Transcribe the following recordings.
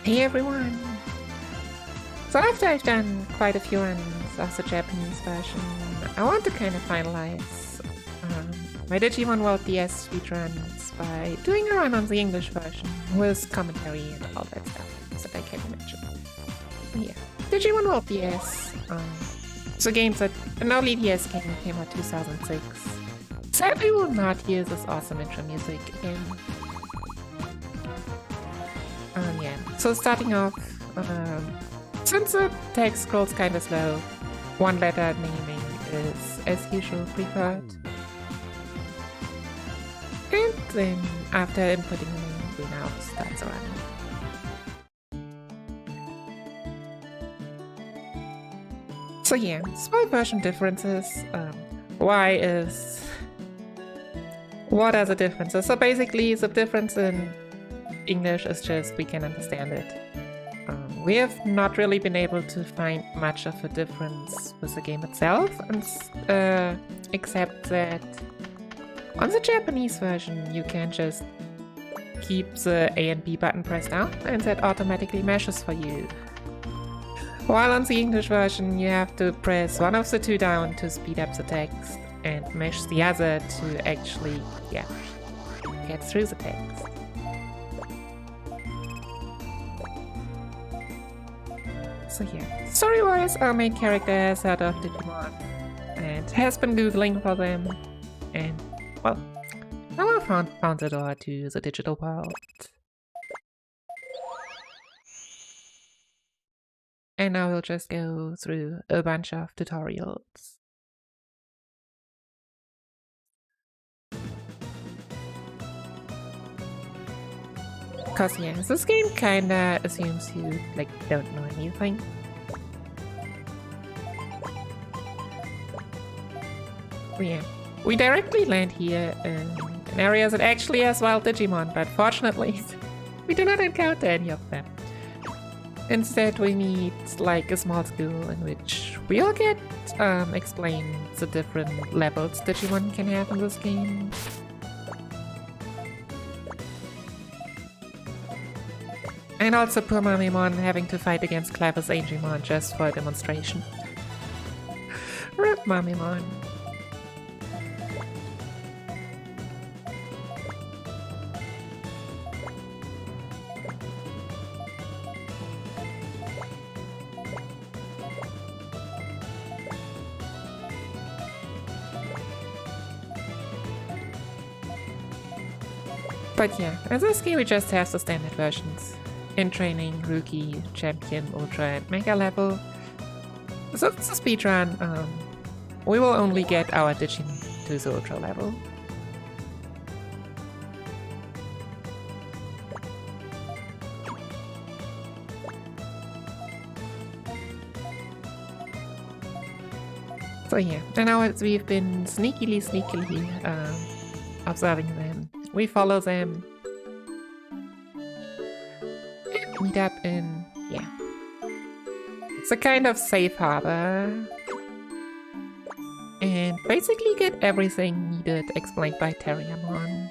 Hey everyone! So after I've done quite a few runs of the Japanese version, I want to kind of finalize my Digimon World DS speedruns by doing a run on the English version with commentary and all that stuff that I can imagine. Yeah, Digimon World DS. The game that an early DS game came out 2006. Sadly, we will not hear this awesome intro music again. Yeah, so starting off, since the text scrolls kind of slow, one letter naming is as usual preferred. And then after inputting the name, we now start the run. So yeah, small version differences. What are the differences? So basically the difference in English is just we can understand it. We have not really been able to find much of a difference with the game itself, except that on the Japanese version you can just keep the A and B button pressed down and that automatically meshes for you. While on the English version you have to press one of the two down to speed up the text and mesh the other to actually, get through the text. So yeah, story-wise, our main character has heard of Digimon and has been googling for them, and well, now I found the door to the digital world. And now we'll just go through a bunch of tutorials. Cause yeah, this game kinda assumes you don't know anything. Yeah, we directly land here in an area that actually has wild Digimon, but fortunately we do not encounter any of them. Instead we meet a small school in which we all get explained the different levels Digimon can have in this game. And also poor Mamimon having to fight against Clever's Agumon just for a demonstration. RIP Mamimon. But yeah, in this game we just have the standard versions. In training, rookie, champion, ultra, and mega level. So it's a speedrun. We will only get our Digimon to the ultra level. So yeah, and now we've been sneakily observing them. We follow them. Meet up in, it's a kind of safe harbor. And basically get everything needed explained by Terriamon.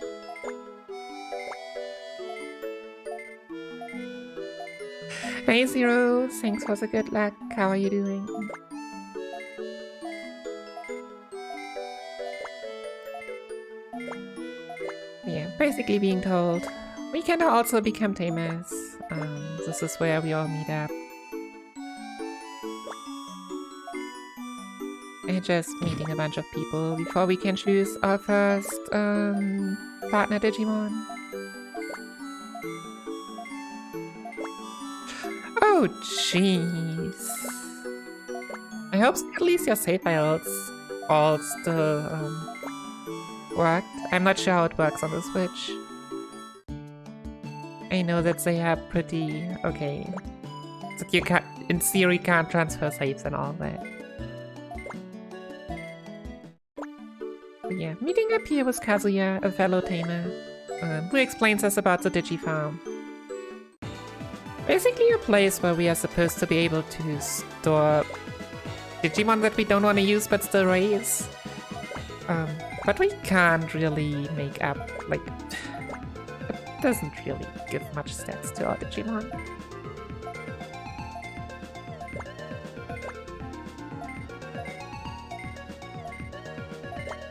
Hey Zero, thanks for the good luck. How are you doing? Yeah, basically being told we can also become tamers. This is where we all meet up. And just meeting a bunch of people before we can choose our first partner Digimon. Oh jeez. I hope at least your save files all still worked. I'm not sure how it works on the Switch. I know that they are pretty okay. So you can't, in theory, can't transfer saves and all that. But yeah, meeting up here with Kazuya, a fellow tamer, who explains us about the Digifarm. Basically a place where we are supposed to be able to store Digimon that we don't want to use but still raise. But we can't really make up, doesn't really give much stats to our Digimon.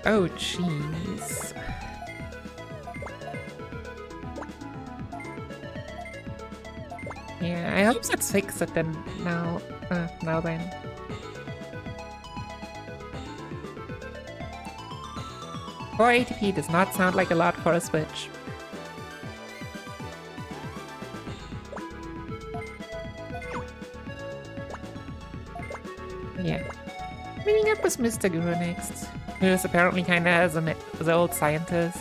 Oh, jeez. Yeah, I hope that's fixed it then now. Now then. Four ATP does not sound like a lot for a Switch. Yeah. Meeting up with Mr. Guru next, who is apparently kinda as an old scientist.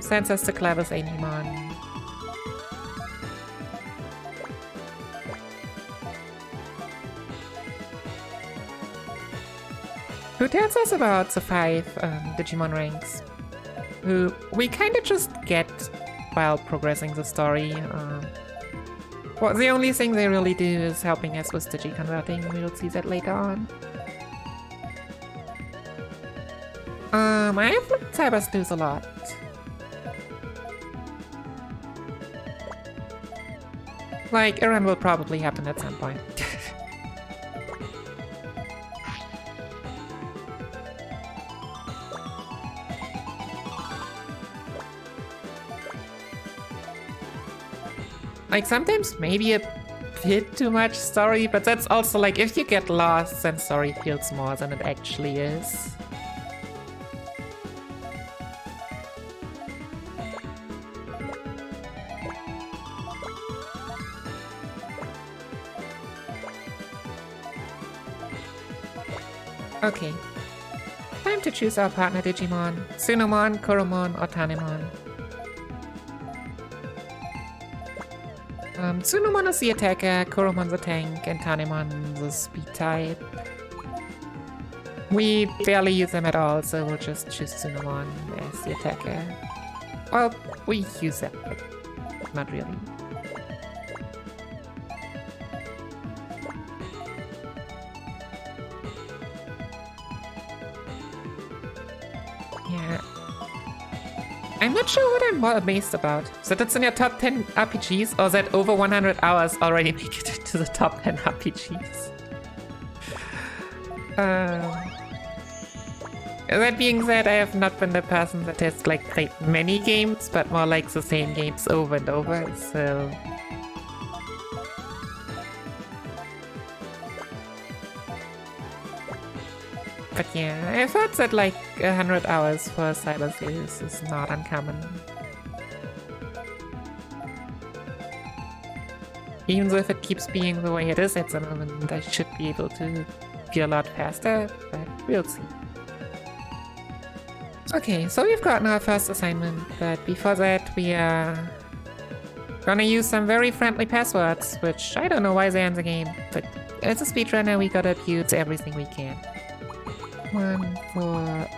Sends us to Clever's Agumon. Who tells us about the 5 Digimon ranks, who we kinda just get while progressing the story. Well, the only thing they really do is helping us with digi-converting. We'll see that later on. I have looked Cyber Snooze a lot. Like, a run will probably happen at some point. Like, sometimes maybe a bit too much story, but that's also like, if you get lost, then story feels more than it actually is. Okay. Time to choose our partner Digimon. Tsunomon, Koromon, or Tanemon. Tsunomon is the attacker, Koromon's the tank, and Tanemon the speed type. We barely use them at all, so we'll just choose Tsunomon as the attacker. Well, we use them, but not really. Yeah. I'm not sure what I'm more amazed about. That it's in your top 10 RPGs, or that over 100 hours already make it into the top 10 RPGs. That being said, I have not been the person that has like played many games, but more like the same games over and over, so... But yeah, I've heard that like 100 hours for Cyber Snooze is not uncommon. Even though if it keeps being the way it is at the moment, I should be able to be a lot faster, but we'll see. Okay, so we've gotten our first assignment, but before that we are gonna use some very friendly passwords, which I don't know why they're in the game, but as a speedrunner we gotta use everything we can. 1, 4,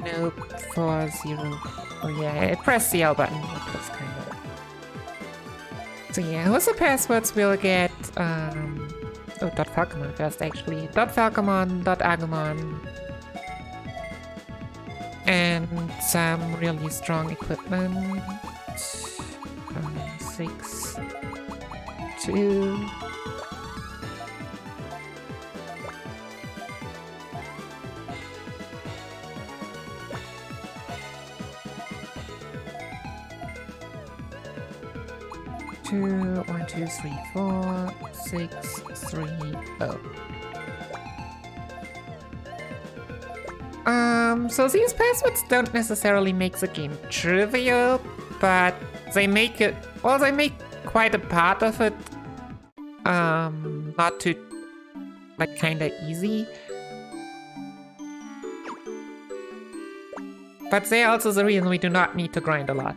nope, 4, 0. Oh yeah, press the L button. That was kind of... So yeah, what's the passwords we'll get? .falcomon first actually. .falcomon, .agumon. And some really strong equipment. 6, 2... 2, 1, 2, 3, 4, 6, 3, 0. So these passwords don't necessarily make the game trivial, but they make it, well, they make quite a part of it, not too, like, kinda easy. But they're also the reason we do not need to grind a lot.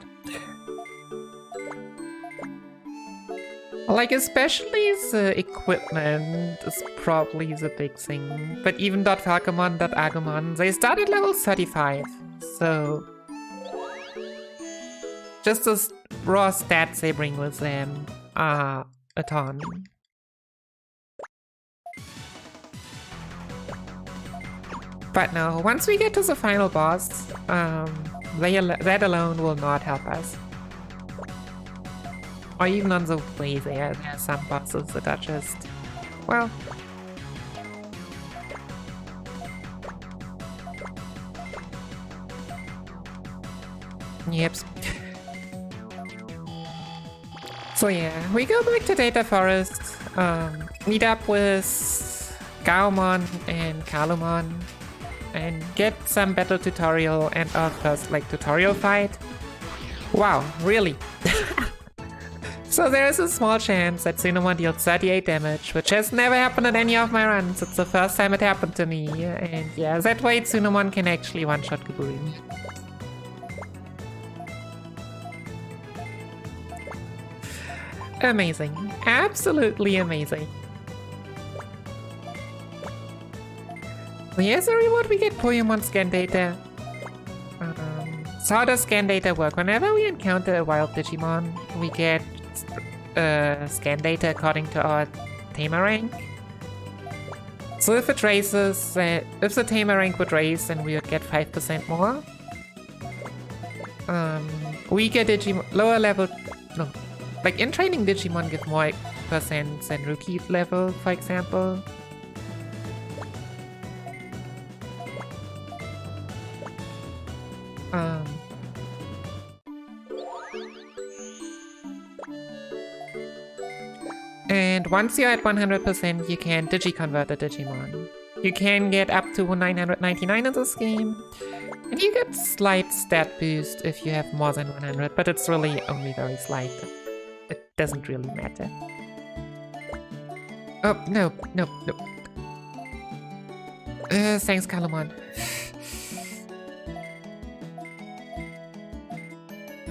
Like, especially the equipment is probably the big thing. But even .falcomon, .agumon, they start at level 35, so... just the raw stats they bring with them are a ton. But no, once we get to the final boss, That alone will not help us. Or even on the way there are some bosses that are just... well... Yep. So yeah, we go back to Data Forest, meet up with Agumon and Agumon, and get some battle tutorial and our first tutorial fight. Wow, really? So there is a small chance that Tsunumon deals 38 damage, which has never happened in any of my runs. It's the first time it happened to me, and yeah, that way Tsunumon can actually one-shot Kaburin. Amazing. Absolutely amazing. So here's a reward: we get Poyomon scan data. So how does scan data work? Whenever we encounter a wild Digimon, we get scan data according to our tamer rank. So if it raises, if the tamer rank would raise, then we would get 5% more. Weaker Digimon, lower level, no. Like in training Digimon give more percent than rookie level, for example. And once you're at 100%, you can digi-convert a Digimon. You can get up to 999 in this game. And you get slight stat boost if you have more than 100, but it's really only very slight. It doesn't really matter. Oh, no. Thanks, Agumon.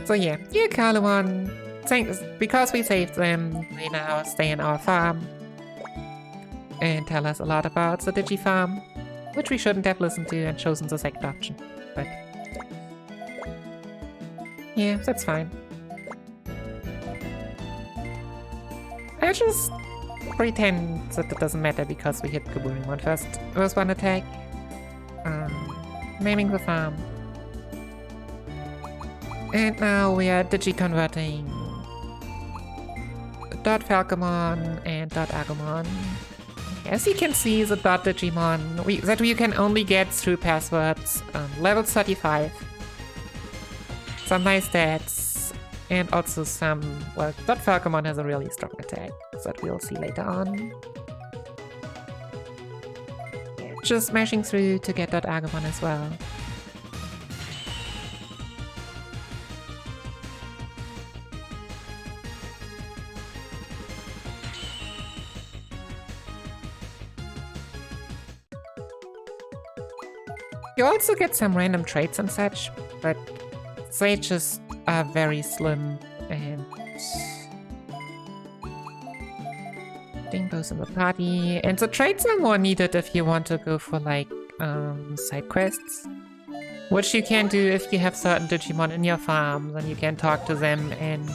So yeah, here Agumon, thanks, because we saved them, they now stay in our farm and tell us a lot about the Digifarm, which we shouldn't have listened to and chosen the second option, but yeah, that's fine. I just pretend that it doesn't matter because we hit Kaburimon first with one attack. Naming the farm. And now we are digi-converting .Falcomon and .Agumon. As you can see, the .Digimon that we can only get through passwords, level 35. Some nice stats, and also some, well, .Falcomon has a really strong attack, that we'll see later on. Just smashing through to get .Agumon as well. You also get some random traits and such, but they just are very slim and Dingo's in the party. And the traits are more needed if you want to go for side quests, which you can do if you have certain Digimon in your farm. Then you can talk to them and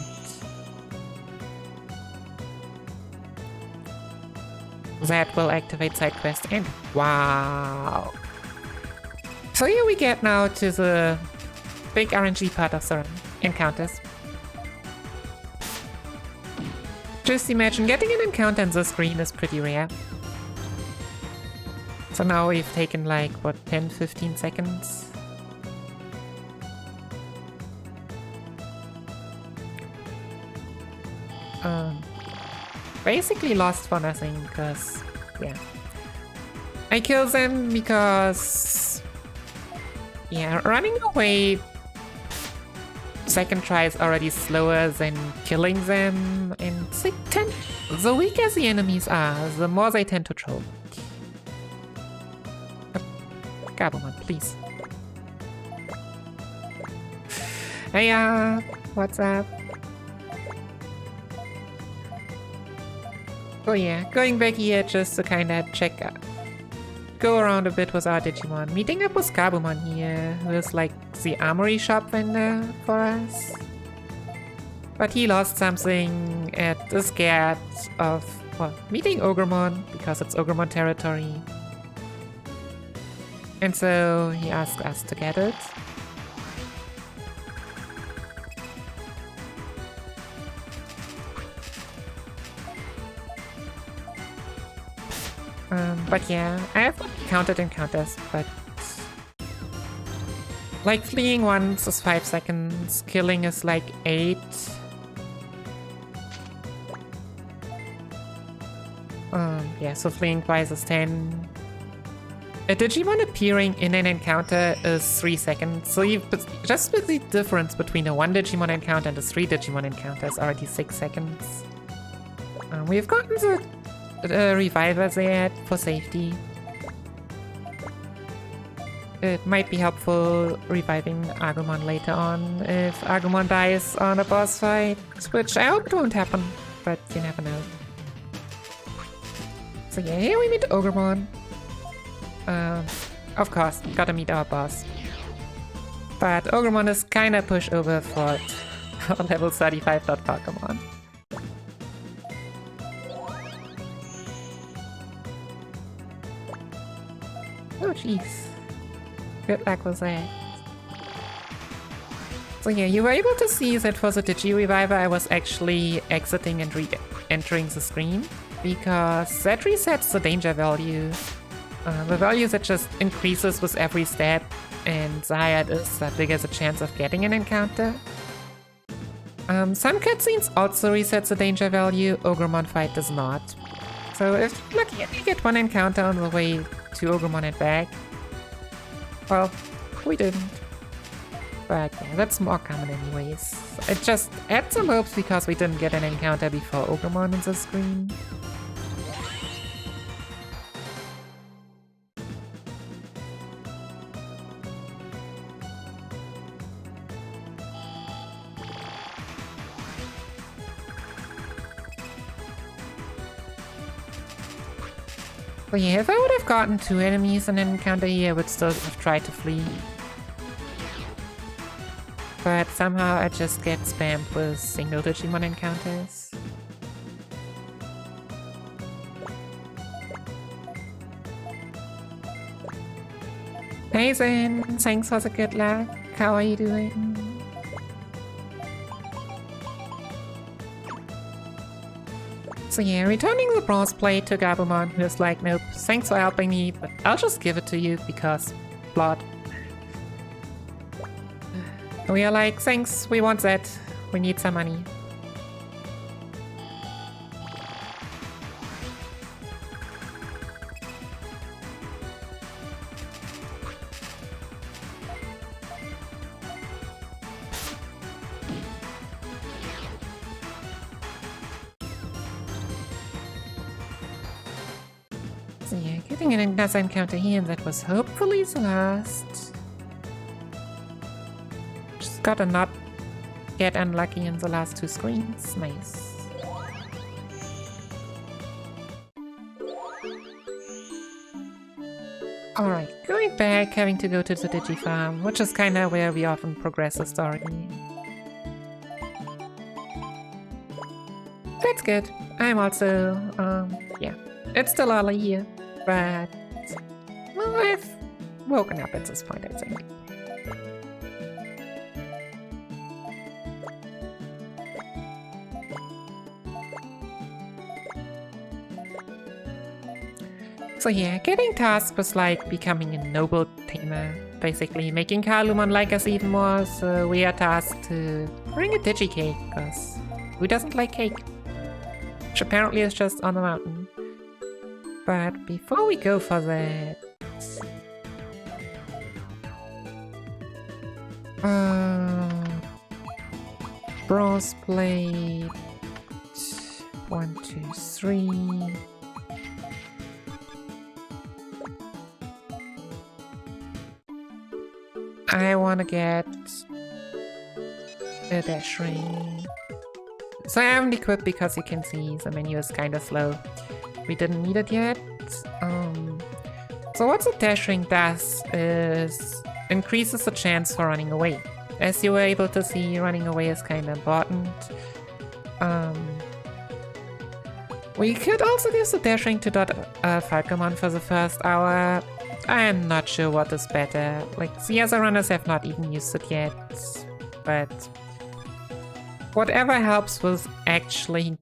that will activate side quests. And wow! So here we get now to the big RNG part of the run, encounters. Just imagine getting an encounter on the screen is pretty rare. So now we've taken 10-15 seconds. Basically lost for nothing, because, yeah. I kill them because... yeah, running away second try is already slower than killing them, and the weaker the enemies are, the more they tend to troll. Agumon, please. Hey, what's up? Oh yeah, going back here just to kinda check out. Go around a bit with our Digimon. Meeting up with Agumon here, who is the armory shop vendor for us. But he lost something at the scared of, well, meeting Agumon, because it's Agumon territory. And so he asked us to get it. But yeah, I have counted encounters, but like fleeing once is 5 seconds, killing is like 8. Yeah, so fleeing twice is 10. A Digimon appearing in an encounter is 3 seconds, so just with the difference between a 1 Digimon encounter and a 3 Digimon encounter is already 6 seconds. We've gotten the reviver there for safety. It might be helpful reviving Agumon later on if Agumon dies on a boss fight, which I hope won't happen, but you never know. So yeah, here we meet Agumon. Of course, gotta meet our boss. But Agumon is kinda pushover for a level 35 Pokemon. Oh jeez. Good luck with that. So yeah, you were able to see that for the Digi-Reviver I was actually exiting and re-entering the screen, because that resets the danger value. The value that just increases with every step, and the higher it is, the bigger the chance of getting an encounter. Some cutscenes also reset the danger value, Agumon fight does not. So if you're lucky and you get one encounter on the way to Agumon and back, well, we didn't. But yeah, that's more common anyways. It just adds some hopes because we didn't get an encounter before Agumon on the screen. But yeah, if I would have gotten 2 enemies in an encounter here, I would still have tried to flee. But somehow I just get spammed with single Digimon encounters. Hey Zen, thanks for the good luck. How are you doing? So yeah, returning the bronze plate to Agumon, who's like, nope, thanks for helping me, but I'll just give it to you because blood. We are like, thanks, we want that. We need some money. So yeah, getting an another encounter here, and that was hopefully the last. Just gotta not get unlucky in the last 2 screens. Nice. Alright, going back, having to go to the Digifarm, which is kinda where we often progress the story. That's good. I'm also, yeah, it's still early here, but, well, I've woken up at this point, I think. So yeah, getting tasked was like becoming a noble tamer, basically making Kalumon like us even more, so we are tasked to bring a Digi-Cake, because who doesn't like cake? Which apparently is just on the mountain. But before we go for that... bronze plate... 1, 2, 3... I wanna get a dash ring. So I haven't equipped because you can see the menu is kinda slow. We didn't need it yet. So what the dash ring does is increases the chance for running away. As you were able to see, running away is kinda important. We could also use the dash ring to dot Falcomon for the first hour. I'm not sure what is better. Like, the other runners have not even used it yet, but whatever helps with actually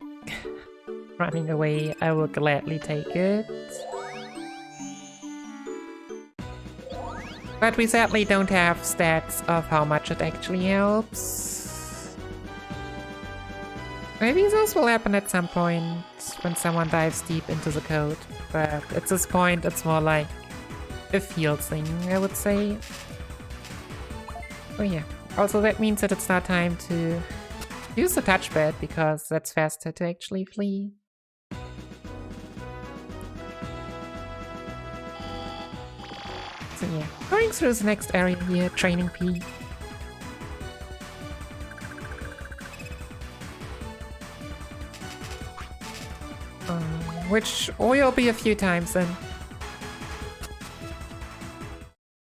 running away, I will gladly take it. But we sadly don't have stats of how much it actually helps. Maybe this will happen at some point when someone dives deep into the code, but at this point it's more like a feel thing, I would say. Oh yeah, also that means that it's now time to use the touchpad, because that's faster to actually flee. So yeah, going through the next area here, Training P. Which will be a few times then.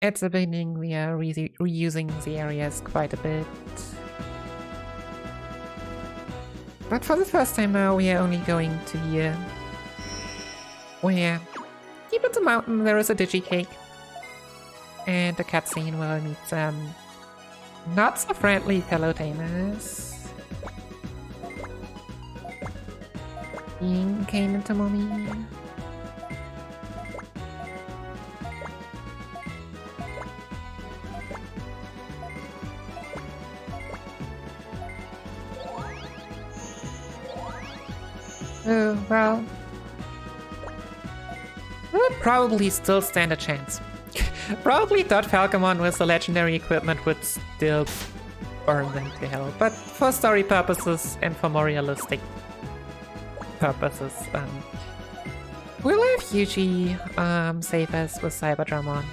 At the beginning we are reusing the areas quite a bit. But for the first time now we are only going to here. Where deep in the mountain there is a Digi-Cake. And a cutscene where I meet some not so friendly fellow tamers. Being came into mommy. Oh, well. I would probably still stand a chance. Probably thought Falcomon with the legendary equipment would still burn them to hell, but for story purposes and for more realistic purposes, we'll have Yuji save us with Cyberdramon.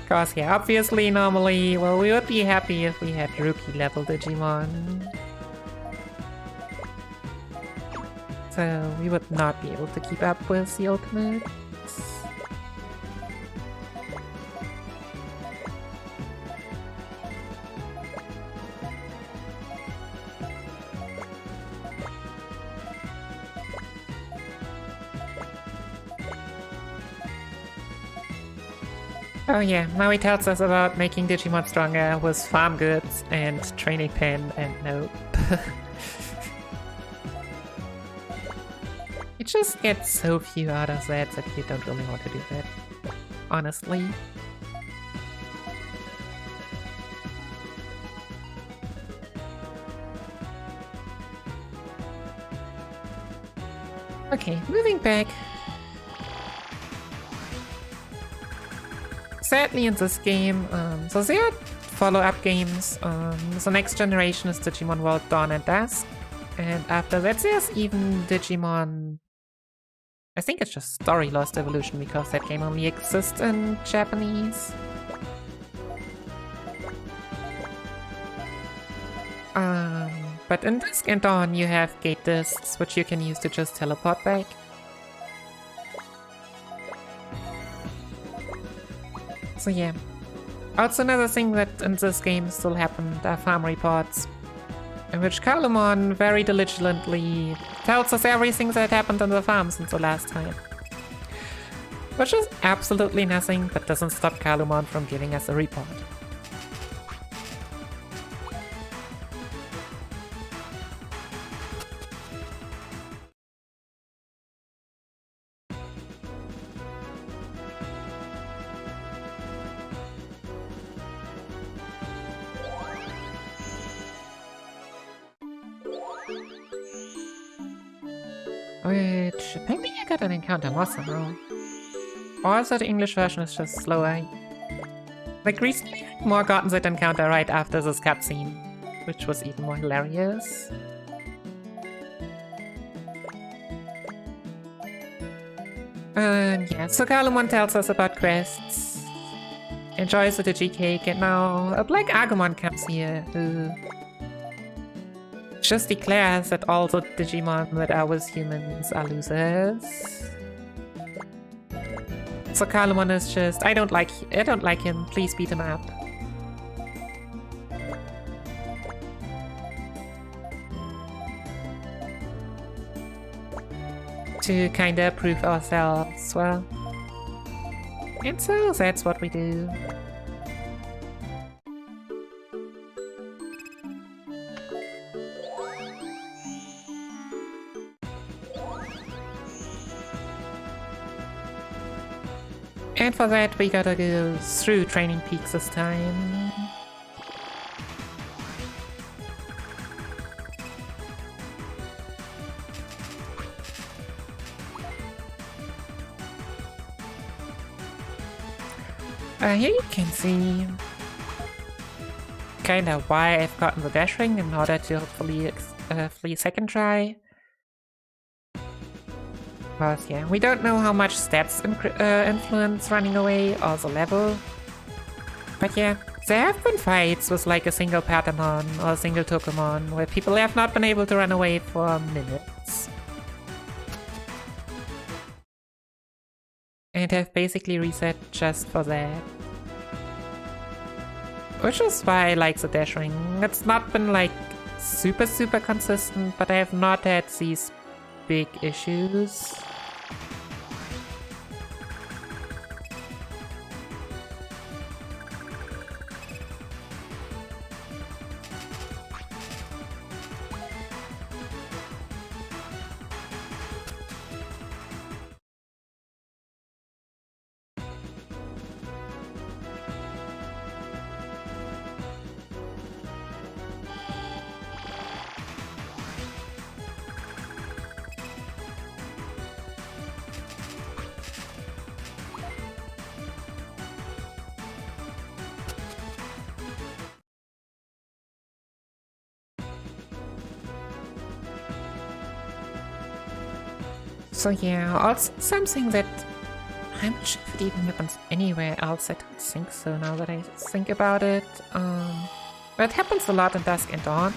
Cause yeah, obviously normally, well, we would be happy if we had rookie level Digimon. So we would not be able to keep up with the ultimate. Oh yeah, now he tells us about making Digimon stronger with farm goods and training pen, and nope. You just get so few out of that you don't really want to do that, honestly. Okay, moving back. Sadly in this game, so there are follow-up games. The next generation is Digimon World Dawn and Dusk. And after that there's even Digimon... I think it's just Story Lost Evolution, because that game only exists in Japanese. But in Dusk and Dawn you have gate discs, which you can use to just teleport back. So yeah. Also another thing that in this game still happened are farm reports, in which Kalumon very diligently tells us everything that happened on the farm since the last time. Which is absolutely nothing, but doesn't stop Kalumon from giving us a report. Which, apparently I got an encounter more somehow. Or also the English version is just slower. Like recently I've more gotten that encounter right after this cutscene, which was even more hilarious. Yeah, so Kalumon tells us about quests, enjoys the Digi-Cake, and now a black Agumon comes here who just declares that all the Digimon that are with humans are losers. So Kalumon is just, I don't like him, please beat him up. To kinda prove ourselves, well. And so that's what we do. And for that, we gotta go through training peaks this time. Here you can see kinda why I've gotten the dash ring in order to hopefully flee second try. Because yeah, we don't know how much stats influence running away or the level. But yeah, there have been fights with like a single Patamon or a single Tokomon where people have not been able to run away for minutes. And have basically reset just for that. Which is why I like the dash ring. It's not been like super consistent, but I have not had these big issues. So yeah, also something that I'm not sure if it even happens anywhere else. I don't think so now that I think about it. But it happens a lot in Dusk and Dawn.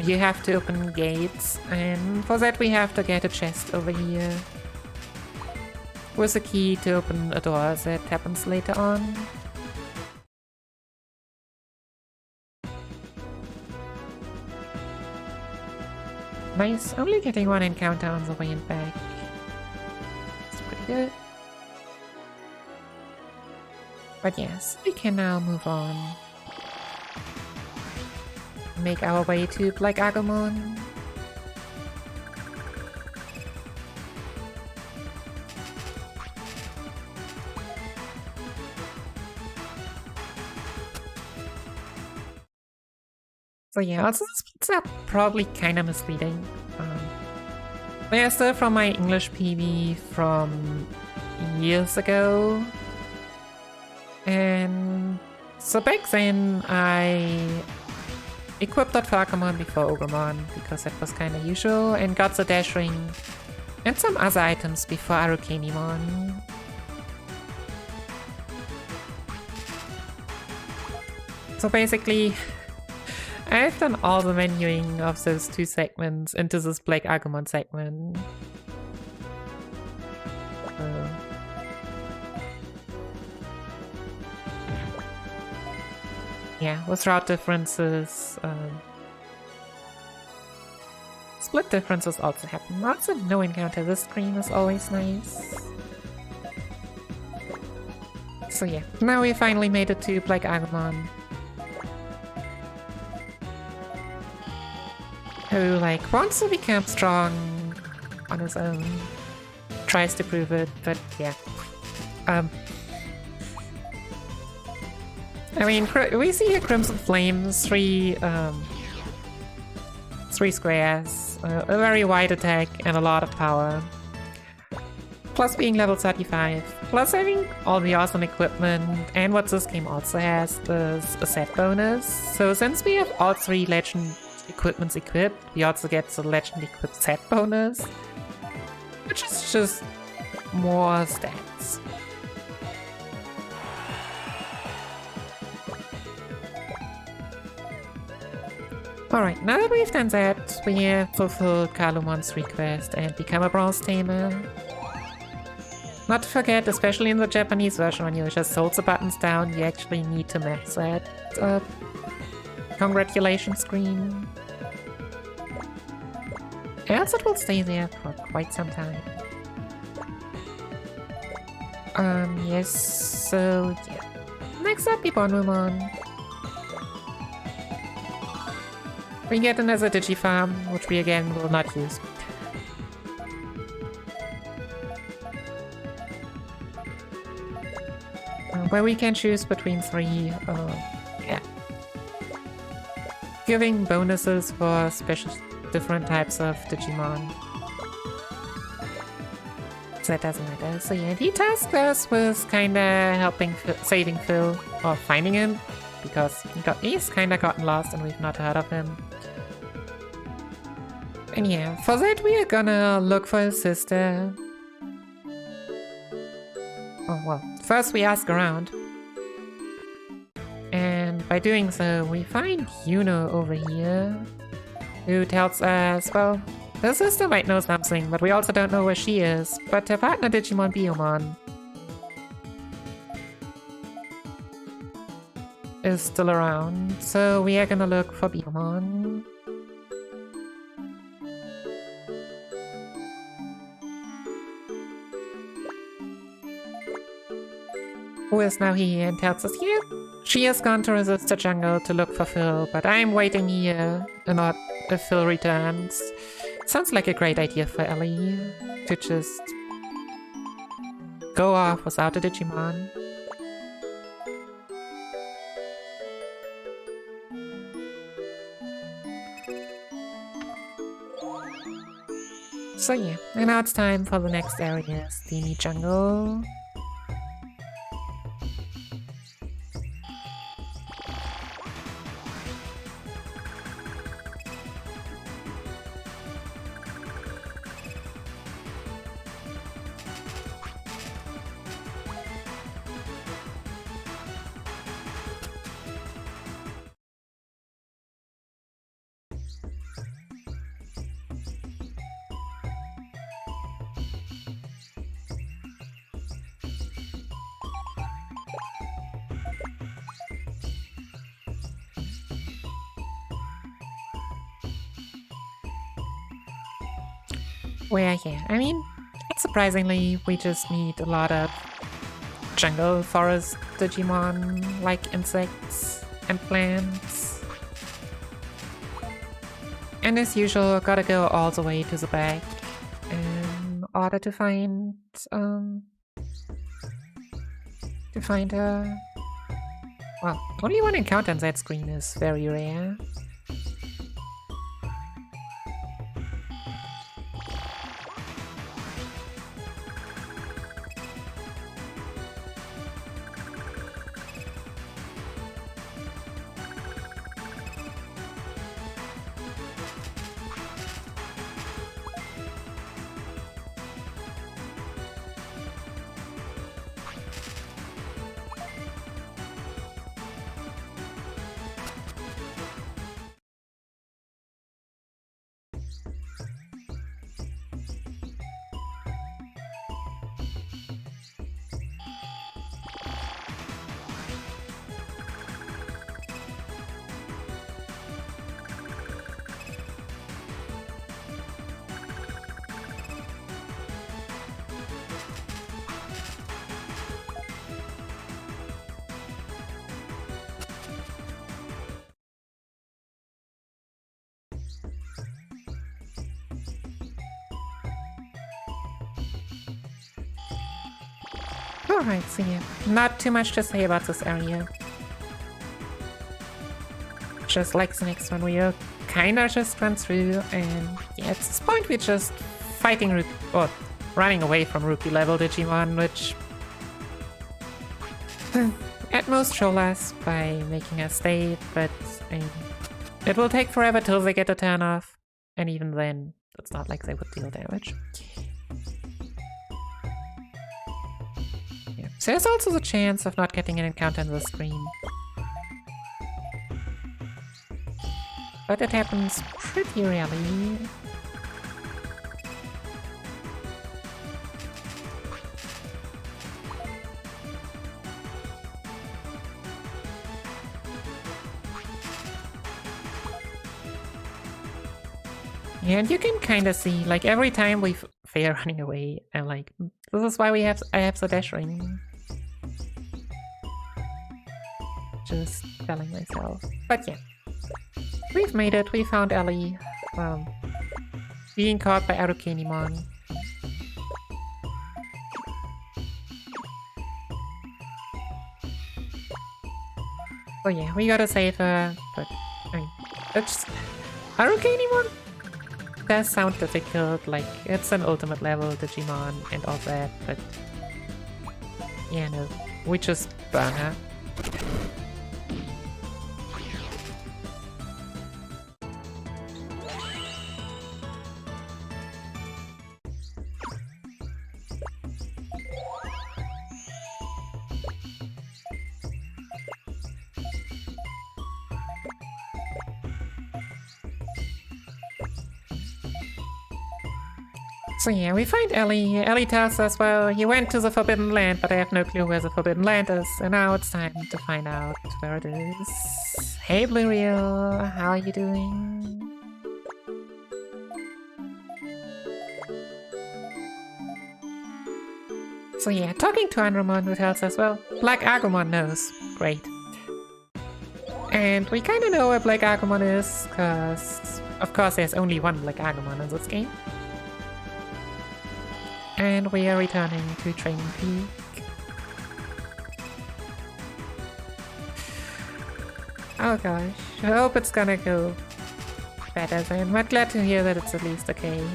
You have to open gates, and for that we have to get a chest over here with a key to open a door that happens later on. Nice, only getting one encounter on the way and back. It's pretty good. But yes, we can now move on. Make our way to Black Agumon. So yeah, also the splits are probably kinda misleading. They're still from my English PV from years ago. And so back then I equipped that Agumon before Agumon because that was kinda usual, and got the dash ring and some other items before Arukenimon. So basically, I've done all the menuing of those two segments into this Black Agumon segment. So. Yeah, with route differences, split differences also happen. Also, no encounter this screen is always nice. So yeah, now we finally made it to Black Agumon. Who, like, wants to become strong on his own. Tries to prove it, but yeah. I mean, we see here Crimson Flames, three squares, a very wide attack, and a lot of power. Plus being level 35, plus having all the awesome equipment, and what this game also has is a set bonus. So since we have all three legend equipments equipped, we also get the legend equipped set bonus, which is just more stats. Alright, now that we've done that, we have fulfilled Kalumon's request and become a bronze tamer. Not to forget, especially in the Japanese version, when you just hold the buttons down, you actually need to match that congratulations screen. Else it will stay there for quite some time. Yes, so yeah. Next up, Ebonwumon. We get another Digifarm, which we again will not use. where we can choose between 3, yeah, giving bonuses for special different types of Digimon. So that doesn't matter. So yeah, he tasked us with kinda helping, saving Phil, or finding him, because he's kinda gotten lost and we've not heard of him. And yeah, for that we are gonna look for his sister. Oh well, first we ask around. And by doing so, we find Yuno over here, who tells us, well, her sister might know something, but we also don't know where she is. But her partner Digimon Biyomon is still around, so we are gonna look for Biyomon. Who is now here and tells us, yeah, she has gone to resist the jungle to look for Phil, but I'm waiting here and not if Phil returns. Sounds like a great idea for Ellie to just go off without a Digimon. So yeah, and now it's time for the next area, Steamy Jungle. Where, yeah, I mean, surprisingly, we just meet a lot of jungle forest Digimon, like insects and plants. And as usual, gotta go all the way to the back in order to find a... Well, only one encounter on that screen is very rare. Alright, so yeah, not too much to say about this area. Just like the next one, we'll kinda just run through, and yeah, at this point we're just fighting or running away from rookie level Digimon, which at most troll us by making us stay, but I mean, it will take forever till they get a turn off, and even then, it's not like they would deal damage. So there's also the chance of not getting an encounter on the screen. But it happens pretty rarely. And you can kind of see, like, every time we fail running away, I'm like, this is why I have the dash ring. Just telling myself. But yeah, we've made it. We found Ellie. Being caught by Arukenimon. So yeah, we gotta save her, but I mean, it's Harukanimon does sound difficult, like it's an ultimate level Digimon and all that, but yeah, no, we just burn her. So yeah, we find Ellie. Ellie tells us, well, you went to the Forbidden Land, but I have no clue where the Forbidden Land is, and now it's time to find out where it is. Hey Bluriel, how are you doing? So yeah, talking to Agumon, who tells us, well, Black Agumon knows. Great. And we kinda know where Black Agumon is, cause of course there's only one Black Agumon in this game. And we are returning to Training Peak. Oh gosh, I hope it's gonna go better then, but glad to hear that it's at least okay.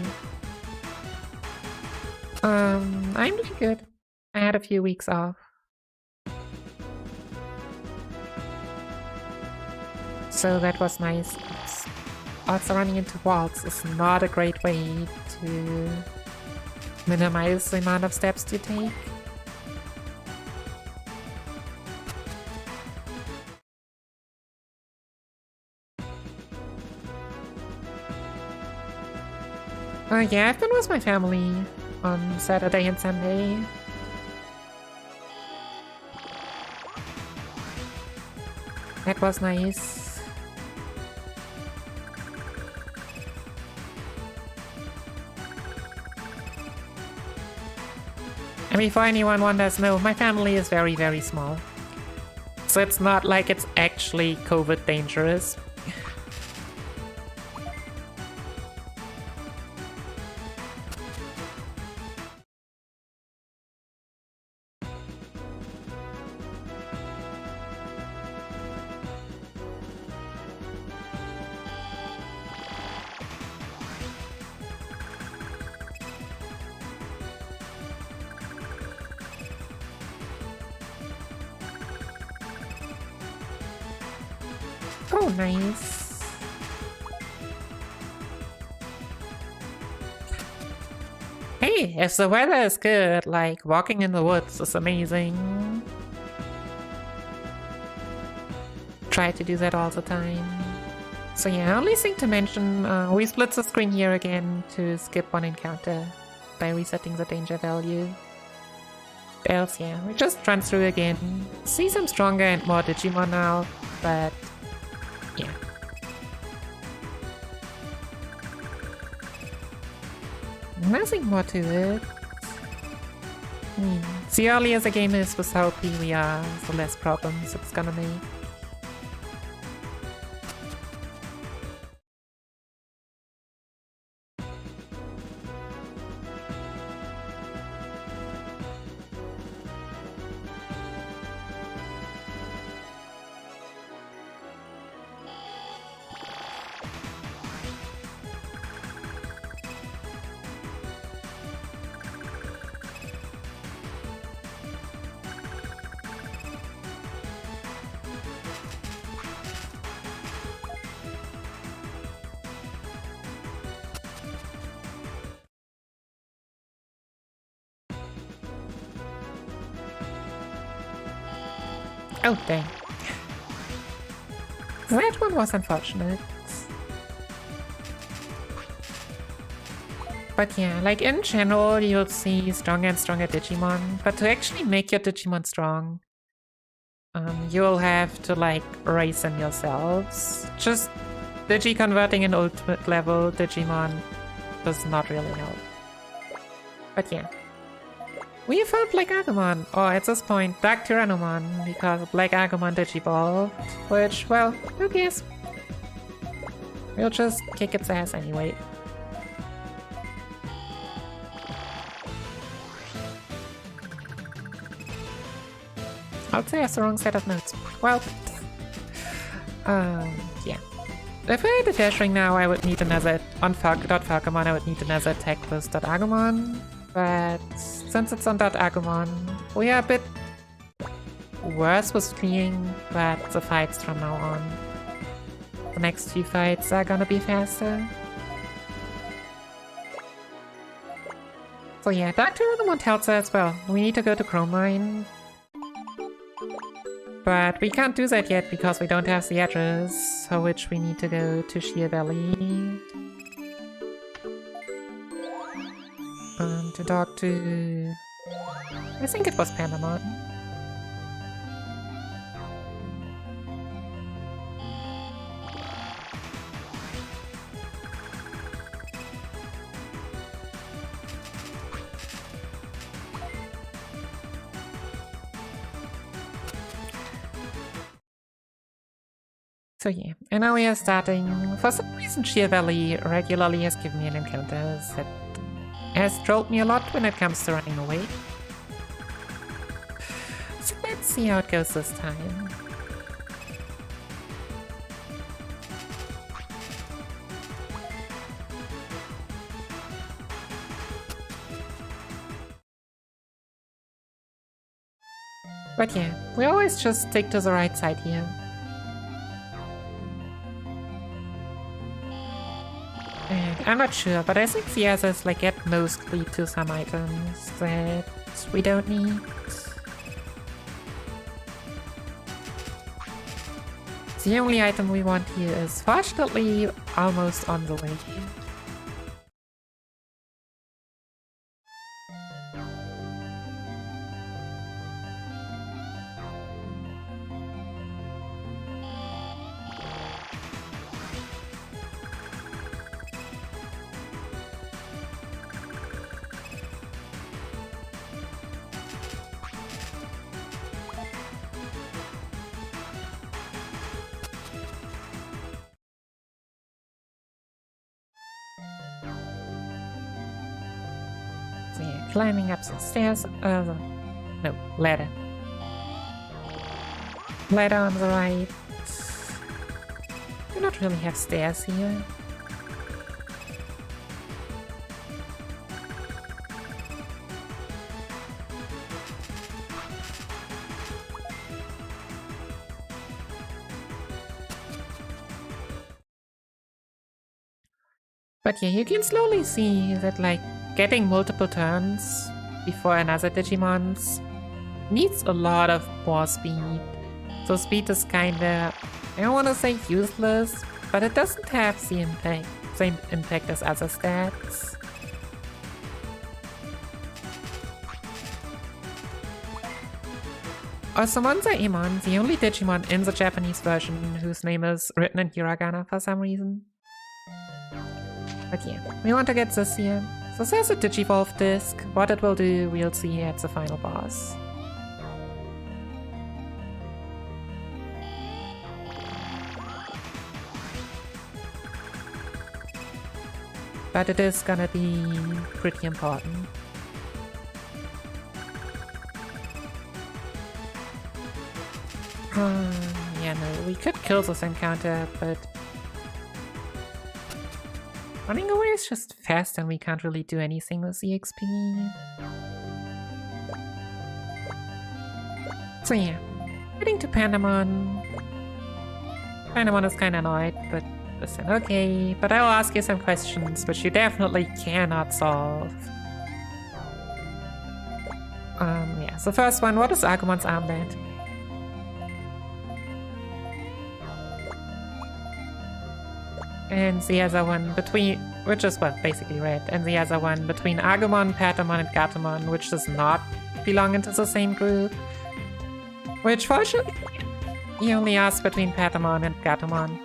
I'm doing good. I had a few weeks off. So that was nice. Also running into walls is not a great way to minimize the amount of steps you take. Yeah, I've been with my family on Saturday and Sunday. That was nice. And before anyone wonders, no, my family is very, very small. So it's not like it's actually COVID dangerous. Oh, nice. Hey, if the weather is good, like walking in the woods is amazing. Try to do that all the time. So yeah, only thing to mention, we split the screen here again to skip one encounter by resetting the danger value. Else, yeah, we just run through again. See some stronger and more Digimon now, but yeah. Nothing more to it. The earlier the game is with how OP we are, the less problems it's gonna make. Oh, dang. That one was unfortunate. But yeah, like in general, you'll see stronger and stronger Digimon. But to actually make your Digimon strong, you'll have to like raise them yourselves. Just Digi-converting an ultimate level Digimon does not really help. But yeah. We found Black Agumon, or at this point, Dark Tyrannomon, because Black Agumon digivolved, which, well, who cares? We'll just kick its ass anyway. I'd say that's the wrong set of notes. Well, Yeah. If I had a dash ring now, I would need another, on Agumon, I would need another attack with Agumon. But since it's on Agumon, we are a bit worse with fleeing, but the fights from now on, the next few fights are gonna be faster. So yeah, Dr. Agumon tells us, well, we need to go to Greymon. But we can't do that yet because we don't have the address, for which we need to go to Sheer Valley. To talk to... I think it was Patamon. So yeah, and now we are starting. For some reason, Sheer Valley regularly has given me an encounter that has trolled me a lot when it comes to running away. So let's see how it goes this time. But yeah, we always just stick to the right side here. And I'm not sure, but I think the others like get mostly to some items that we don't need. The only item we want here is fortunately almost on the way. So yeah, climbing up some stairs. No, ladder. Ladder on the right. Do not really have stairs here. But yeah, you can slowly see that like getting multiple turns before another Digimon's needs a lot of more speed. So speed is kinda, I don't wanna say useless, but it doesn't have the same impact as other stats. Also, Monzaemon, the only Digimon in the Japanese version whose name is written in hiragana for some reason. But yeah, we want to get this here. So there's a digivolve disc. What it will do, we'll see at the final boss. But it is gonna be pretty important. Yeah, no, we could kill this encounter, but running away is just fast and we can't really do anything with the XP. So yeah, heading to Patamon. Patamon is kinda annoyed, but listen, okay, but I'll ask you some questions which you definitely cannot solve. Yeah, so first one, what is Agumon's armband? And the other one between, which is, well, basically red, and the other one between Agumon, Patamon, and Gatomon, which does not belong into the same group. Which, fortunately, you only ask between Patamon and Gatomon.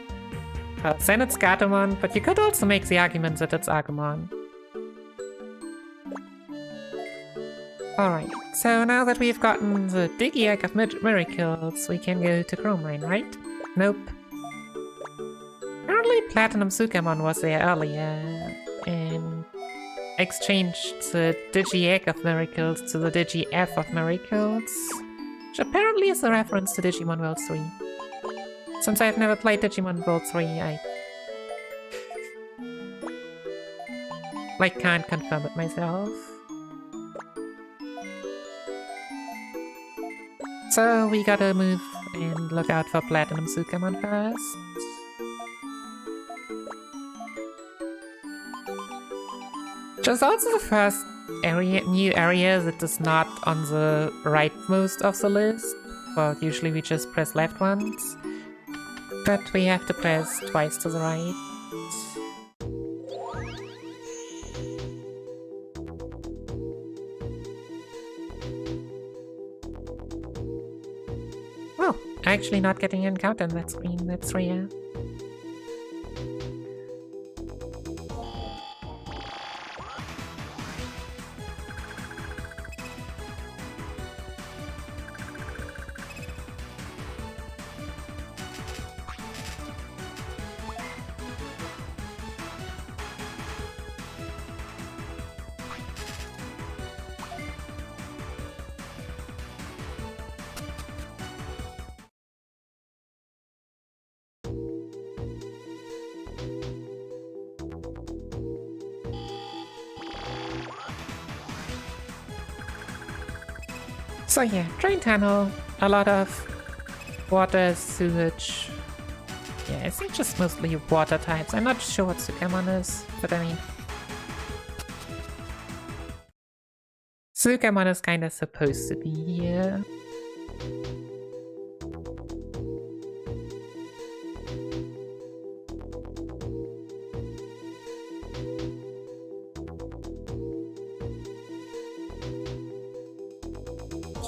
Then it's Gatomon, but you could also make the argument that it's Agumon. Alright, so now that we've gotten the Digi Egg of Miracles, we can go to Greymon, right? Nope. Apparently Platinum Sukamon was there earlier and exchanged the Digi Egg of Miracles to the Digi F of Miracles, which apparently is a reference to Digimon World 3. Since I've never played Digimon World 3, I can't confirm it myself. So we gotta move and look out for Platinum Sukamon first. Which is also the first new area that is not on the rightmost of the list. Well, usually we just press left once. But we have to press twice to the right. Oh, actually not getting an encounter on that screen, that's rare. So yeah, drain tunnel, a lot of water, sewage. Yeah, I think just mostly water types. I'm not sure what Sukamon is, but I mean... Sukamon is kinda supposed to be here.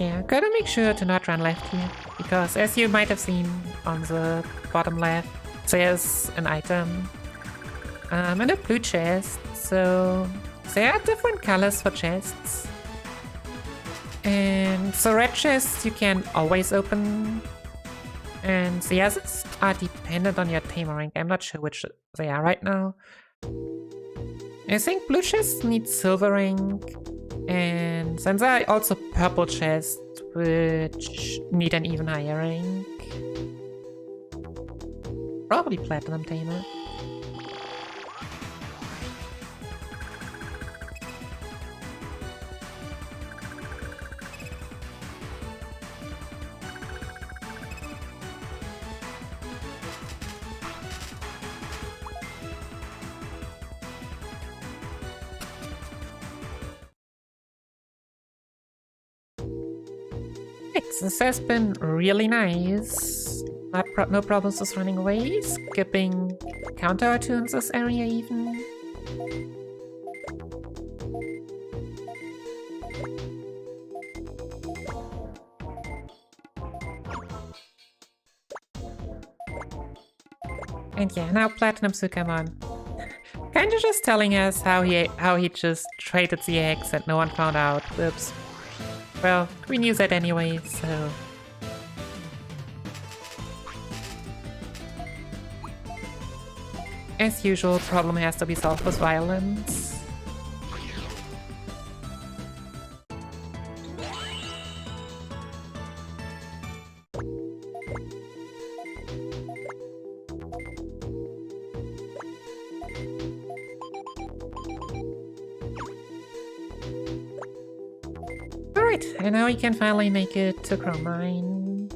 Yeah, gotta make sure to not run left here, because as you might have seen on the bottom left, there's an item and a blue chest, so there are different colors for chests. And the red chests you can always open, and the others are dependent on your tamer rank. I'm not sure which they are right now. I think blue chests need silver rank. And then there are also purple chests, which need an even higher rank. Probably platinum tamer. This has been really nice. No problems with running away, skipping counter to this area even. And yeah, now Platinum Sukamon. Kinda just telling us how he just traded the eggs and no one found out. Oops. Well, we knew that anyway, so... As usual, problem has to be solved with violence. Alright, and now we can finally make it to Greymon.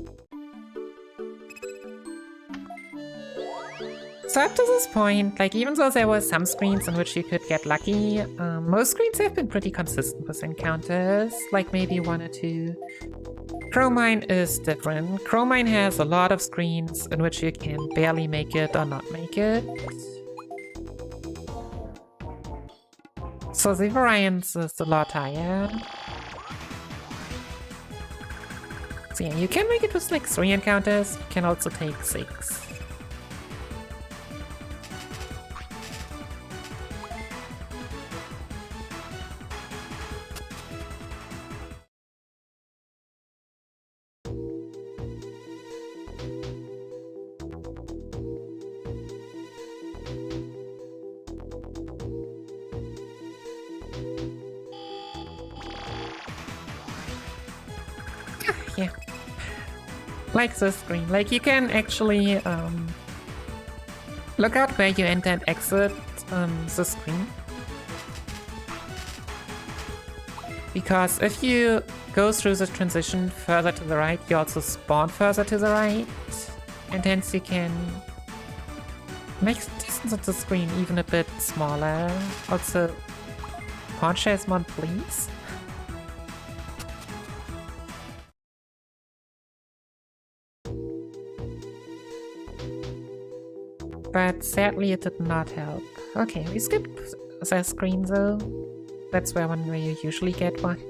So up to this point, even though there were some screens in which you could get lucky, most screens have been pretty consistent with encounters, maybe one or two. Greymon is different. Greymon has a lot of screens in which you can barely make it or not make it. So the variance is a lot higher. So yeah, you can make it with 3 encounters, you can also take 6. Like this screen. Like you can actually look out where you enter and exit the screen. Because if you go through the transition further to the right, you also spawn further to the right. And hence you can make the distance of the screen even a bit smaller. Also, Ponchesmon, please. But sadly it did not help. Okay, we skipped the screen though. That's where you usually get one.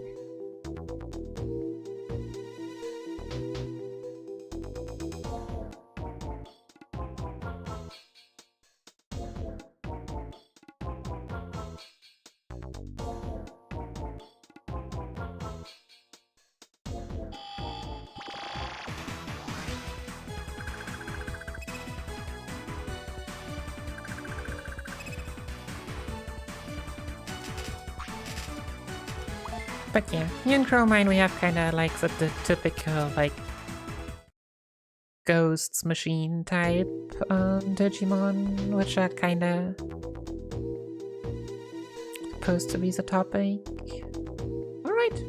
But yeah, in Greymon we have kind of like the typical like ghosts machine type Digimon, which are kind of supposed to be the topic. Alright,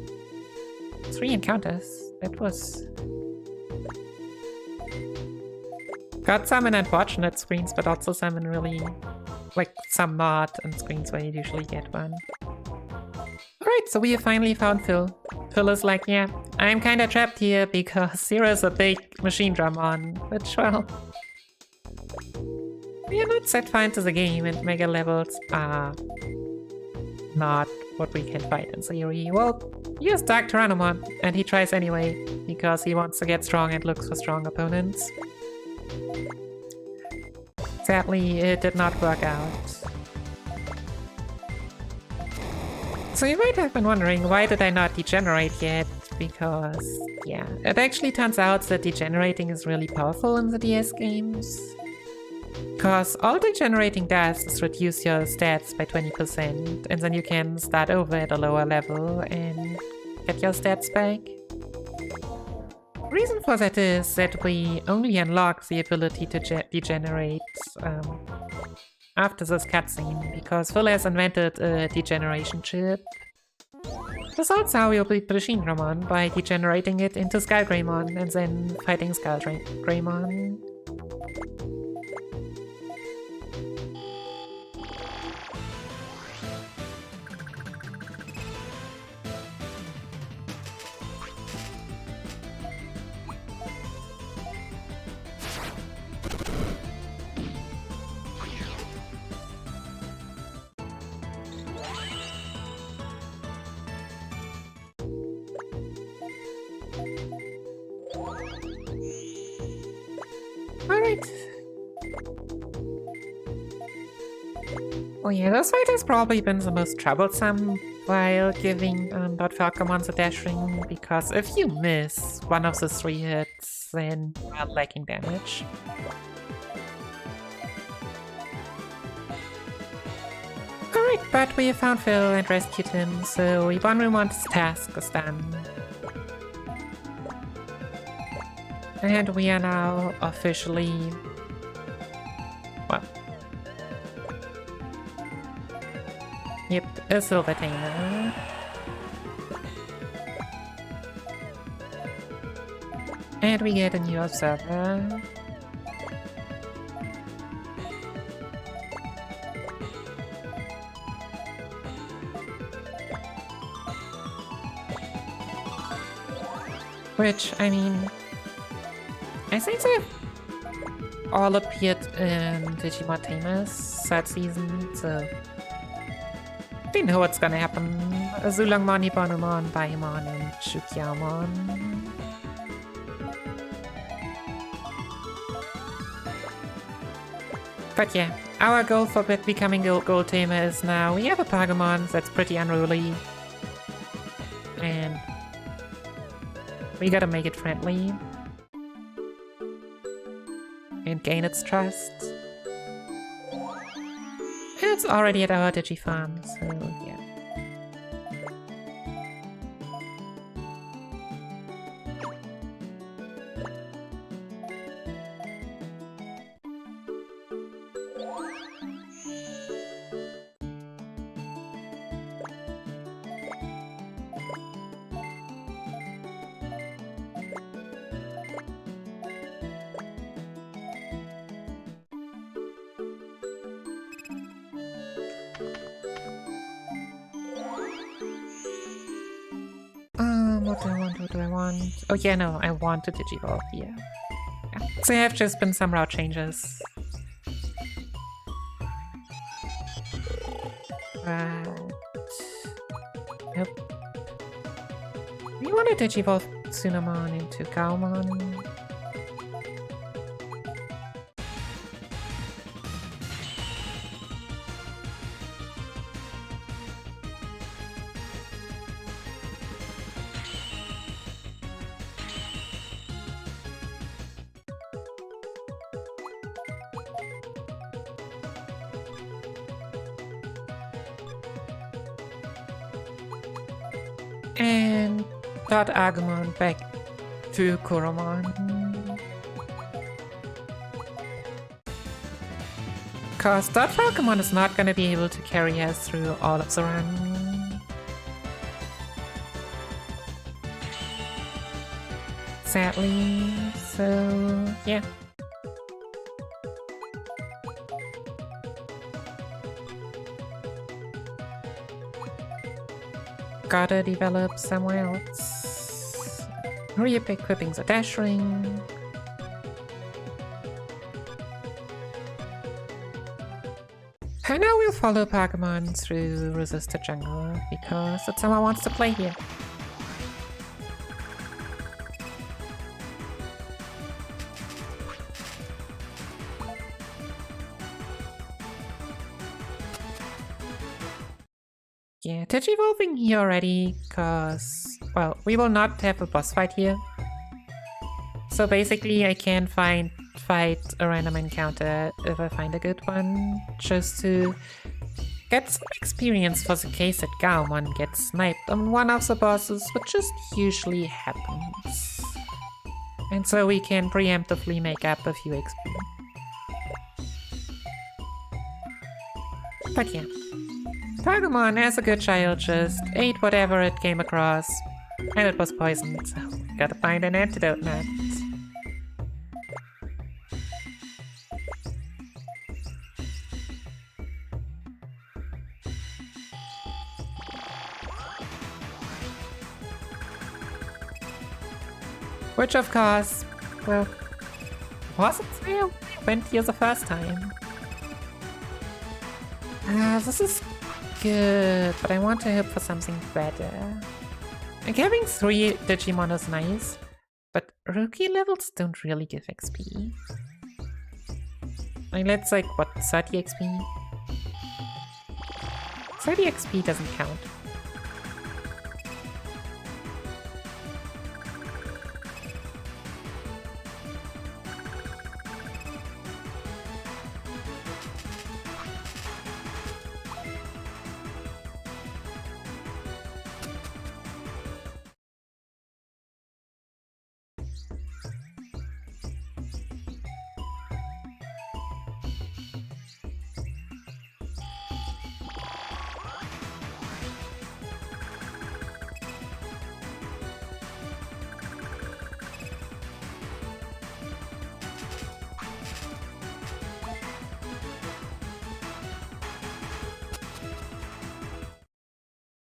3 encounters. That was... Got some in unfortunate screens, but also some in really... like some not in screens where you usually get one. Alright, so we have finally found Phil. Phil is like, yeah, I'm kinda trapped here because Zero's a big machine drum which, well... we are not set far into the game and mega levels are not what we can fight in theory. Well, here's Dark Tyrannomon, and he tries anyway, because he wants to get strong and looks for strong opponents. Sadly, it did not work out. So you might have been wondering, why did I not degenerate yet? Because, yeah, it actually turns out that degenerating is really powerful in the DS games. Because all degenerating does is reduce your stats by 20%, and then you can start over at a lower level and get your stats back. The reason for that is that we only unlock the ability to degenerate after this cutscene, because Phil has invented a degeneration chip. This also how you'll beat Machine Greymon, by degenerating it into Skull Greymon and then fighting Skull Greymon. Alright. Oh yeah, this fight has probably been the most troublesome while giving Agumon the dash ring, because if you miss one of the 3 hits, then you are lacking damage. Alright, but we have found Phil and rescued him, so Ebonwumon's task is done. And we are now officially... well... yep, a silver tamer. And we get a new observer. Which, I mean... I think they've all appeared in Digimon Tamers third season, so we know what's gonna happen. Zulongmon, Ebonwumon, Baimon, and Shukyamon. But yeah, our goal for becoming a gold tamer is now we have a Agumon that's pretty unruly. And we gotta make it friendly. And gain its trust. It's already at our Digifarm, so yeah. What do I want? What do I want? Oh yeah, no, I want to digivolve here. Yeah. So there have just been some route changes. But... Nope. We want to digivolve Tsunamon into Agumon. And got Agumon back to Kuromon. Cause that Agumon is not gonna be able to carry us through all of the run. Sadly, so yeah. Gotta develop somewhere else. Re-equipping the dash ring. And now we'll follow Agumon through Resisted Jungle because that's how I want to play here. Yeah, digivolving here already, cause, well, we will not have a boss fight here. So basically I can fight a random encounter if I find a good one, just to get some experience for the case that Agumon gets sniped on one of the bosses, which just usually happens. And so we can preemptively make up a few XP. But yeah. Agumon, as a good child, just ate whatever it came across, and it was poisoned, so we gotta find an antidote now. Which, of course, well, wasn't there when I went here the first time. This is good, but I want to hope for something better. Like, having 3 Digimon is nice, but rookie levels don't really give XP. I mean, that's like, what, 30 XP? 30 XP doesn't count.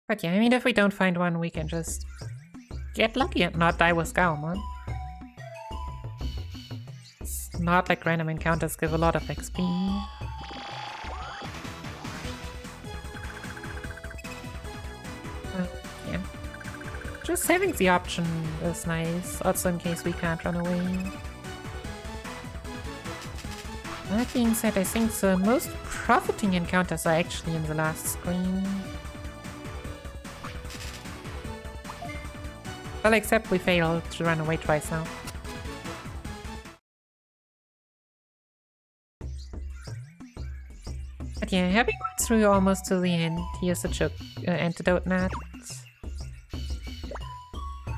But yeah, I mean, if we don't find one, we can just get lucky and not die with Agumon. It's not like random encounters give a lot of XP. Yeah. Just having the option is nice, also in case we can't run away. That being said, I think the most profiting encounters are actually in the last screen. Well, except we failed to run away twice now. But yeah, having gone through almost to the end, here's a antidote nut.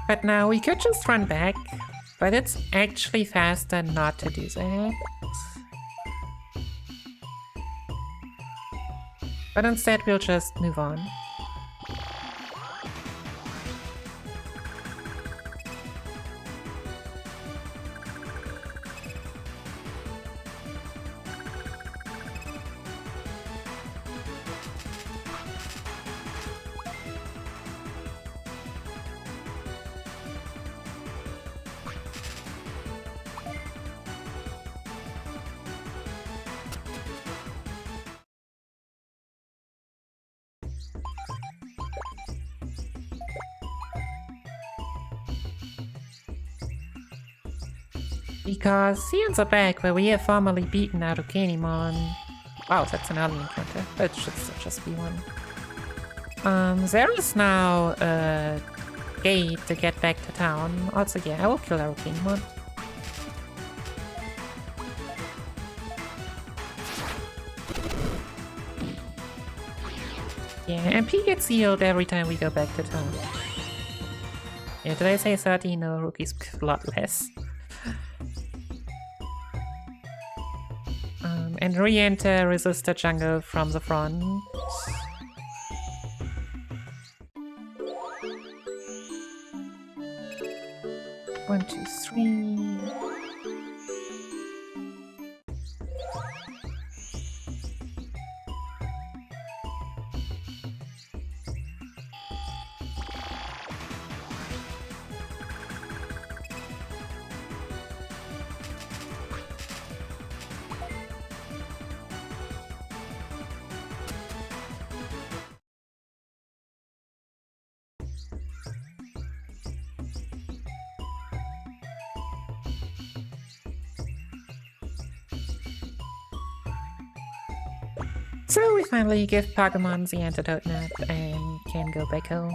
But now we could just run back, but it's actually faster not to do that. But instead we'll just move on. Because Sion's are back where we have formerly beaten out Agumon. Wow, that's an early encounter. It should just be one. There is now a gate to get back to town. Also, yeah, I will kill our Agumon. Yeah, MP gets healed every time we go back to town. Yeah, did I say 30? No, Rookie's a lot less. And re-enter resistor jungle from the front. 1, 2, 3. So we finally give Agumon the antidote nut and can go back home.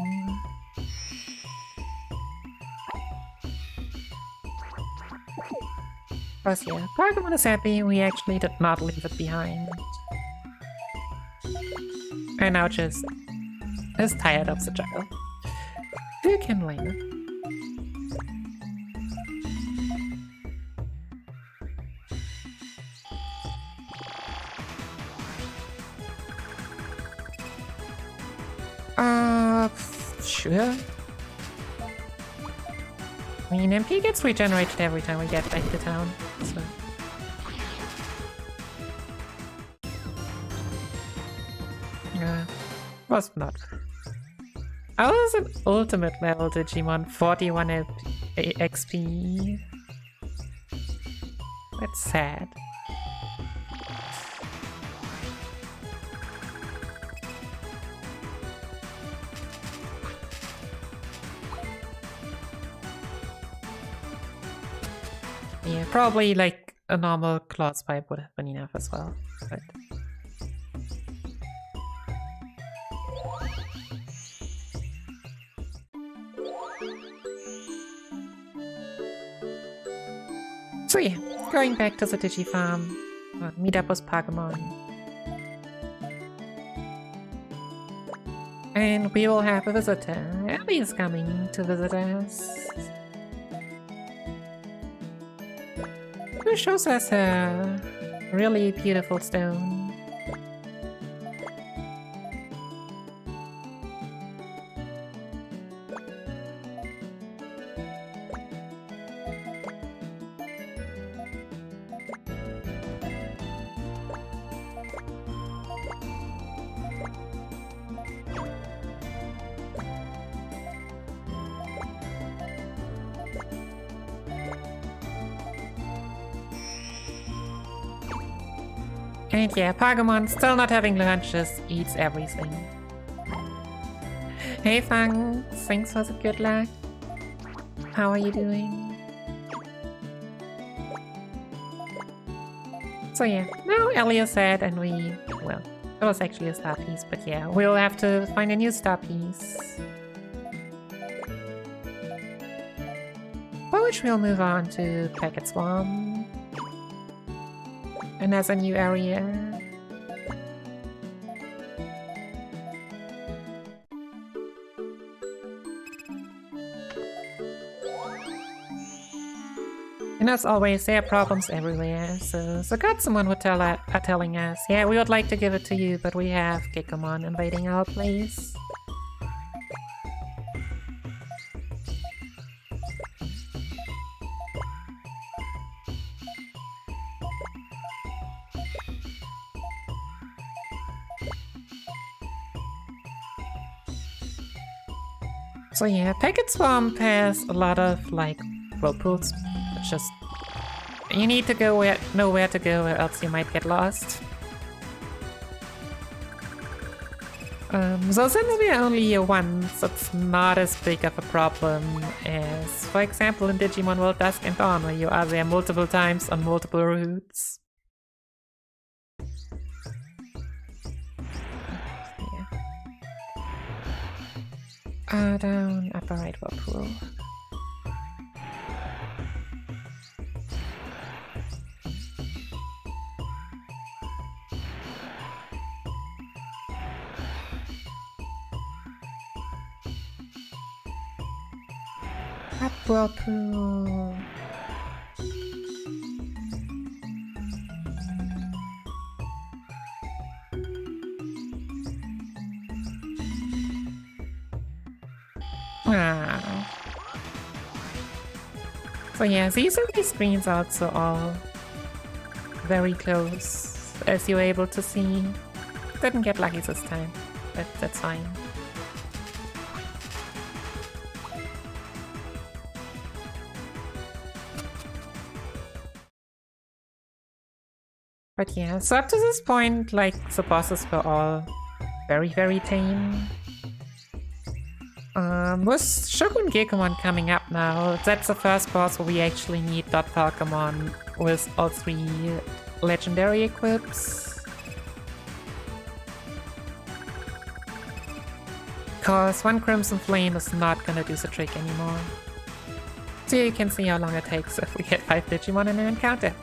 Plus yeah, Agumon is happy we actually did not leave it behind. And now just is tired of the jungle. Who can blame him? Sure. I mean, MP gets regenerated every time we get back to town, so... was not... I was an ultimate level Digimon, 41 XP. That's sad. Yeah, probably like a normal Claws pipe would have been enough as well, but... So yeah, going back to the Digifarm, meet up with Agumon. And we will have a visitor. Ellie is coming to visit us. Who shows us a really beautiful stone. And yeah, Agumon, still not having lunch, just eats everything. Hey Fang, thanks for the good luck. How are you doing? So yeah, now Ellie is sad and we, well, it was actually a star piece, but yeah, we'll have to find a new star piece. For which we'll move on to Packet Swarm. Another new area. And as always, there are problems everywhere, so Gatsumon are telling us, yeah, we would like to give it to you, but we have Agumon invading our place. So yeah, Packet Swamp has a lot of, like, whirlpools. It's just... you need to know where to go, or else you might get lost. So since we are only here once, it's not as big of a problem as, for example, in Digimon World Dusk and Dawn, where you are there multiple times on multiple routes. Down upper right whirlpool. Up whirlpool. Ah. So yeah, these screens are also all very close, as you're able to see. Didn't get lucky this time, but that's fine. But yeah, so up to this point, like, the bosses were all very, very tame. With Shogun Agumon coming up now, that's the first boss where we actually need Falcomon with all 3 legendary equips. Cause 1 Crimson Flame is not gonna do the trick anymore. So you can see how long it takes if we get 5 Digimon in an encounter.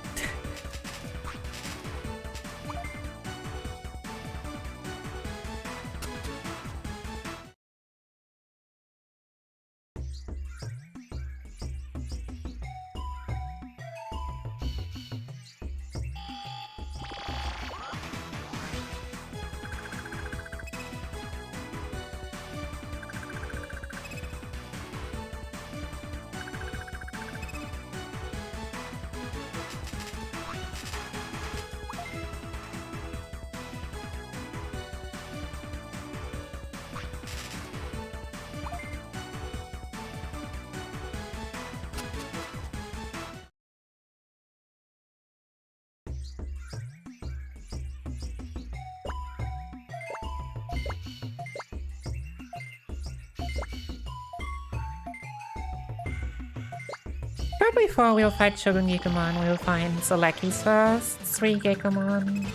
But before we'll fight Shogun Agumon, we'll find the lackeys first, 3 Agumon.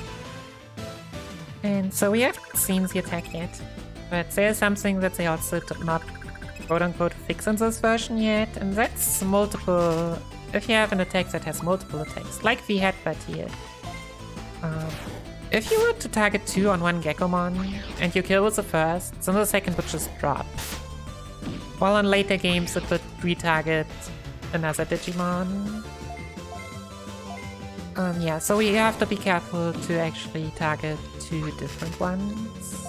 And so we haven't seen the attack yet, but there's something that they also did not quote-unquote fix in this version yet, and that's multiple... if you have an attack that has multiple attacks, like the headbutt here. If you were to target 2 on 1 Agumon, and you kill with the first, then the second would just drop. While in later games it would retarget another Digimon. Yeah, so we have to be careful to actually target 2 different ones.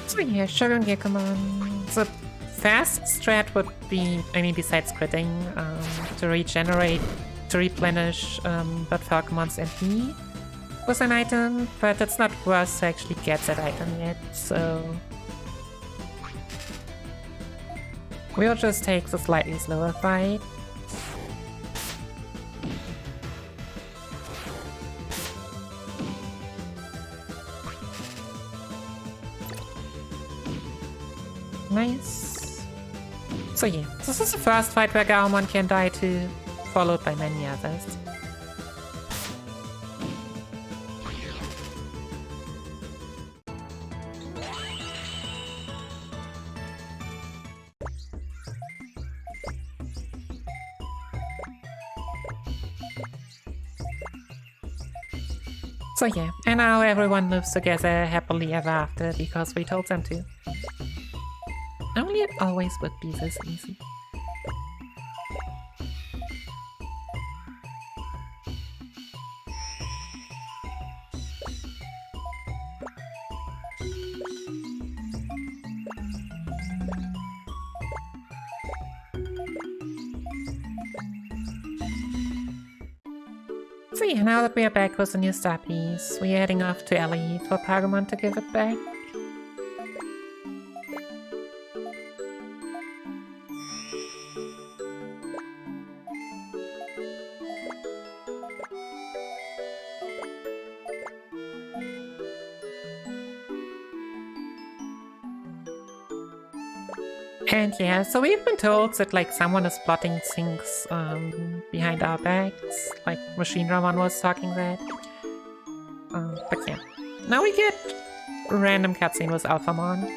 So yeah, Shogun Agumon. The fast strat would be, I mean, besides critting, to regenerate, to replenish Falcomon's MP with an item, but it's not worth to actually get that item yet, so... we'll just take the slightly slower fight. Nice. So yeah, this is the first fight where Agumon can die too, followed by many others. So yeah, and now everyone lives together happily ever after because we told them to. Only it always would be this easy. So yeah, now that we are back with the new star piece, we're heading off to Ellie for Agumon to give it back. And yeah, so we've been told that like someone is plotting things behind our backs, like Machine Ramon was talking that. But yeah, now we get a random cutscene with Alphamon.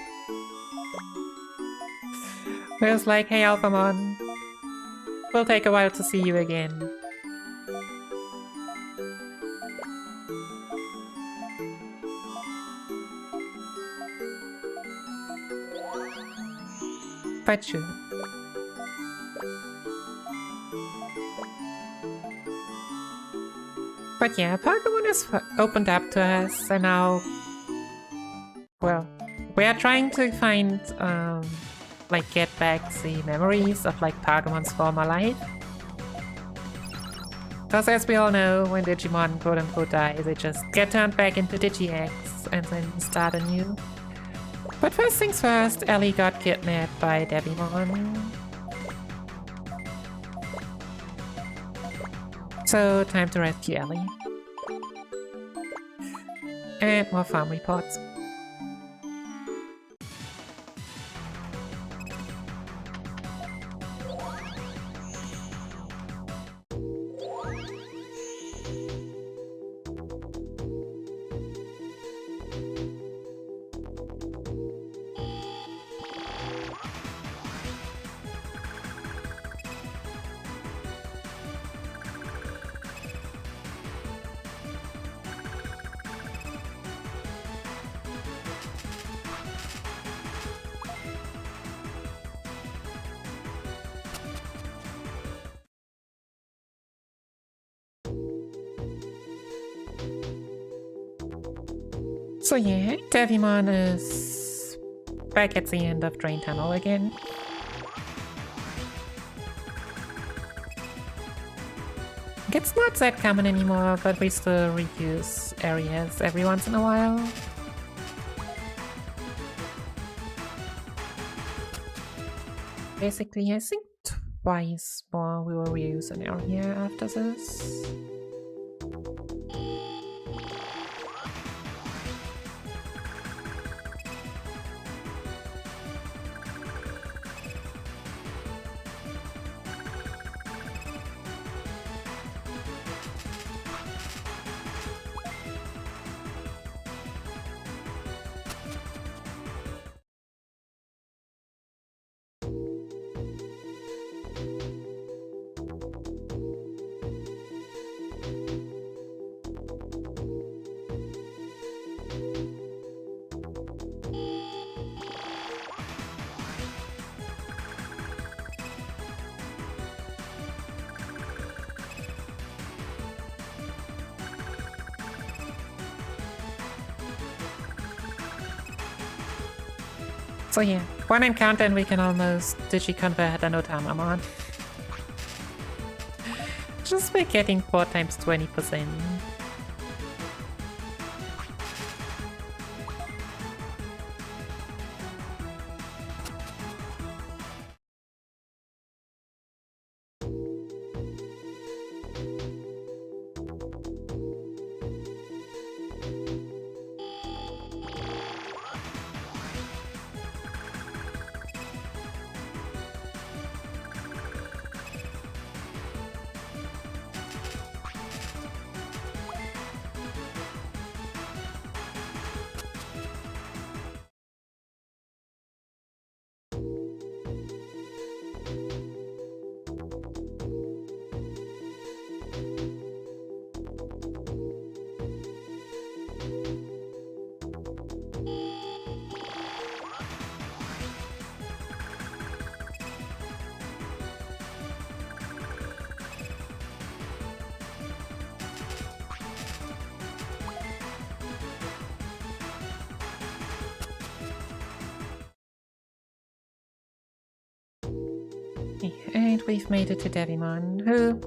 Where it's like, hey Alphamon, will take a while to see you again. But sure. But yeah, Pokemon is opened up to us, and now, well, we are trying to find, like, get back the memories of, like, Pokemon's former life. Because as we all know, when Digimon quote-unquote die, they just get turned back into Digi-Eggs and then start anew. But first things first, Ellie got kidnapped by Devimon. So, time to rescue Ellie. And more farm reports. So yeah, Devimon is back at the end of Drain Tunnel again. It's not that common anymore, but we still reuse areas every once in a while. Basically, I think twice more we will reuse an area after this. So yeah, one encounter and we can almost digi-convert an Otamamon. Just by getting 4 times 20%. Okay, and we've made it to Digimon, who,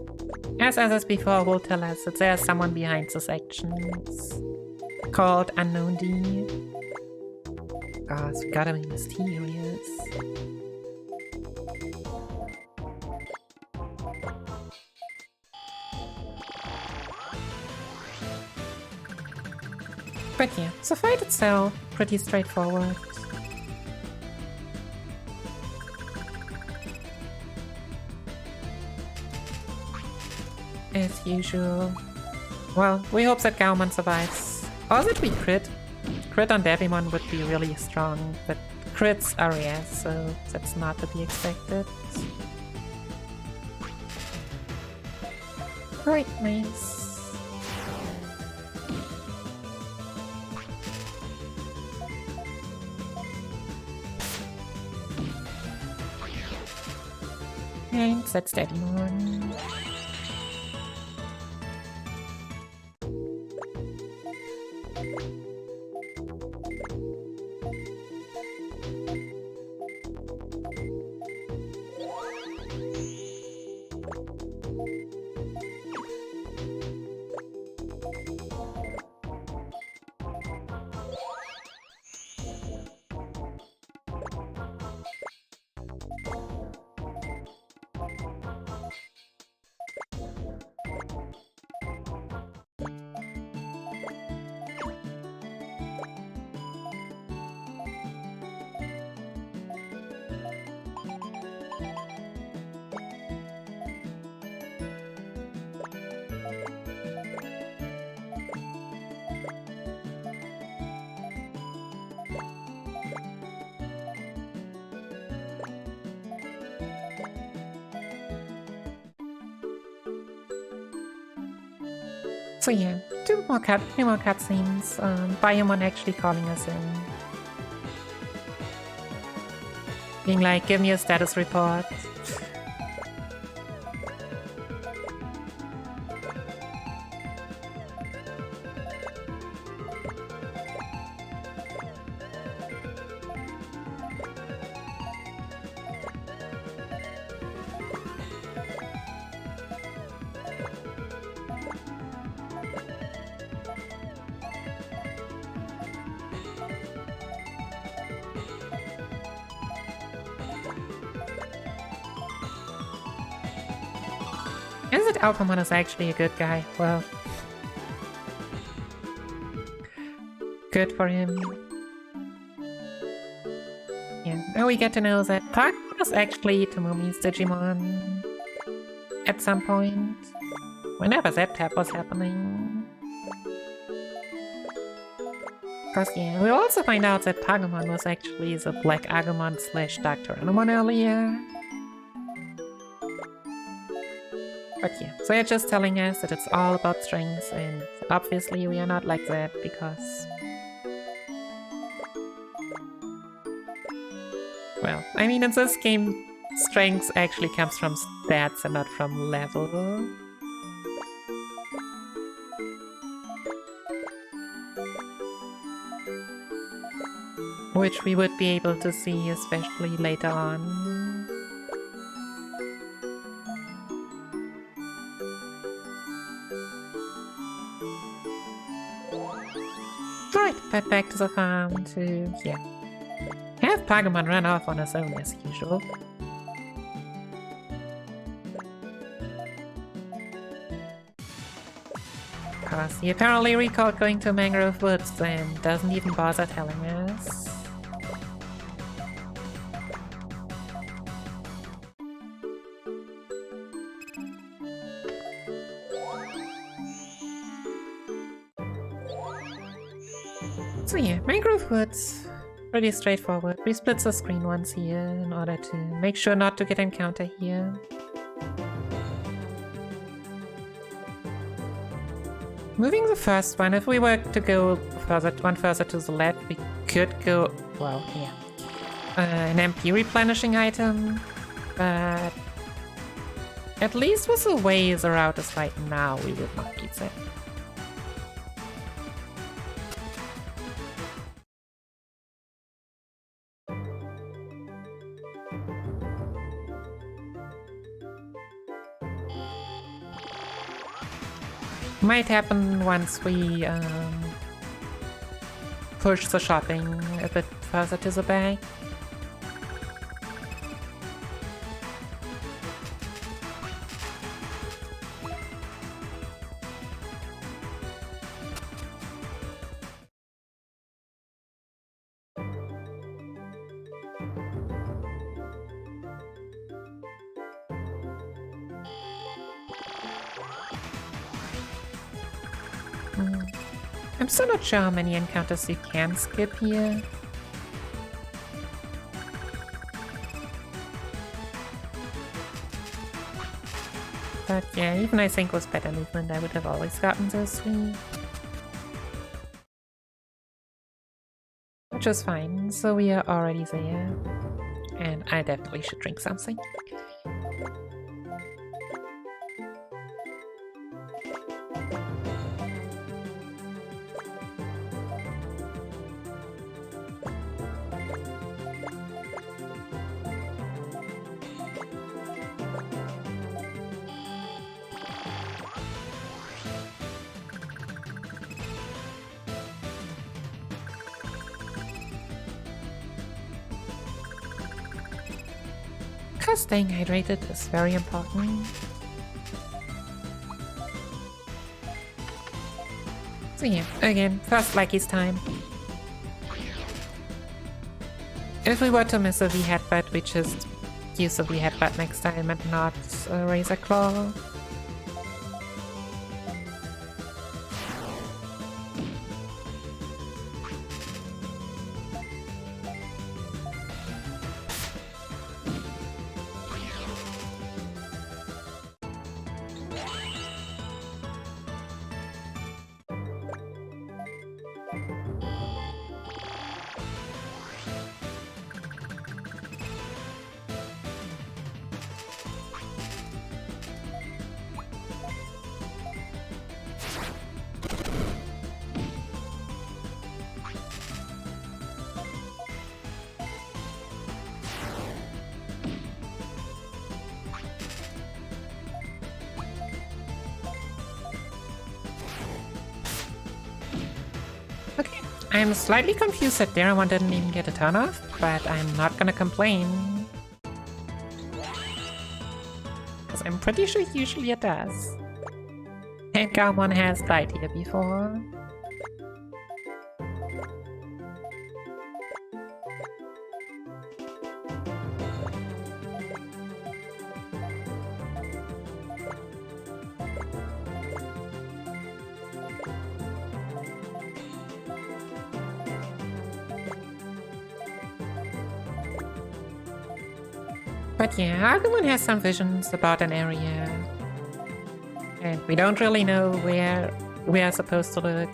as others before, will tell us that there's someone behind the sections called Unknown D. Gosh, we gotta be mysterious. But yeah, the fight itself, pretty straightforward. As usual. Well, we hope that Agumon survives. Or that we crit. Crit on Devimon would be really strong, but crits are rare, so that's not to be expected. Right, nice. And that's Devimon. So yeah, two more cutscenes. Biomon actually calling us in. Being like, give me a status report. Is it Agumon is actually a good guy? Well, good for him. Yeah, now we get to know that Puck was actually Tomomi's Digimon at some point, whenever that tap was happening. Cause yeah, we also find out that Pagumon was actually the Black Agumon / Dr. Agumon earlier. But yeah, so they're just telling us that it's all about strengths, and obviously we are not like that because... Well, I mean, in this game, strength actually comes from stats and not from level. Which we would be able to see especially later on. Right, but back to the farm to, yeah, have Pagumon run off on his own as usual. Cause he apparently recalled going to Mangrove Woods and doesn't even bother telling us. So yeah, Mangrove Woods, pretty straightforward. We split the screen once here in order to make sure not to get encounter here. Moving the first one, if we were to go one further to the left, we could go, well, yeah, an MP replenishing item, but at least with the way the route is right now, we would not need that. Might happen once we push the shopping a bit further to the back. I'm still not sure how many encounters you can skip here. But yeah, even I think with better movement I would have always gotten those three. Which is fine, so we are already there. And I definitely should drink something. Because staying hydrated is very important. So yeah, again, first Lucky's time. If we were to miss a V-headbutt, we just use a V-headbutt next time and not a Razor Claw. Okay, I'm slightly confused that Digimon didn't even get a turn off, but I'm not gonna complain. Because I'm pretty sure usually it does. And Agumon has died here before. But yeah, Agumon has some visions about an area. And we don't really know where we are supposed to look.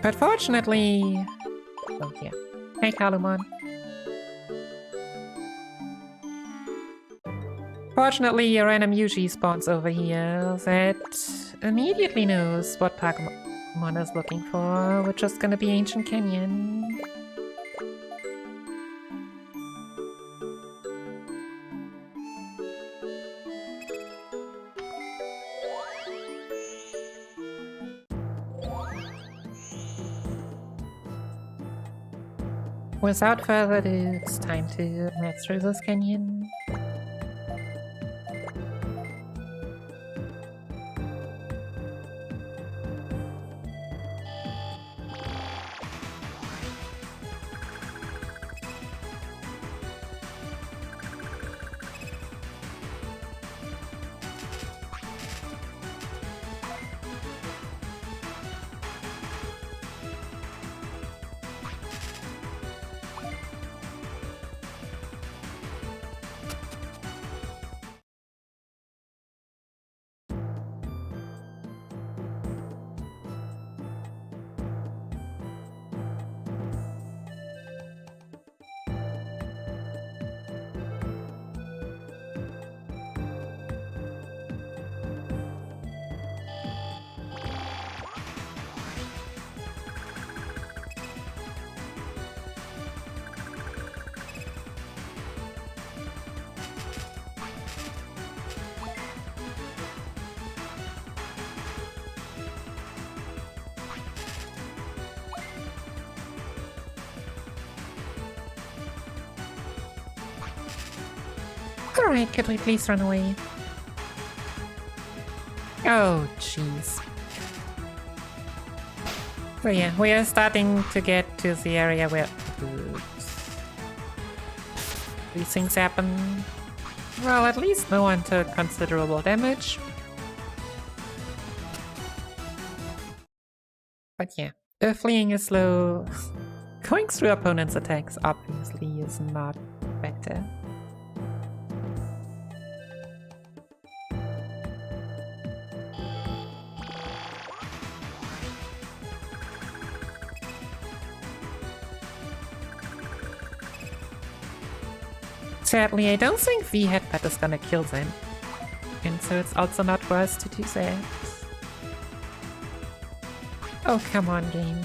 But fortunately... Oh yeah. Hey, Agumon. Fortunately, a random Yuji spawns over here that immediately knows what Agumon is looking for, which is gonna be Ancient Canyon. Without further ado, it's time to head through this canyon. Alright, could we please run away? Oh, jeez. So yeah, we are starting to get to the area where these things happen. Well, at least no one took considerable damage. But yeah, fleeing is slow. Going through opponents' attacks obviously is not better. Sadly, I don't think V headbutt is gonna kill them. And so it's also not for us to do that. Oh, come on, game.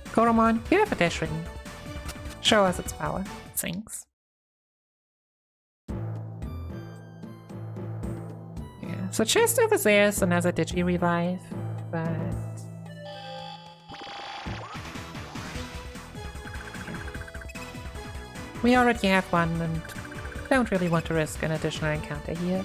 Agumon, you have a dash ring. Show us its power. Thanks. Yeah, so just over there is another Digi-Revive, but... we already have one and don't really want to risk an additional encounter here.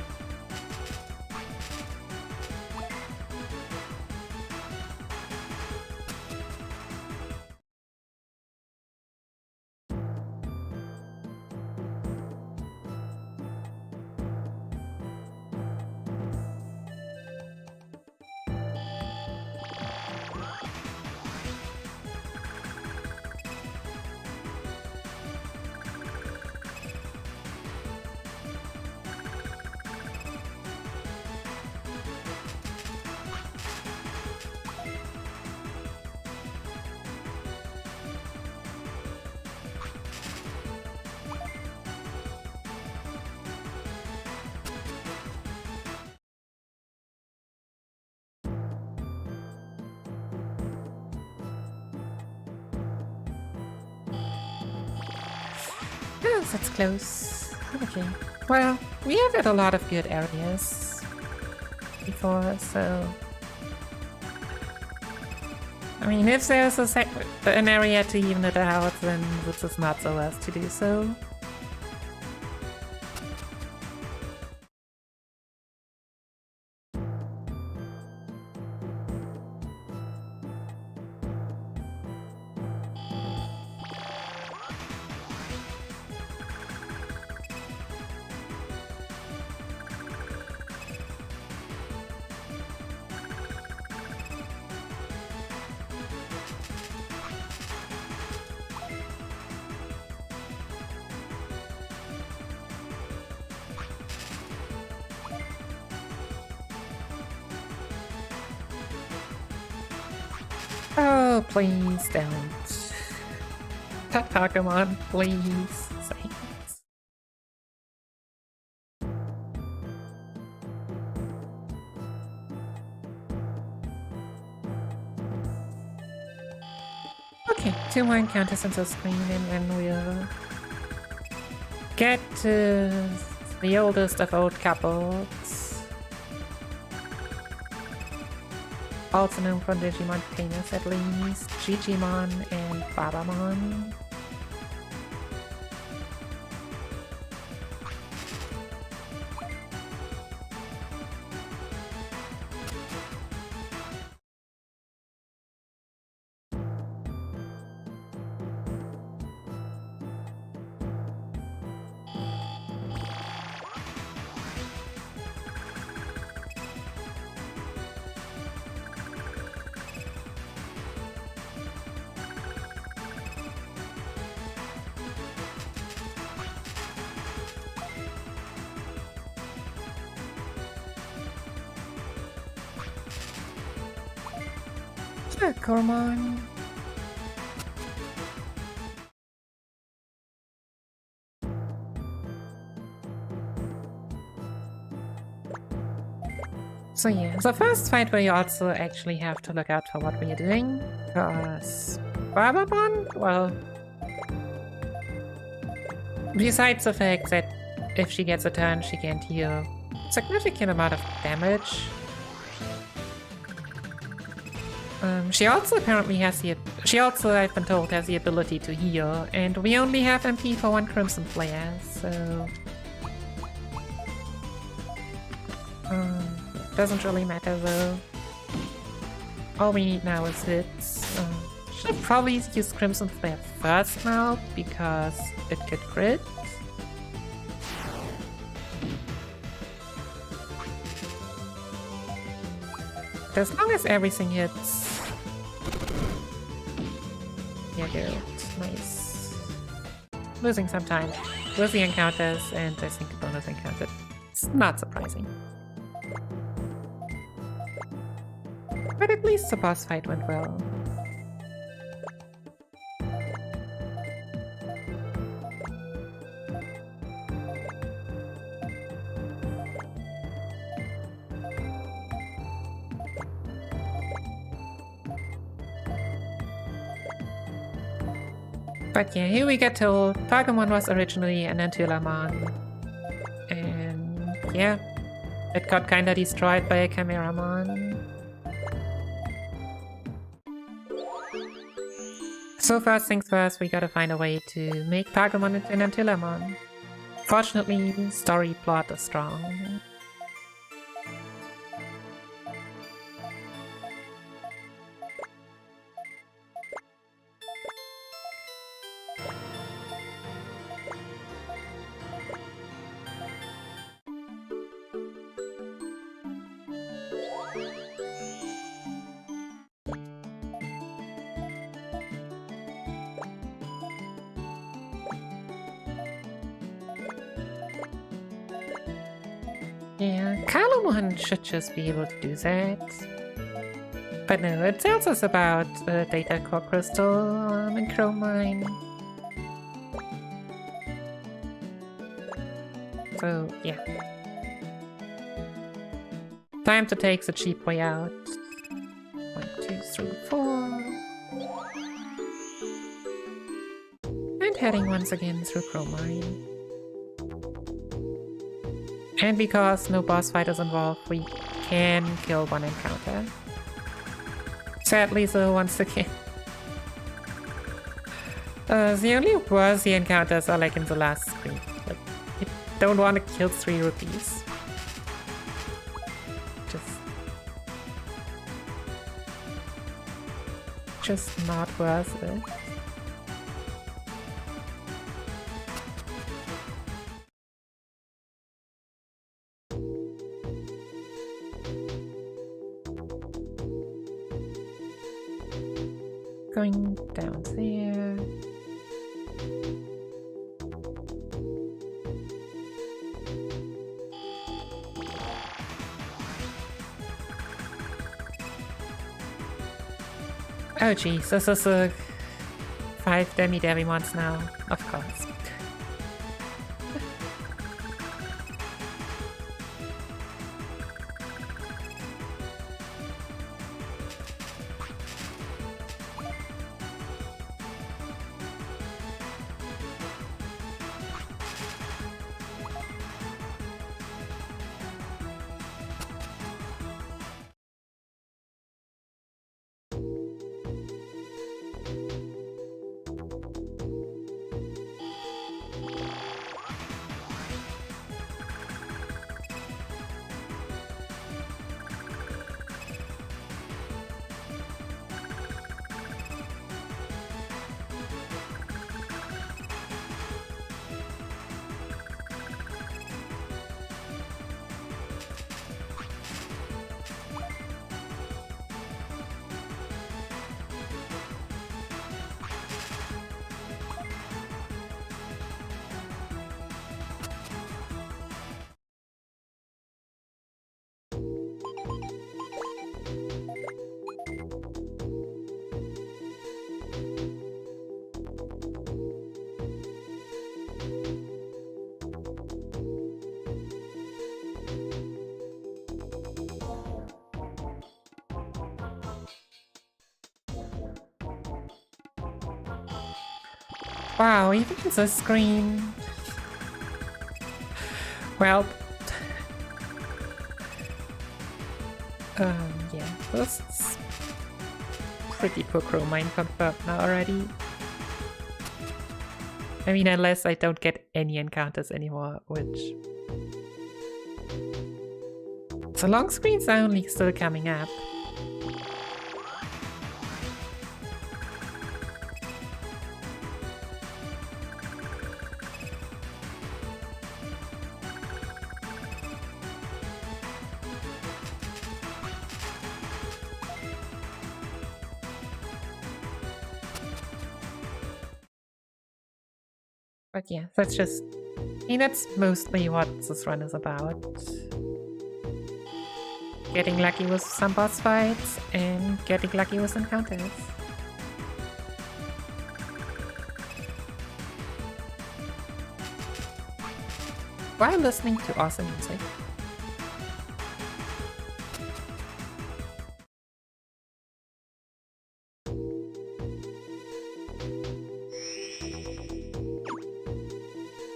Oh, that's close. Okay. Well, we have had a lot of good areas before, so... I mean, if there's an area to even it out, then this is not so worth to do so. Oh, please don't. Agumon, please. Thanks. Okay, 2 more encounters on the screen and then we'll get to the oldest of old couples. Also known from Digimon containers at least, Digimon and Babamon. Agumon. So yeah, the first fight we also actually have to look out for what we are doing, because Babamon, well, besides the fact that if she gets a turn she can deal significant amount of damage, she also apparently has she also, I've been told, has the ability to heal, and we only have MP for 1 Crimson Flare, so Doesn't really matter though. All we need now is hits. Should probably use Crimson Flare first now, because it could crit. As long as everything hits. Yeah, good. Nice. Losing some time with the encounters, and I think a bonus encounter. It's not surprising. But at least the boss fight went well. But yeah, here we get told Agumon was originally an Untitled. And yeah, it got kinda destroyed by a Chimeramon. So first things first, we gotta find a way to make Agumon into an Untitled. Fortunately, story plot is strong. Yeah, Agumon should just be able to do that. But no, it tells us about Data Core Crystal and Greymon. So, yeah. Time to take the cheap way out. 1, 2, 3, 4. And heading once again through Greymon. And because no boss fight is involved, we can kill one encounter. Sadly though, once again. The only worthy encounters are like in the last screen. Like, you don't want to kill 3 rupees. Just not worth it. Going down there. Oh geez, this is a 5 Demons now, of course. Wow, even the screen. Well, yeah, this is pretty poor Greymon confirmed now already. I mean, unless I don't get any encounters anymore, which So long screens are only still coming up. But yeah, that's just... I mean, that's mostly what this run is about. Getting lucky with some boss fights and getting lucky with encounters. While listening to awesome music.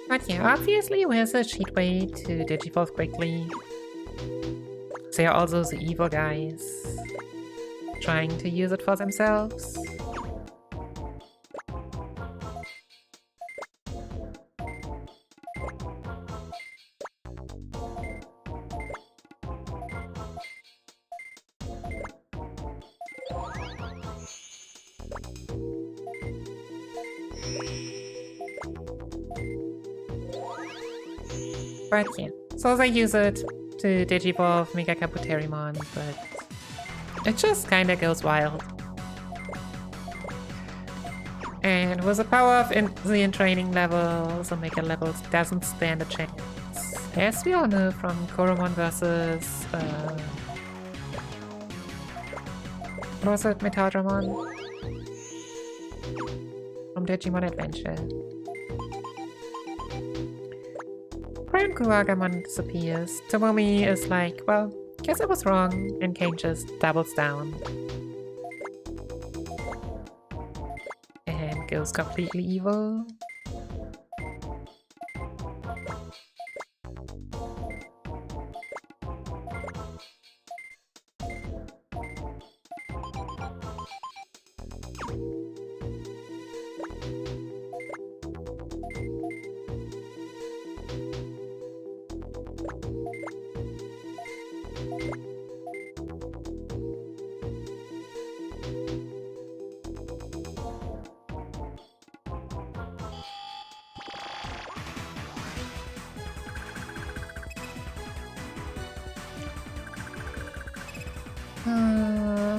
But yeah, obviously there's a cheat way to digivolve quickly. They are also the evil guys trying to use it for themselves. But yeah, so they use it to digivolve Mega Kabuterimon, but it just kinda goes wild. And with the power of the entraining levels, the Mega levels doesn't stand a chance. As we all know from Koromon versus... what was it? Metaldramon? From Digimon Adventure. When Agumon disappears, Tomomi is like, well, guess I was wrong, and Kane just doubles down. And goes completely evil.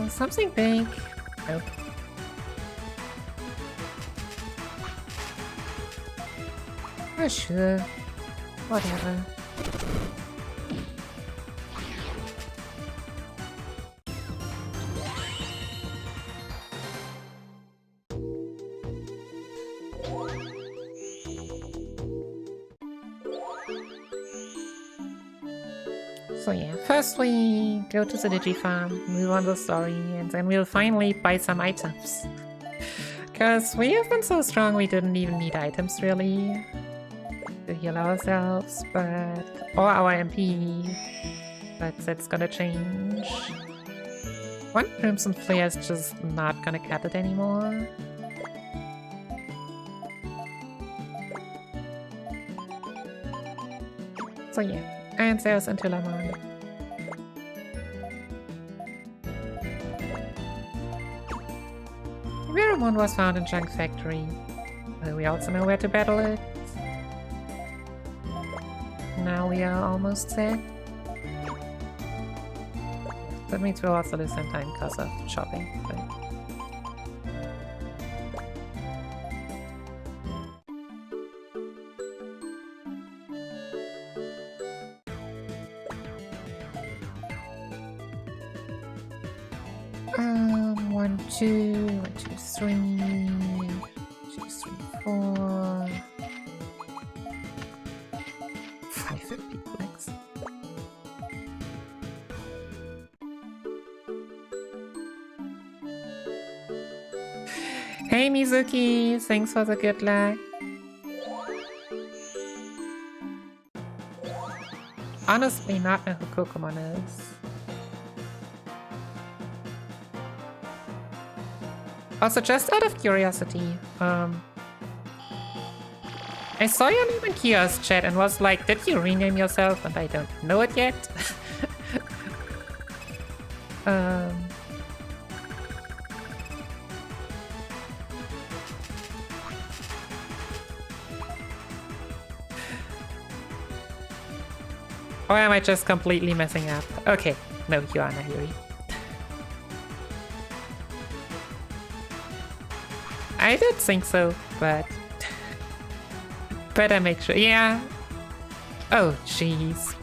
Something big. Nope. Oh, sure. Whatever. So yeah, first we go to the Digifarm, move on the story, and then we'll finally buy some items. Because we have been so strong we didn't even need items really to heal ourselves, or our MP, but that's gonna change. One Crimson Flare is just not gonna cut it anymore. So yeah, and there's Untitled. Agumon was found in Junk Factory. We also know where to battle it. Now we are almost there. That means we'll also lose some time because of shopping. But... One, two, 3, 2, 3, 4, 5 MP flex. Hey Mizuki, thanks for the good luck. Honestly, not know who Agumon is. Also, just out of curiosity, I saw your name in Kia's chat and was like, did you rename yourself? And I don't know it yet. Um... Or am I just completely messing up? Okay, no, you are Nahiri. I did think so, but better make sure. Yeah. Oh, jeez.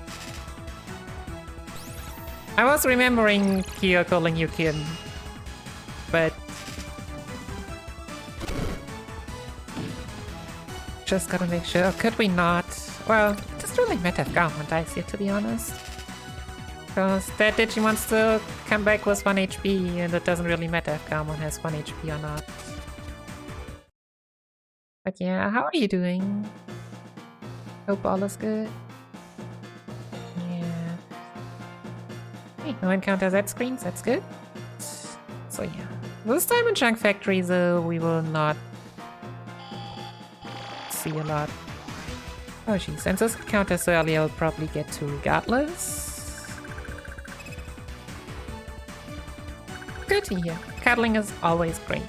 I was remembering Kyo calling you Kim, but just gotta make sure. Could we not? Well, it doesn't really matter if Agumon dies here, to be honest. Because that Digimon still come back with 1 HP, and it doesn't really matter if Agumon has 1 HP or not. But yeah, how are you doing? Hope all is good. Yeah. Hey, no encounter Z screens, that's good. So yeah. This time in Junk Factory though, we will not see a lot. Oh jeez, since this encounters early, I'll probably get to regardless. Good to hear. Cuddling is always great.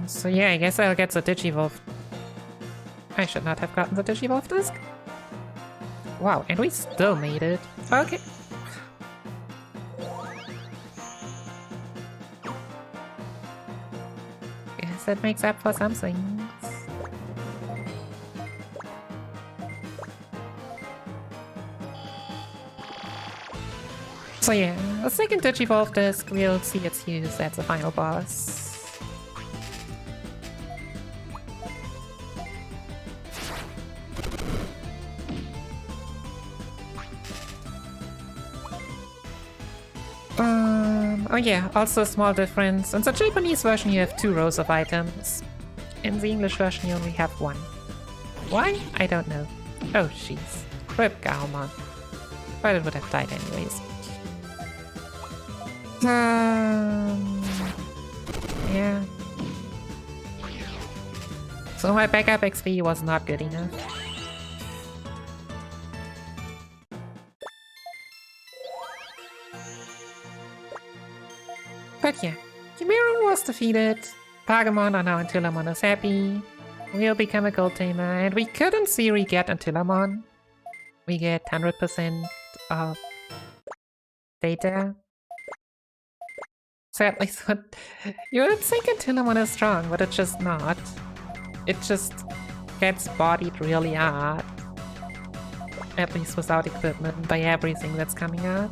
So yeah, I guess I'll get the digivolve. I should not have gotten the digivolve disc. Wow, and we still made it. Okay. Guess that makes up for some things. So yeah, the second digivolve disc, we'll see its use as the final boss. Oh yeah, also a small difference. In the Japanese version you have 2 rows of items. In the English version you only have 1. Why? I don't know. Oh jeez. Rip Agumon. But it would have died anyways. Yeah. So my backup XP was not good enough. But yeah, Kimera was defeated, Pagamon are now Untilamon is happy, we'll become a gold tamer, and we could in theory get Untilamon. We get 100% of data. Sadly, so you would think Untilamon is strong, but it's just not. It just gets bodied really hard. At least without equipment, by everything that's coming out.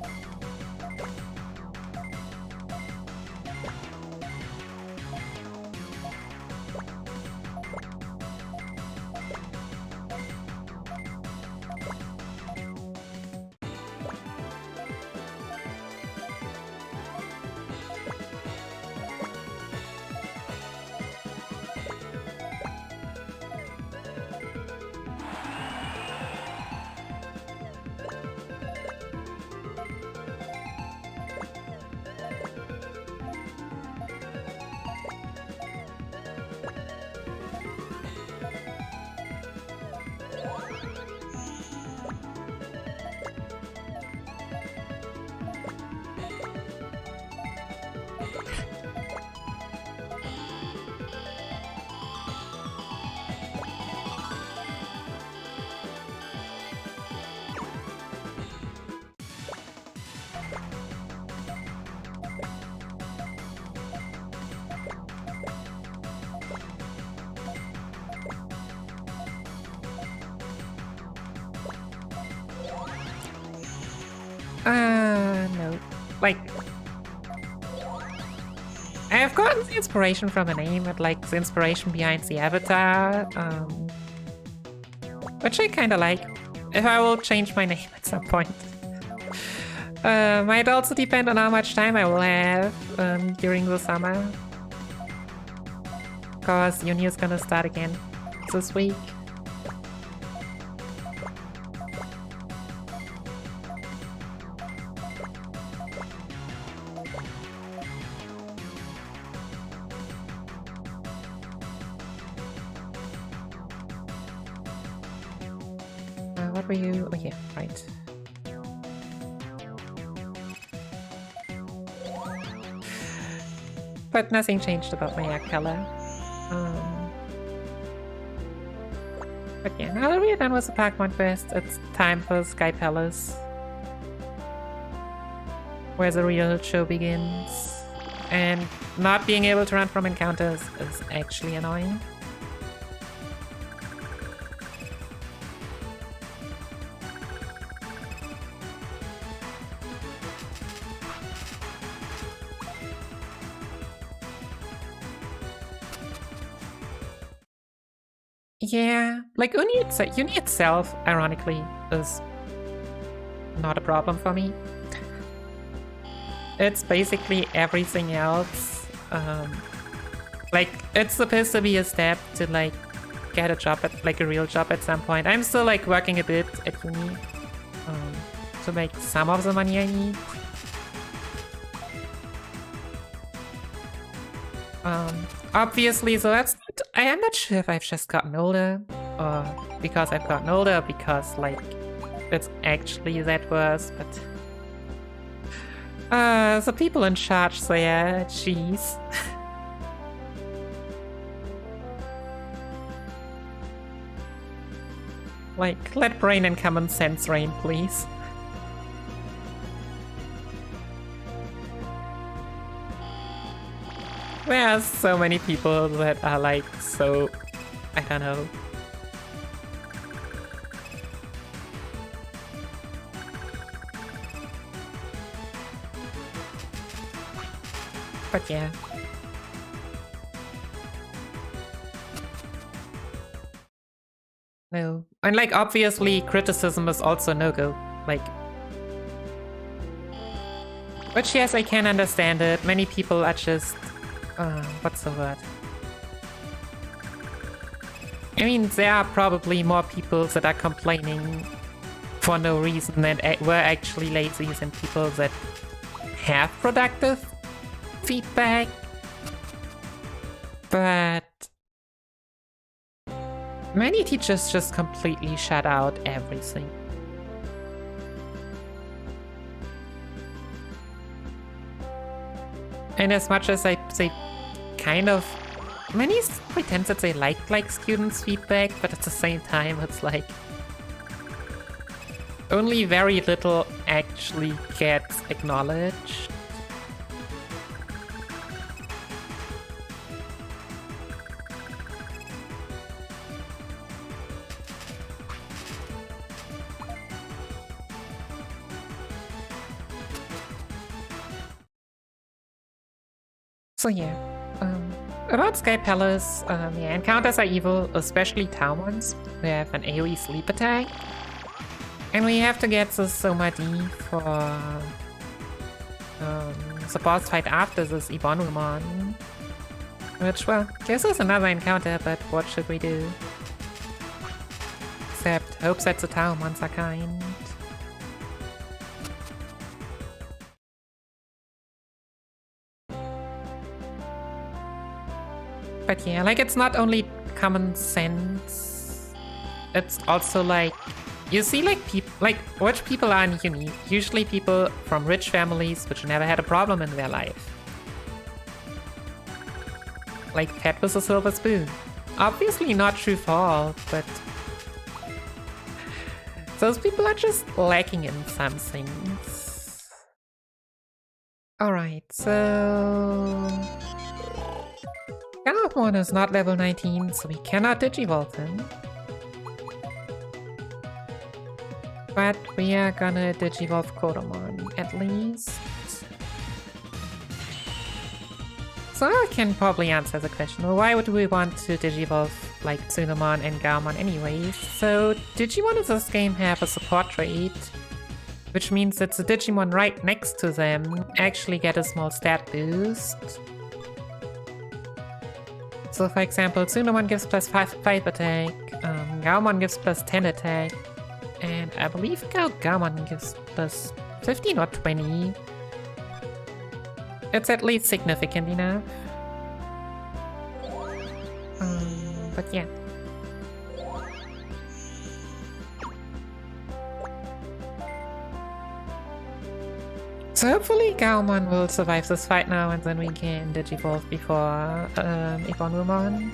No. Like, I have gotten the inspiration from a name, and like the inspiration behind the avatar, which I kinda like. If I will change my name at some point. Might also depend on how much time I will have during the summer. Cause uni is gonna start again this week. what were you? Oh yeah, right. But nothing changed about my hair color. But yeah, now that we are done with the Pokemon quest, it's time for Sky Palace, where the real show begins. And not being able to run from encounters is actually annoying. Yeah, like Uni itself, ironically, is not a problem for me. It's basically everything else. Like, it's supposed to be a step to, like, get a job at, like, a real job at some point. I'm still, like, working a bit at uni to make some of the money I need. Obviously, so that's... I am not sure if I've just gotten older, or because I've gotten older, because, like, it's actually that worse, but... the people in charge there, jeez. Like, let brain and common sense reign, please. There are so many people that are like, so... I don't know. But yeah. No. And like, obviously, criticism is also no-go. Like... Which, yes, I can understand it. Many people are just... what's the word? I mean, there are probably more people that are complaining for no reason that were actually lazy than people that have productive feedback. But many teachers just completely shut out everything. And as much as they kind of... Many pretend that they like students' feedback, but at the same time it's like... Only very little actually gets acknowledged. So yeah, about Sky Palace, yeah, encounters are evil, especially town ones. We have an AoE sleep attack. And we have to get the Soma D for the boss fight after this Ebonwumon. Which, well, gives us another encounter, but what should we do? Except hope that the town ones are kind. But yeah, like, it's not only common sense, it's also like, you see, like, people, like, which people are in uni? Usually people from rich families which never had a problem in their life. Like, fed with a silver spoon. Obviously not true for all, but those people are just lacking in some things. Alright, so... Agumon is not level 19, so we cannot digivolve him. But we are gonna digivolve Kodomon, at least. So I can probably answer the question, well, why would we want to digivolve, like, Tsunomon and Gaomon anyways? So, Digimon in this game have a support trait, which means that the Digimon right next to them actually get a small stat boost. So for example, Tsunomon gives plus 5 attack, Gaomon gives plus 10 attack, and I believe Gaomon gives plus 15 or 20. It's at least significant enough. But yeah. So hopefully Agumon will survive this fight now and then we can digivolve before Ebonwumon.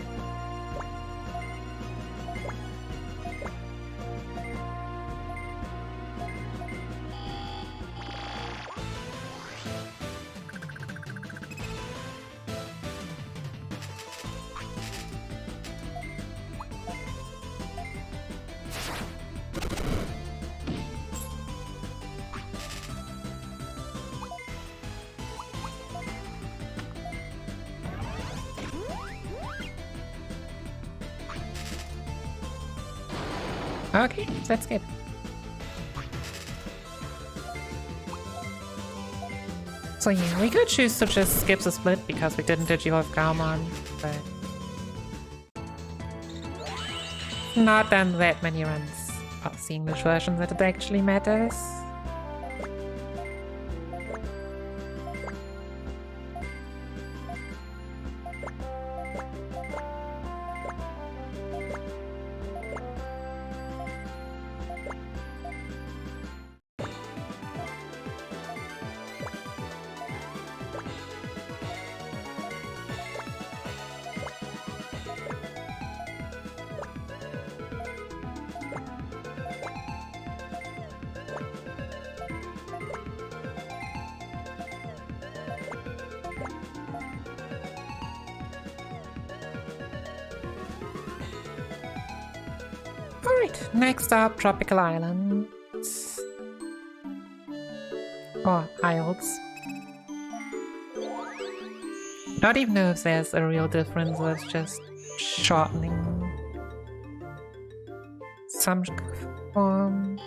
Okay, that's good. So yeah, we could choose to just skip the split because we didn't digivolve Agumon, but not done that many runs of the English version that it actually matters. Alright, next up, Tropical Islands. Or Isles. Not even know if there's a real difference, or it's just shortening some form.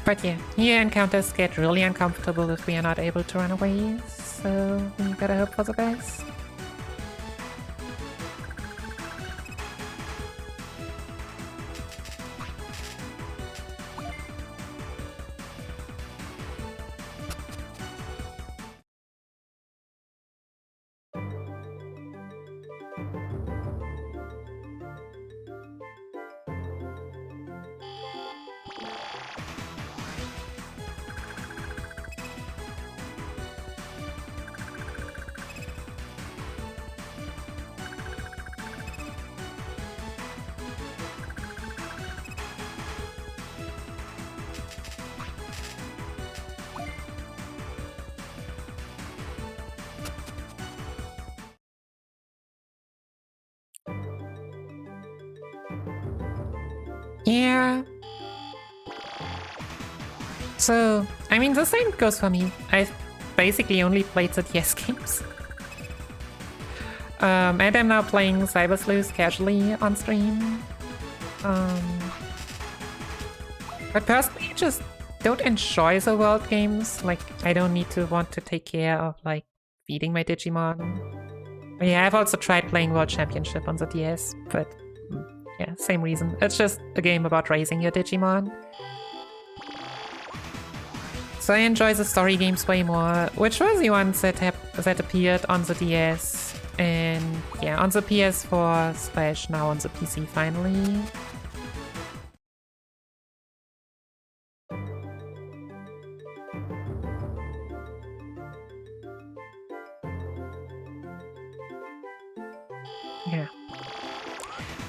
But yeah, here encounters get really uncomfortable if we are not able to run away, so we gotta hope for the best. Yeah. So, I mean, the same goes for me. I've basically only played the DS games. And I'm now playing Cyber Sleuth casually on stream. But personally, I just don't enjoy the world games. Like, I don't need to want to take care of, like, feeding my Digimon. Yeah, I've also tried playing World Championship on the DS, but yeah, same reason. It's just a game about raising your Digimon. So I enjoy the story games way more, which was the ones that appeared on the DS, and yeah, on the PS4 / now on the PC finally. Yeah.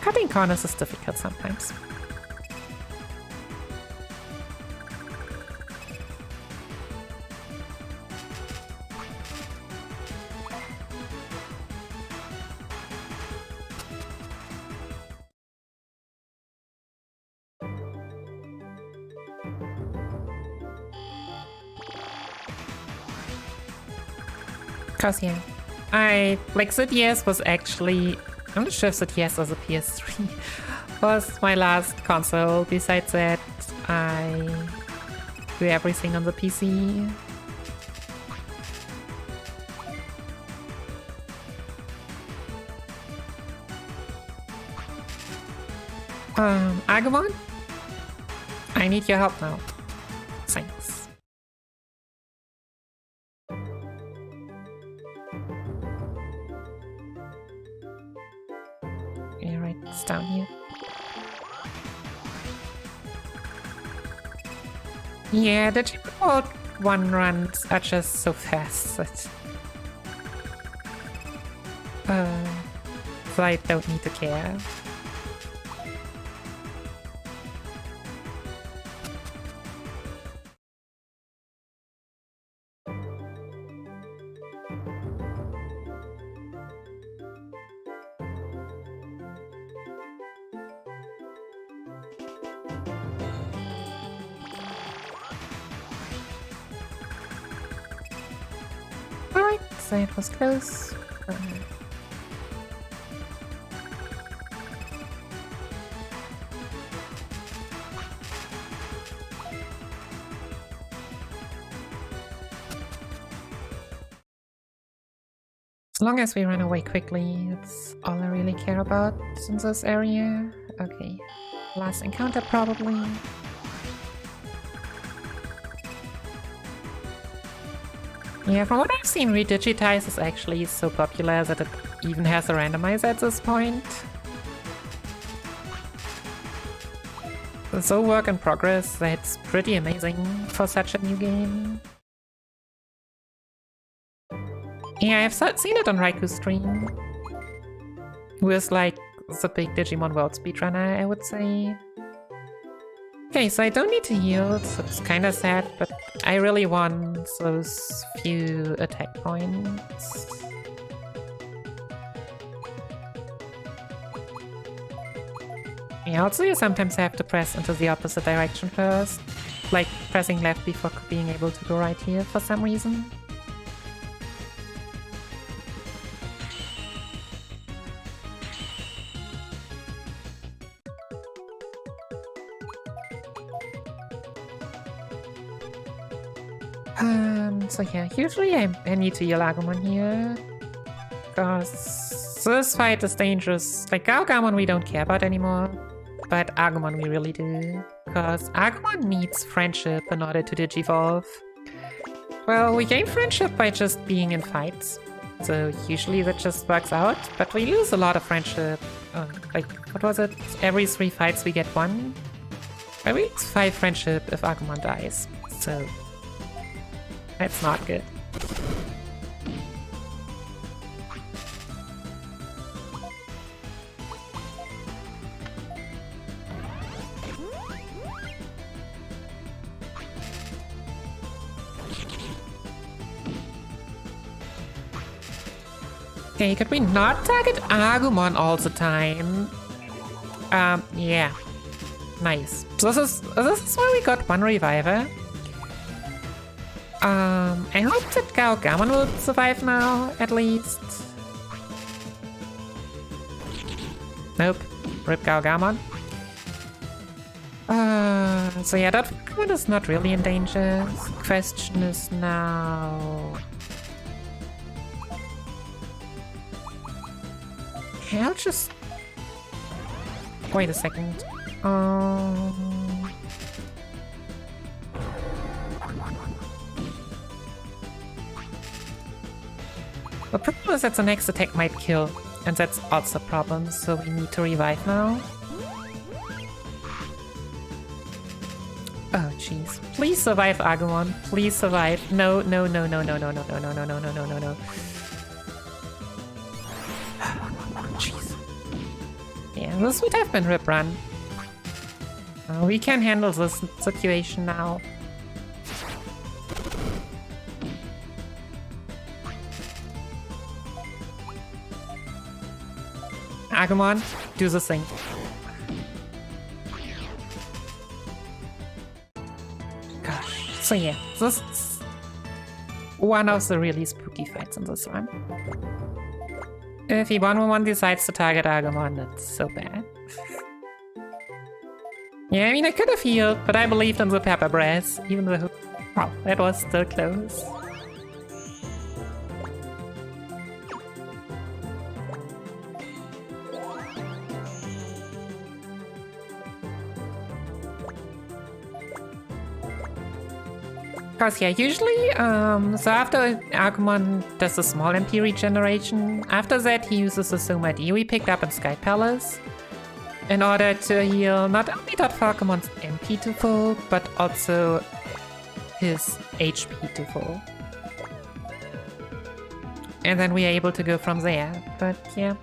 Cutting corners is difficult sometimes. Cause yeah, the DS was actually, I'm not sure if the DS or the PS3 was my last console. Besides that, I do everything on the PC. Agumon? I need your help now. Thanks. Yeah, right, it's down here. Yeah, the Digimon World 1 runs are just so fast that... so I don't need to care. Alright, so it was close. As long as we run away quickly, that's all I really care about in this area. Okay, last encounter probably. Yeah, from what I've seen, Redigitize is actually so popular that it even has a randomizer at this point. So work in progress, that's pretty amazing for such a new game. Yeah, I've seen it on Raiku's stream. Who is like the big Digimon World speedrunner, I would say. Okay, so I don't need to heal, so it's kinda sad, but I really want those few attack points. Yeah, also you sometimes have to press into the opposite direction first. Like pressing left before being able to go right here for some reason. So yeah, usually I need to heal Agumon here. Because this fight is dangerous. Like Agumon we don't care about anymore. But Agumon we really do. Because Agumon needs friendship in order to digivolve. Well, we gain friendship by just being in fights. So usually that just works out. But we lose a lot of friendship. Like, what was it? Every 3 fights we get 1. I lose 5 friendship if Agumon dies. So... that's not good. Okay, could we not target Agumon all the time? Yeah. Nice. So this is why we got 1 reviver. I hope that Agumon will survive now, at least. Nope. Rip Agumon. So yeah, that one is not really in danger. The question is now... okay, I'll just... wait a second. The problem is that the next attack might kill, and that's also a problem, so we need to revive now. Oh jeez. Please survive, Agumon. Please survive. No, no, no, no, no, no, no, no, no, no, no, no, no, no, no. Jeez. Yeah, this would have been rip run. We can handle this situation now. Agumon, do the thing. Gosh. So yeah, this is one of the really spooky fights in this one. If Ebonwumon decides to target Agumon, that's so bad. Yeah, I mean, I could have healed, but I believed in the pepper breath, even though... wow, that was still close. Because yeah, usually, so after Agumon does a small MP regeneration, after that he uses the Soma D we picked up in Sky Palace in order to heal not only Agumon's MP to full, but also his HP to full. And then we are able to go from there, but yeah.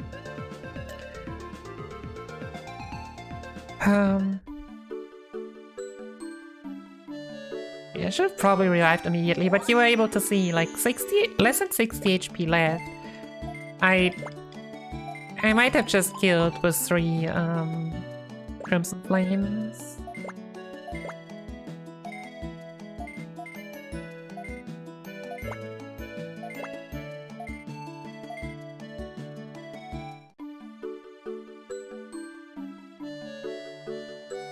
Yeah, I should have probably revived immediately, but you were able to see like 60, less than 60 HP left. I might have just killed with 3 Crimson Flames.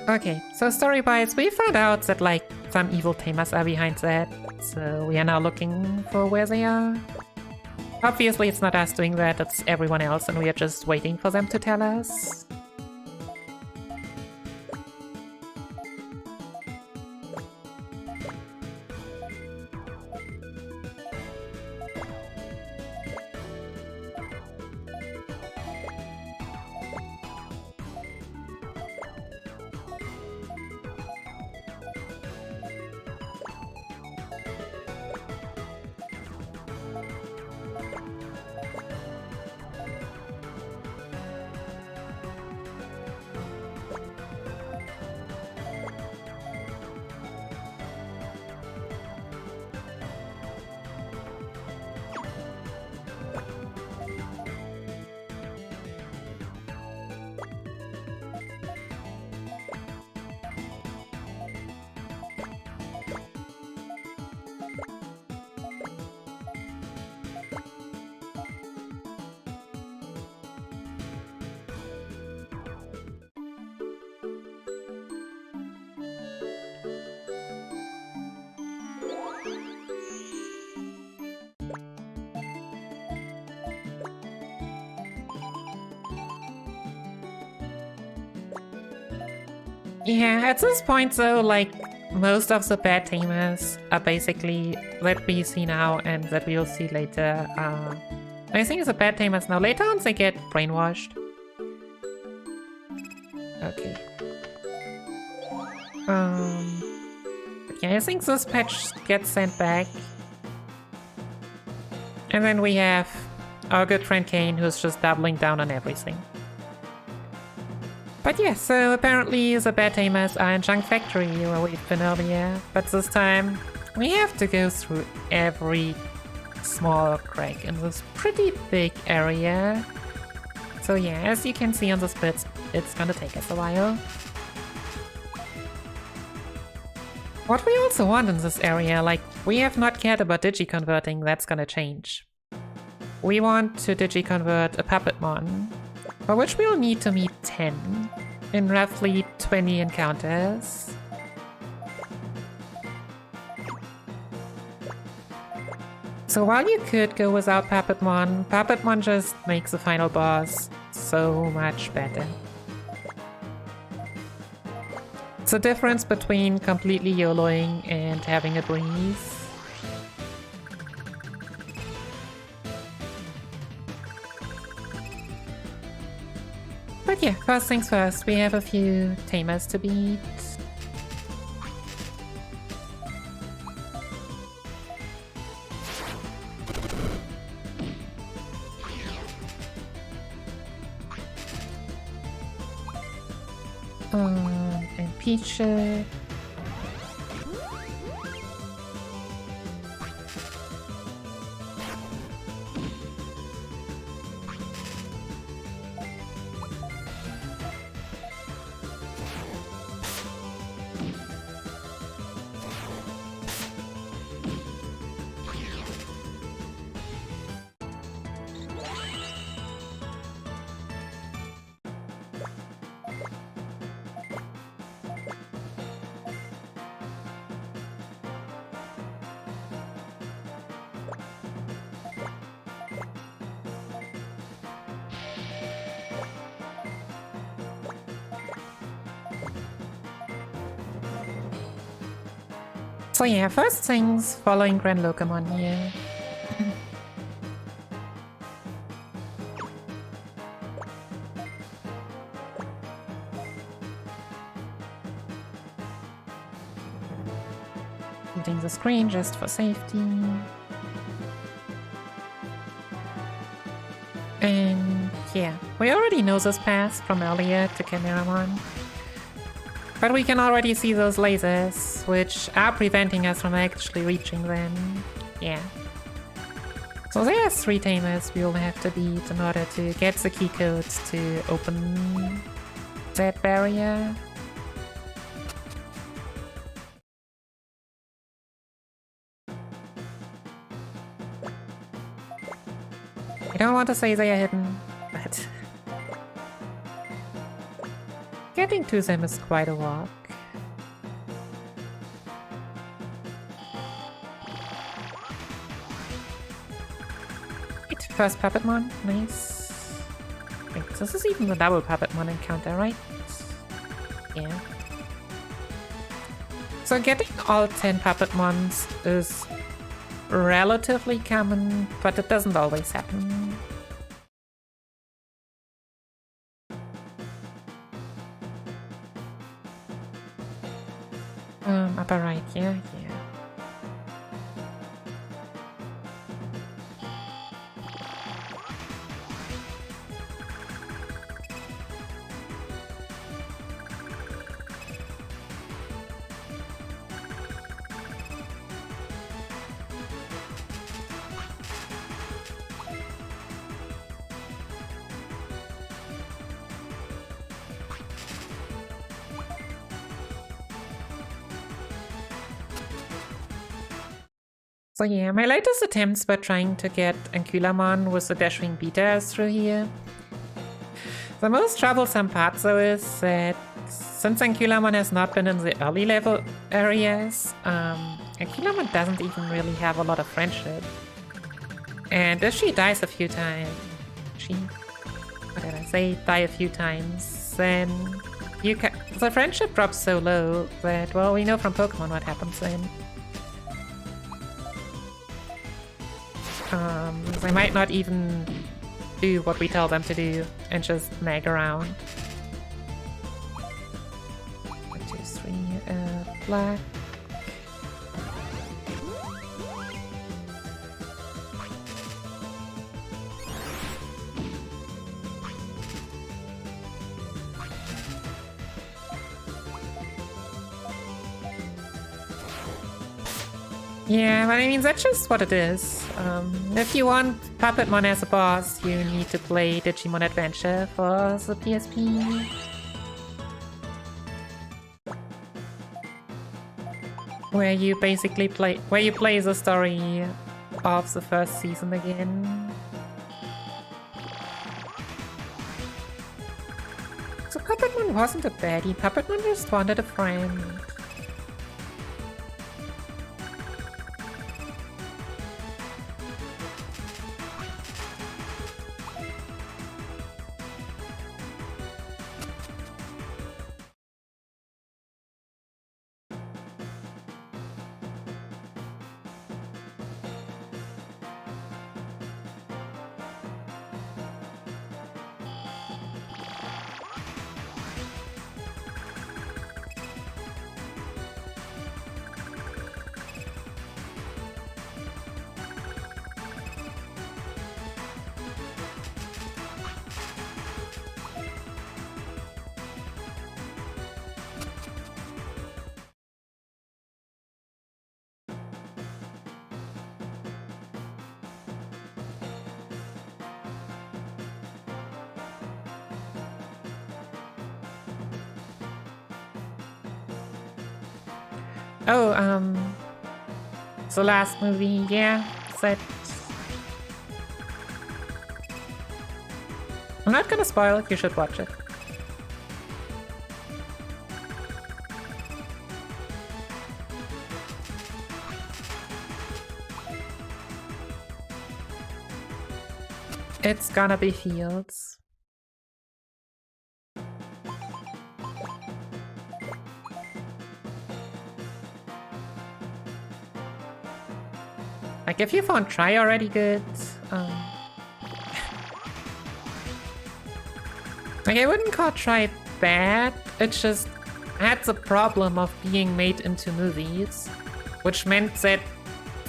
Okay, so story-wise, we found out that like some evil tamers are behind that, so we are now looking for where they are. Obviously it's not us doing that, it's everyone else, and we are just waiting for them to tell us. Yeah, at this point though, like, most of the bad tamers are basically that we see now and that we'll see later. I think the bad tamers now, later on they get brainwashed. Okay. Yeah, I think this patch gets sent back. And then we have our good friend Kane, who's just doubling down on everything. But yeah, so apparently the bad tamers are in Junk Factory where we've been earlier, but this time we have to go through every small crack in this pretty big area. So yeah, as you can see on the splits, it's gonna take us a while. What we also want in this area, like, we have not cared about digi-converting, that's gonna change. We want to digi-convert a Puppetmon, for which we'll need to meet 10 in roughly 20 encounters. So while you could go without Puppetmon, Puppetmon just makes the final boss so much better. It's the difference between completely YOLOing and having a breeze. But yeah, first things first, we have a few tamers to beat. And Peach. So yeah, first things, following Grand Locomon here. deleting the screen just for safety. And yeah, we already know this path from earlier to Chimeramon. But we can already see those lasers, which are preventing us from actually reaching them. Yeah. So there are 3 tamers we will have to beat in order to get the key codes to open that barrier. I don't want to say they are hidden, but getting to them is quite a walk. First Puppetmon, nice. Wait, this is even the double Puppetmon encounter, right? Yeah. So getting all 10 Puppetmons is relatively common, but it doesn't always happen. Upper right, yeah. So yeah, my latest attempts were trying to get Ankylamon with the Dashwing Beaters through here. The most troublesome part though is that since Ankylamon has not been in the early level areas, Ankylamon doesn't even really have a lot of friendship. And if she dies a few times, die a few times, then the friendship drops so low that, well, we know from Pokemon what happens then. They might not even do what we tell them to do and just nag around. 1, 2, 3, black. Yeah, but I mean, that's just what it is. If you want Puppetmon as a boss, you need to play Digimon Adventure for the PSP. Where you basically play the story of the first season again. So Puppetmon wasn't a baddie, Puppetmon just wanted a friend. Oh, the last movie, yeah, that... I'm not gonna spoil it, you should watch it. It's gonna be Fields. Like, if you found Try already good, like, I wouldn't call Try bad, it just had the problem of being made into movies. which meant that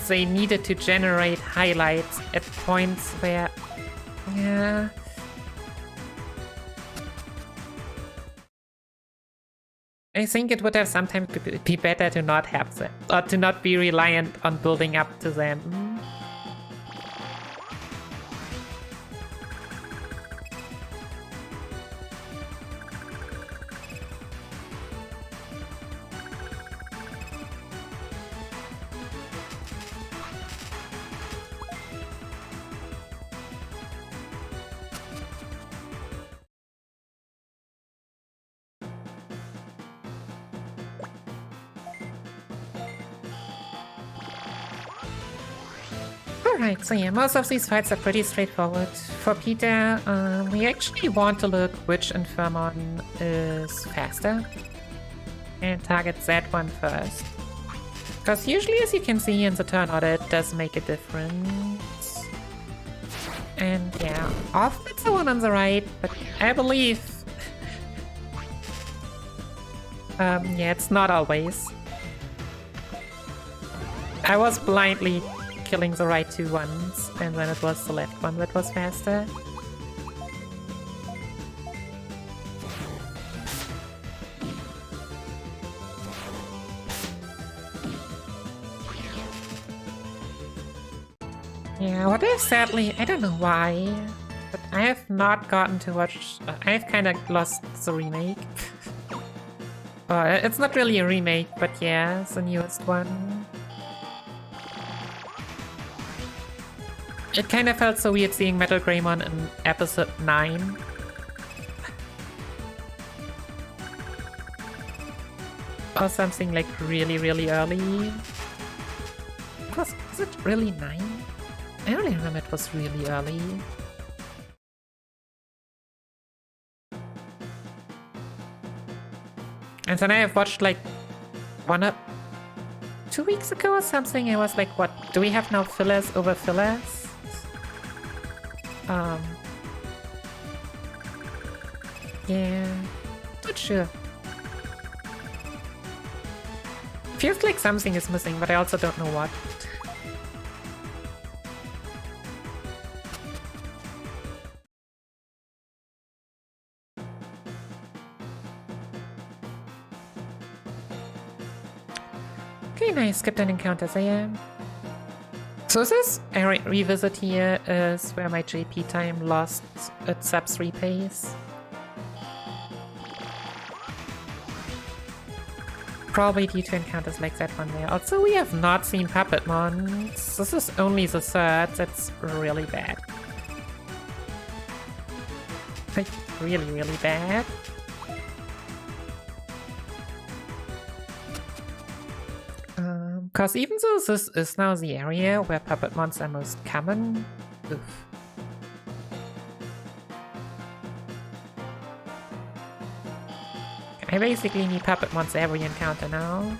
they needed to generate highlights at points where... Yeah... I think it would have sometimes be better to not have them, or to not be reliant on building up to them. Alright, so yeah, most of these fights are pretty straightforward. For Peter, we actually want to look which Infirmon is faster and target that one first. Because usually, as you can see in the turn order, it does make a difference. And yeah, often it's the one on the right, but I believe... yeah, it's not always. I was blindly killing the right two ones, and then it was the left one that was faster. Yeah, what if sadly, I don't know why, but I have not gotten to watch... I've kind of lost the remake. It's not really a remake, but yeah, it's the newest one. It kind of felt so weird seeing Metal Greymon in episode 9. Or something like really, really early. Was it really 9? I only remember it was really early. And then I have watched like 2 weeks ago or something. I was like, what? Do we have now fillers over fillers? Yeah, not sure. Feels like something is missing, but I also don't know what. Okay, nice. Skipped an encounter there. So this revisit here is where my JP time lost its sub-3 pace. Probably due to encounters like that one there. Also, we have not seen Puppetmon. This is only the third. That's really bad. Like, really, really bad. Because even though this is now the area where Puppetmons are most common, oof. I basically need Puppetmons every encounter now.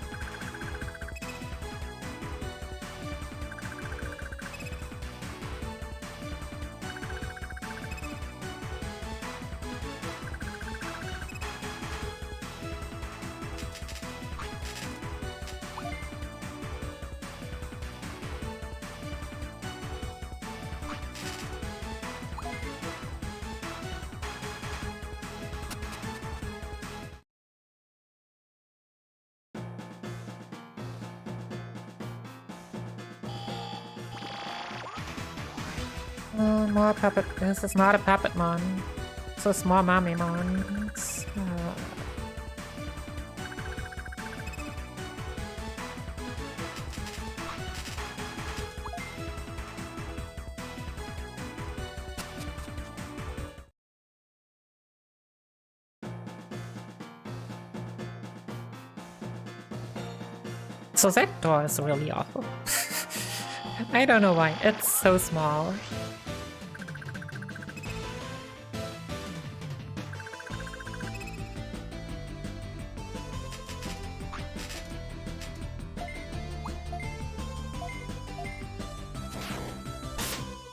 More puppet. This is not a Puppetmon. This is more Mamemons. So that door is really awful. I don't know why. It's so small.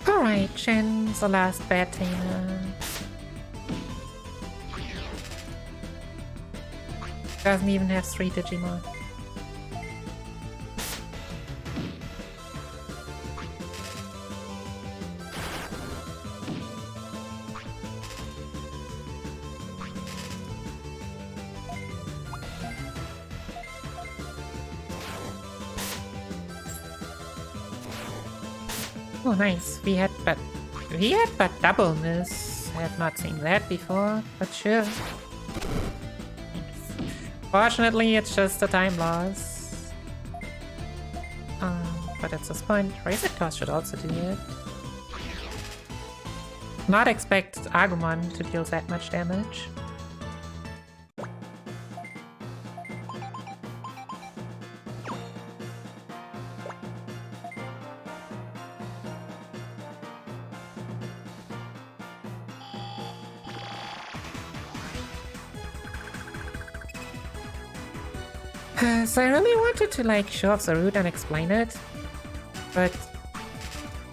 Alright, Shen's the last bad tamer. Doesn't even have 3 Digimon. Oh, nice. We had but double miss. I have not seen that before, but sure. Fortunately, it's just a time loss. But at this point, Razor Claws should also do it. Not expect Agumon to deal that much damage. So I really wanted to like show off the route and explain it, but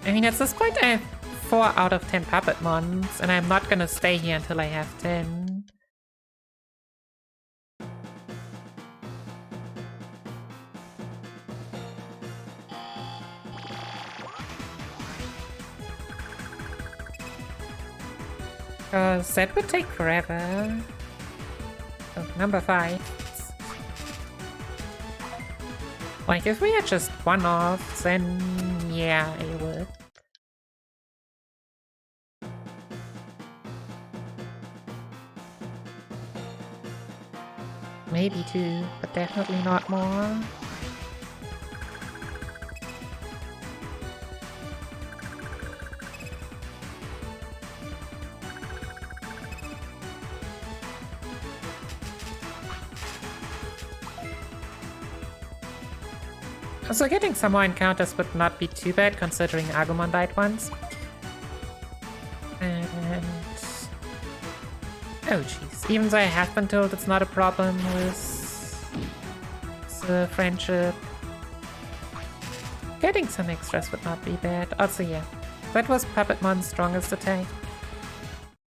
I mean at this point I have 4 out of 10 puppet mons, and I'm not gonna stay here until I have 10. Cause that would take forever. Oh, number 5. Like, if we had just one off, then yeah, it would. Maybe 2, but definitely not more. So getting some more encounters would not be too bad, considering Agumon died once. And... oh jeez, even though I have been told it's not a problem with the friendship, getting some extras would not be bad. Also yeah, that was Puppetmon's strongest attack.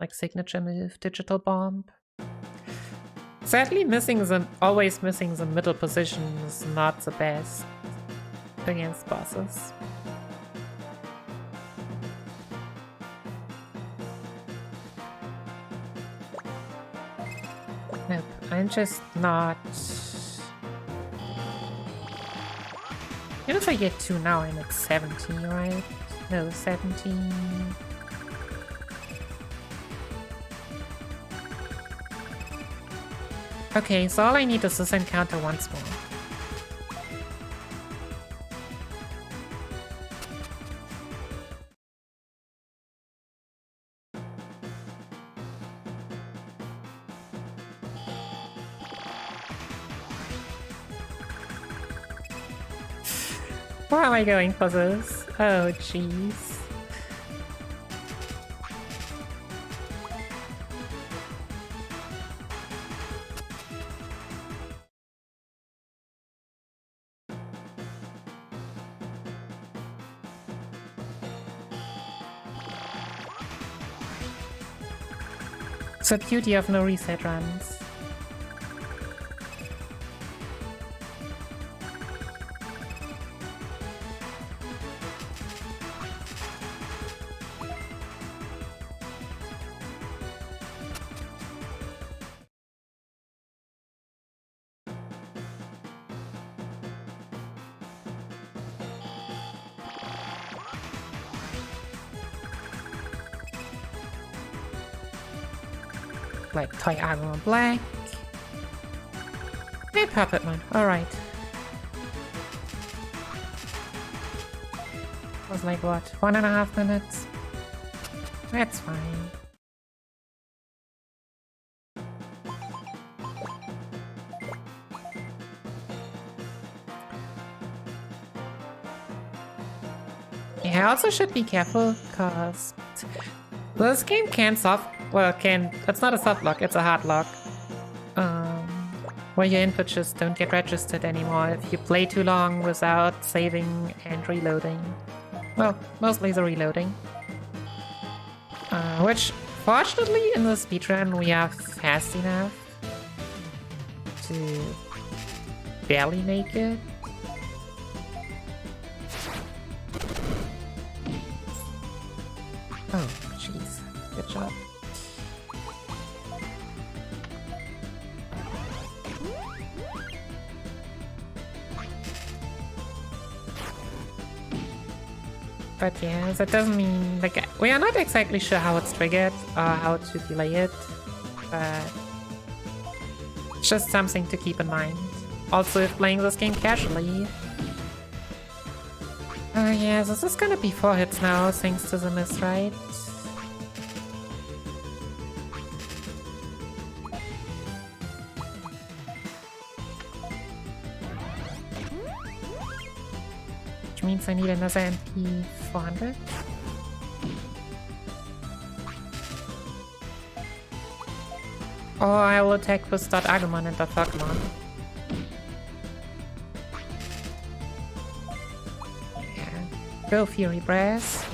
Like signature move, Digital Bomb. Sadly, always missing the middle position is not the best against bosses. Nope, I'm just not... even if I get 2 now, I'm at 17, right? No, 17... okay, so all I need is this encounter once more. Why am I going for this? Oh, jeez. It's the beauty of no reset runs. Like Toy Agumon Black. And Puppetmon, alright. Was like what, 1.5 minutes? That's fine. Yeah, I also should be careful, cause this game can't it's not a soft lock, it's a hard lock. Where your input just don't get registered anymore if you play too long without saving and reloading. Well, mostly the reloading. Which, fortunately, in the speedrun we are fast enough to barely make it. Oh, jeez. Good job. But yeah, that doesn't mean, like, we are not exactly sure how it's triggered or how to delay it, but it's just something to keep in mind. Also, if playing this game casually. Yeah, this is gonna be 4 hits now, thanks to the miss, right? Which means I need another MP 400. Or I will attack with Agumon and Agumon. Yeah. Go Fury Brass.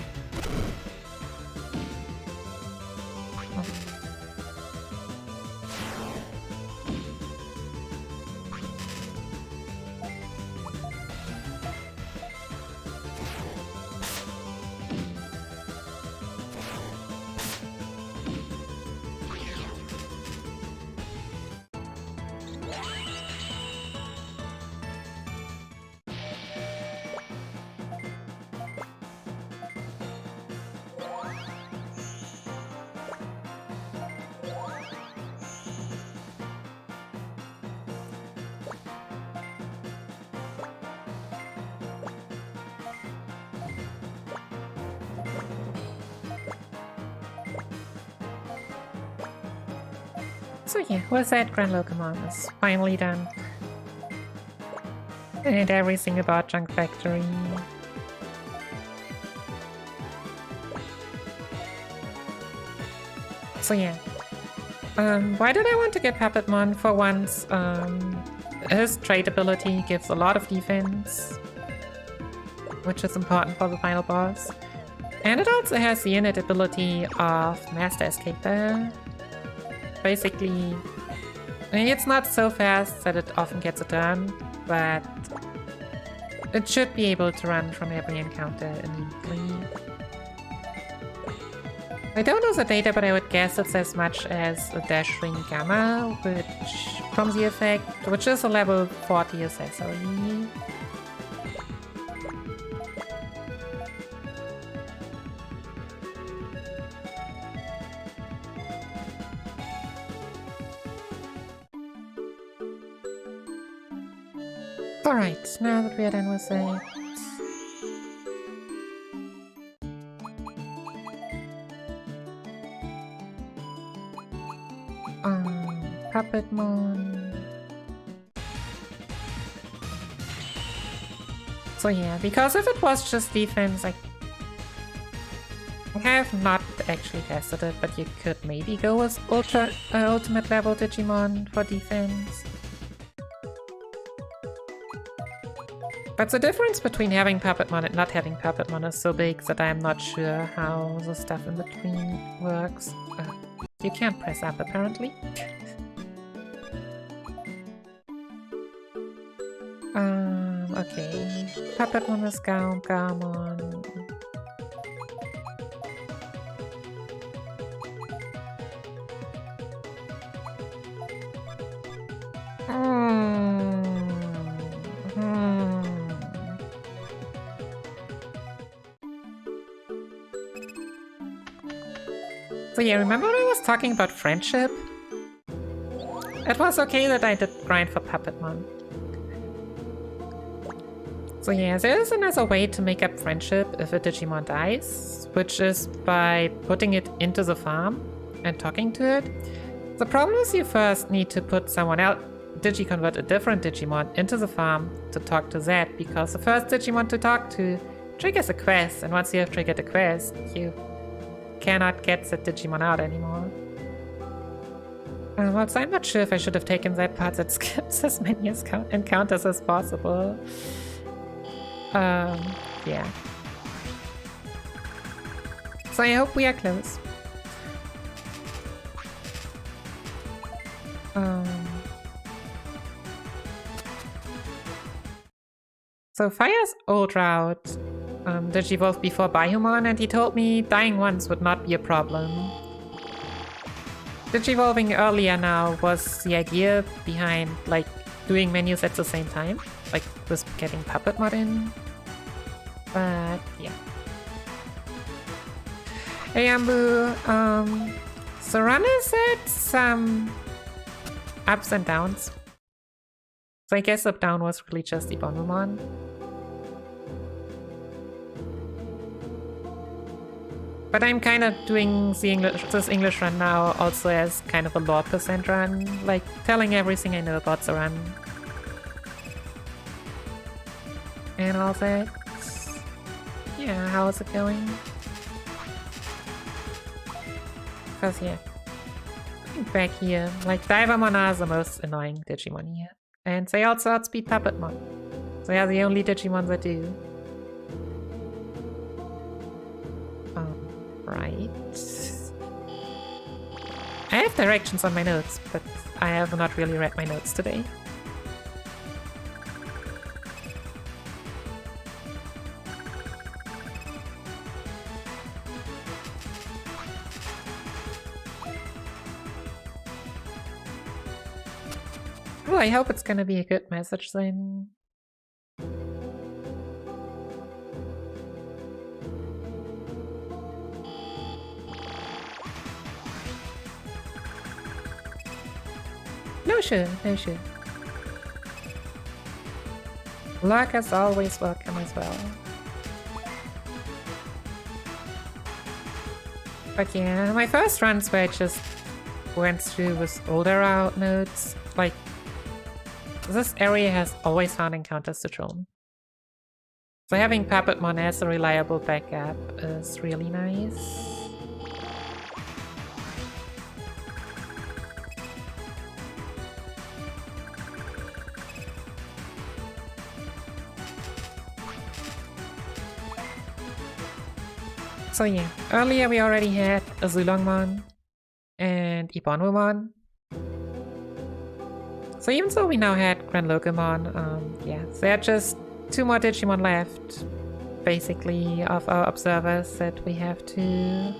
So yeah, with that, Grand Locomon is finally done. And everything about Junk Factory. So yeah. Why did I want to get Puppetmon? For once, his trait ability gives a lot of defense, which is important for the final boss. And it also has the innate ability of Master Escaper. Basically, I mean, it's not so fast that it often gets a turn, but it should be able to run from every encounter immediately. I don't know the data, but I would guess it's as much as a Dash Ring Gamma, which, from the effect, which is a level 40 accessory. Alright, now that we are done with that... Puppetmon... So yeah, because if it was just defense, I have not actually tested it, but you could maybe go with ultimate level Digimon for defense. But the difference between having Puppetmon and not having Puppetmon is so big that I am not sure how the stuff in between works. You can't press up, apparently. Okay. Puppetmon is Agumon. So yeah, remember when I was talking about friendship? It was okay that I did grind for Puppetmon. So yeah, there is another way to make up friendship if a Digimon dies, which is by putting it into the farm and talking to it. The problem is you first need to put someone else, Digiconvert a different Digimon into the farm to talk to that, because the first Digimon to talk to triggers a quest, and once you have triggered a quest, you cannot get the Digimon out anymore. Also, I'm not sure if I should have taken that part that skips as many encounters as possible. Yeah. So I hope we are close. So Fire's old route digivolved before Bihumon, and he told me dying once would not be a problem. Digivolving earlier now was the idea behind, like, doing menus at the same time, like with getting Puppetmon in. But yeah. Hey Ambu, so runners had some ups and downs. So I guess up down was really just Ebonwumon. But I'm kind of doing this English run now also as kind of a lore percent run, like telling everything I know about the run. And all that. Yeah, how's it going? Cause yeah, back here, like Divamon are the most annoying Digimon here. And they also outspeed Puppetmon. They are the only Digimon that do. Right. I have directions on my notes, but I have not really read my notes today. Well, I hope it's gonna be a good message then. No sure, no sure. Luck is always welcome as well. But yeah, my first runs where I just went through with older route nodes, like this area has always found encounters to drone. So having Puppetmon as a reliable backup is really nice. So yeah, earlier we already had Azulongmon and Ebonwumon. So even though we now had Granlogomon, yeah, there are just 2 more Digimon left, basically, of our observers that we have to,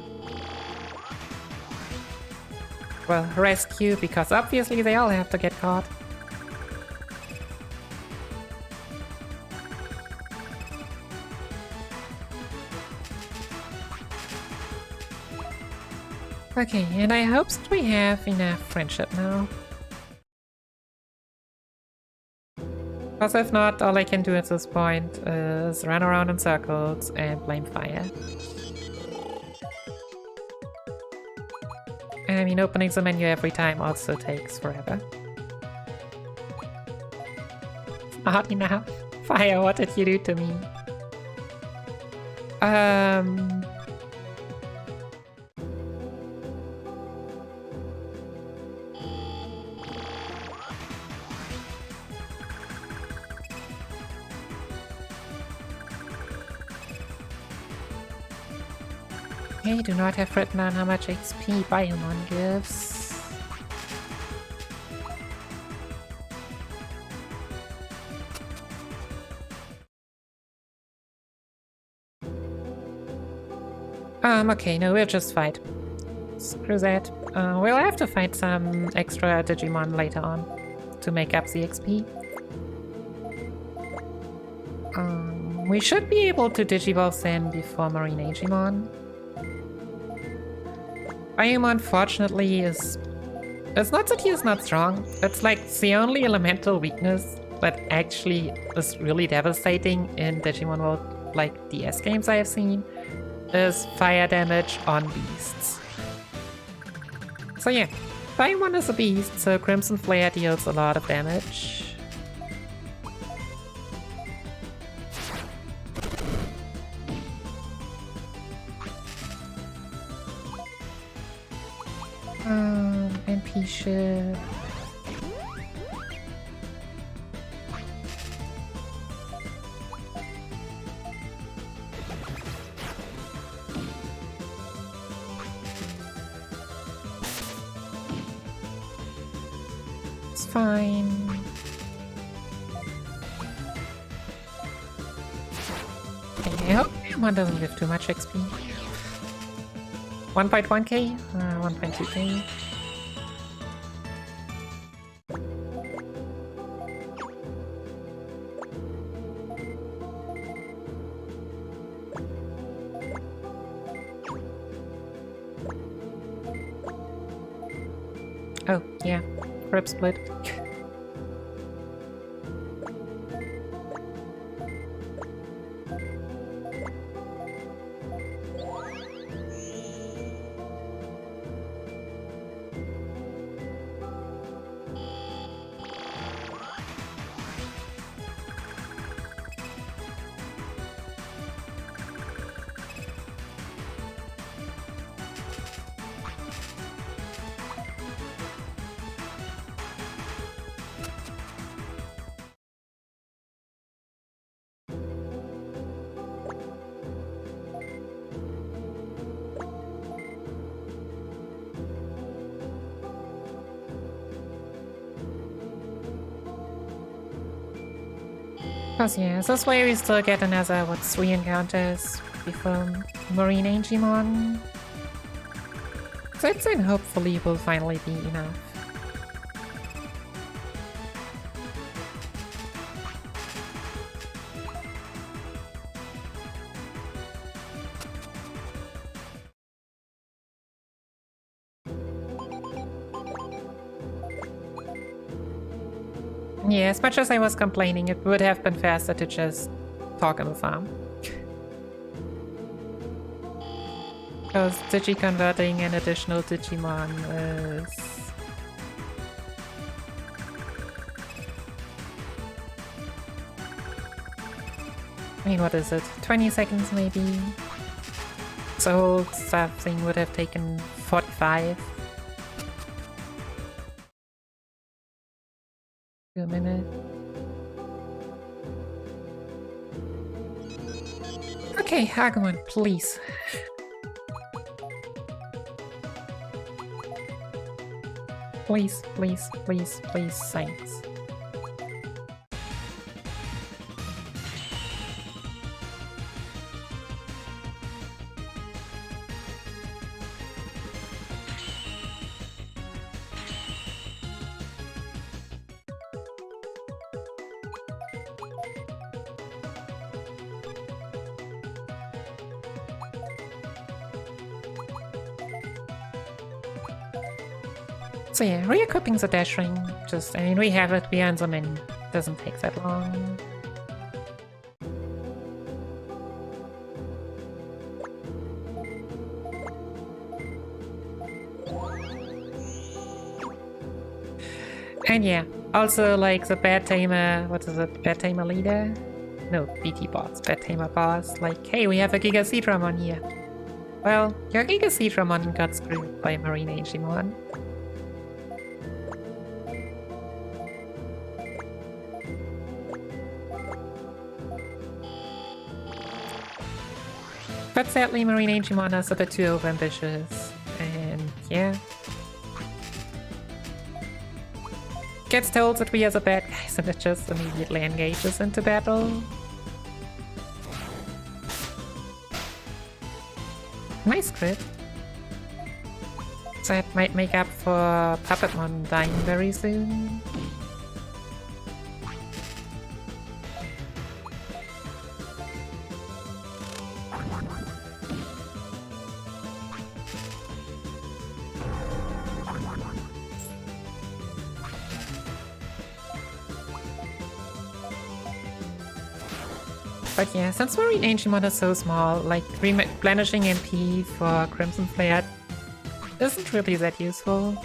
well, rescue, because obviously they all have to get caught. Okay, and I hope that we have enough friendship now. Because if not, all I can do at this point is run around in circles and blame fire. And I mean, opening the menu every time also takes forever. Not enough. Fire, what did you do to me? I do not have written down how much XP Biomon gives. Okay, no, we'll just fight. Screw that. We'll have to fight some extra Digimon later on to make up the XP. We should be able to digivolve then before Marine Agumon. Agumon, fortunately, is... It's not that he is not strong, it's like the only elemental weakness that actually is really devastating in Digimon World, like DS games I have seen, is fire damage on beasts. So yeah, Agumon is a beast, so Crimson Flare deals a lot of damage. NP ship. It's fine. Okay, I hope Agumon doesn't give too much XP. 1.1k? 1.2k? Oh, yeah. Rip split. Cause yeah, this way we still get another, 3 encounters before Marine Agumon. So it's then hopefully will finally be enough. Yeah, as much as I was complaining, it would have been faster to just talk on the farm. Because digi-converting an additional Digimon is... I mean, what is it? 20 seconds maybe? So whole stuff thing would have taken 45. 2 minutes. Okay, Agumon, please. Please, please, please, please, science. So yeah, re-equipping the dash ring, I mean, we have it beyond the menu. Doesn't take that long. And yeah, also like the Bad Tamer, what is it, Bad Tamer leader? No, BT boss, Bad Tamer boss, like, hey, we have a Giga Seadramon here. Well, your Giga Seadramon got screwed by Marine Agumon. But sadly, Marine Agumon is a bit too overambitious, and yeah. Gets told that we are the bad guys and it just immediately engages into battle. Nice crit. That might make up for Puppetmon dying very soon. But yeah, since Marine Agumon is so small, like replenishing MP for Crimson Flare isn't really that useful.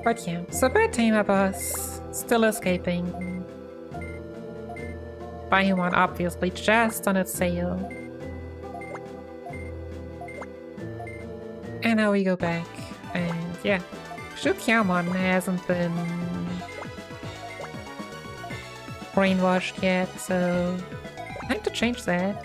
But yeah, so Bad Tamer boss still escaping. Agumon obviously just on its sail. now we go back. And yeah, Agumon hasn't been brainwashed yet, so time to change that.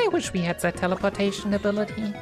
I wish we had that teleportation ability.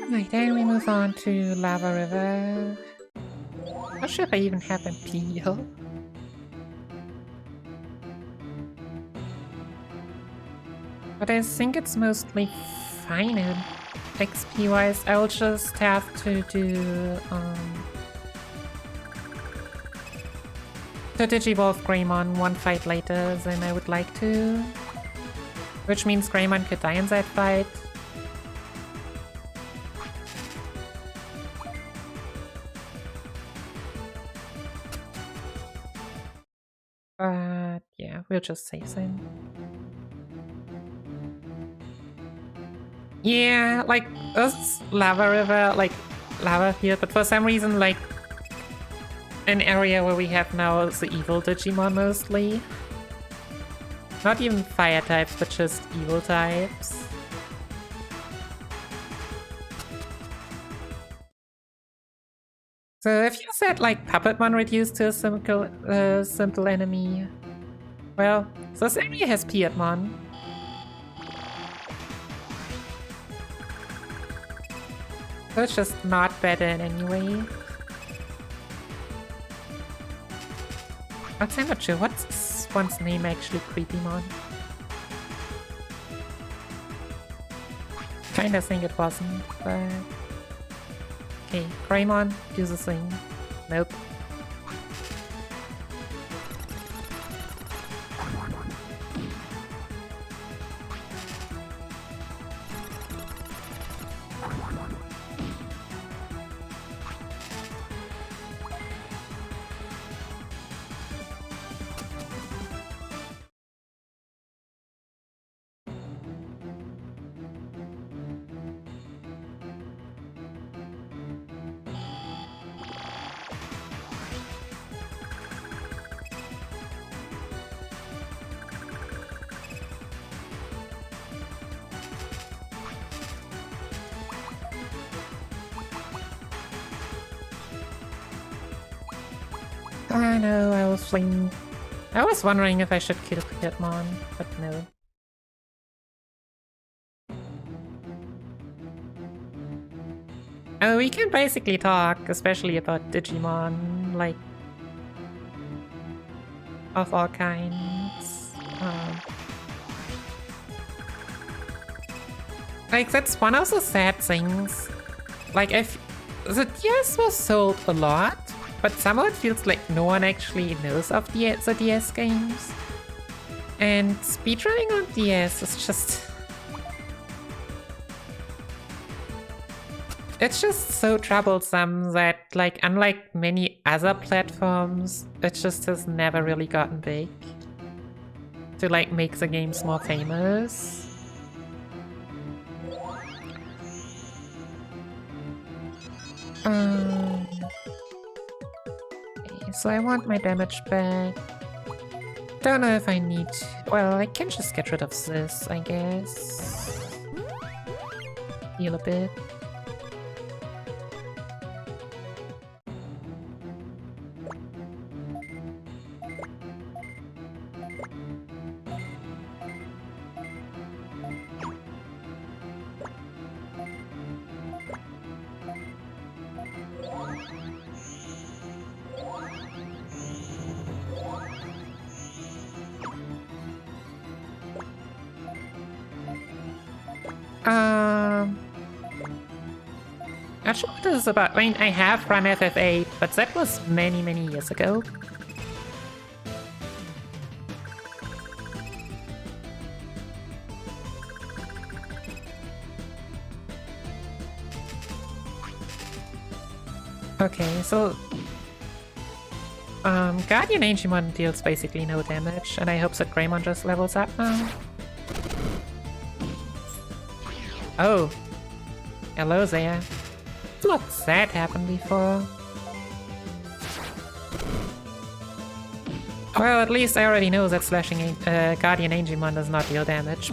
Right, then we move on to Lava River. Not sure if I even have MP heal. But I think it's mostly fine XP wise. I'll just have to do to digivolve Greymon one fight later than I would like to. Which means Greymon could die in that fight. But yeah, we'll just save them. Yeah, like, this Lava River, like, lava here, but for some reason, like, an area where we have now is the evil Digimon mostly. Not even fire types, but just evil types. So if you said, like, Puppetmon reduced to a simple enemy, well, this area has Piedmon. So it's just not better in any way. I'm not sure, what's this one's name actually, Creepymon? Kinda think it wasn't, but... Okay, Greymon, do the thing. Nope. I know, I was wondering if I should kill Piedmon, but no. Oh, we can basically talk, especially about Digimon, like, of all kinds. Like, that's one of the sad things. Like, if the DS was sold a lot, but somehow it feels like no one actually knows of the DS games. And speedrunning on DS is just... It's just so troublesome that, like, unlike many other platforms, it just has never really gotten big to, like, make the games more famous. Okay, so I want my damage back. Don't know if I need... Well, I can just get rid of this, I guess. Heal a bit. Not sure what this is about. I mean, I have run FF8, but that was many, many years ago. Okay, so Guardian Agumon deals basically no damage, and I hope that Greymon just levels up now. Oh, hello there. Not that happened before. Well, at least I already know that slashing Guardian Agumon does not deal damage.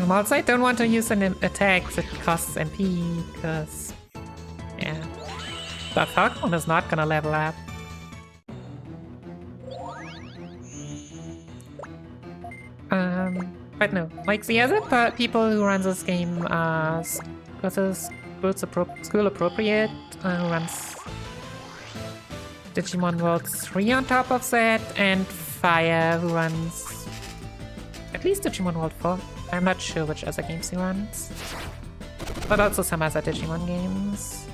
Also, I don't want to use an attack that costs MP, because, yeah, but Agumon is not gonna level up. But no, like the other people who run this game are school appropriate, who runs Digimon World 3 on top of that, and Fire, who runs at least Digimon World 4. I'm not sure which other games he runs, but also some other Digimon games.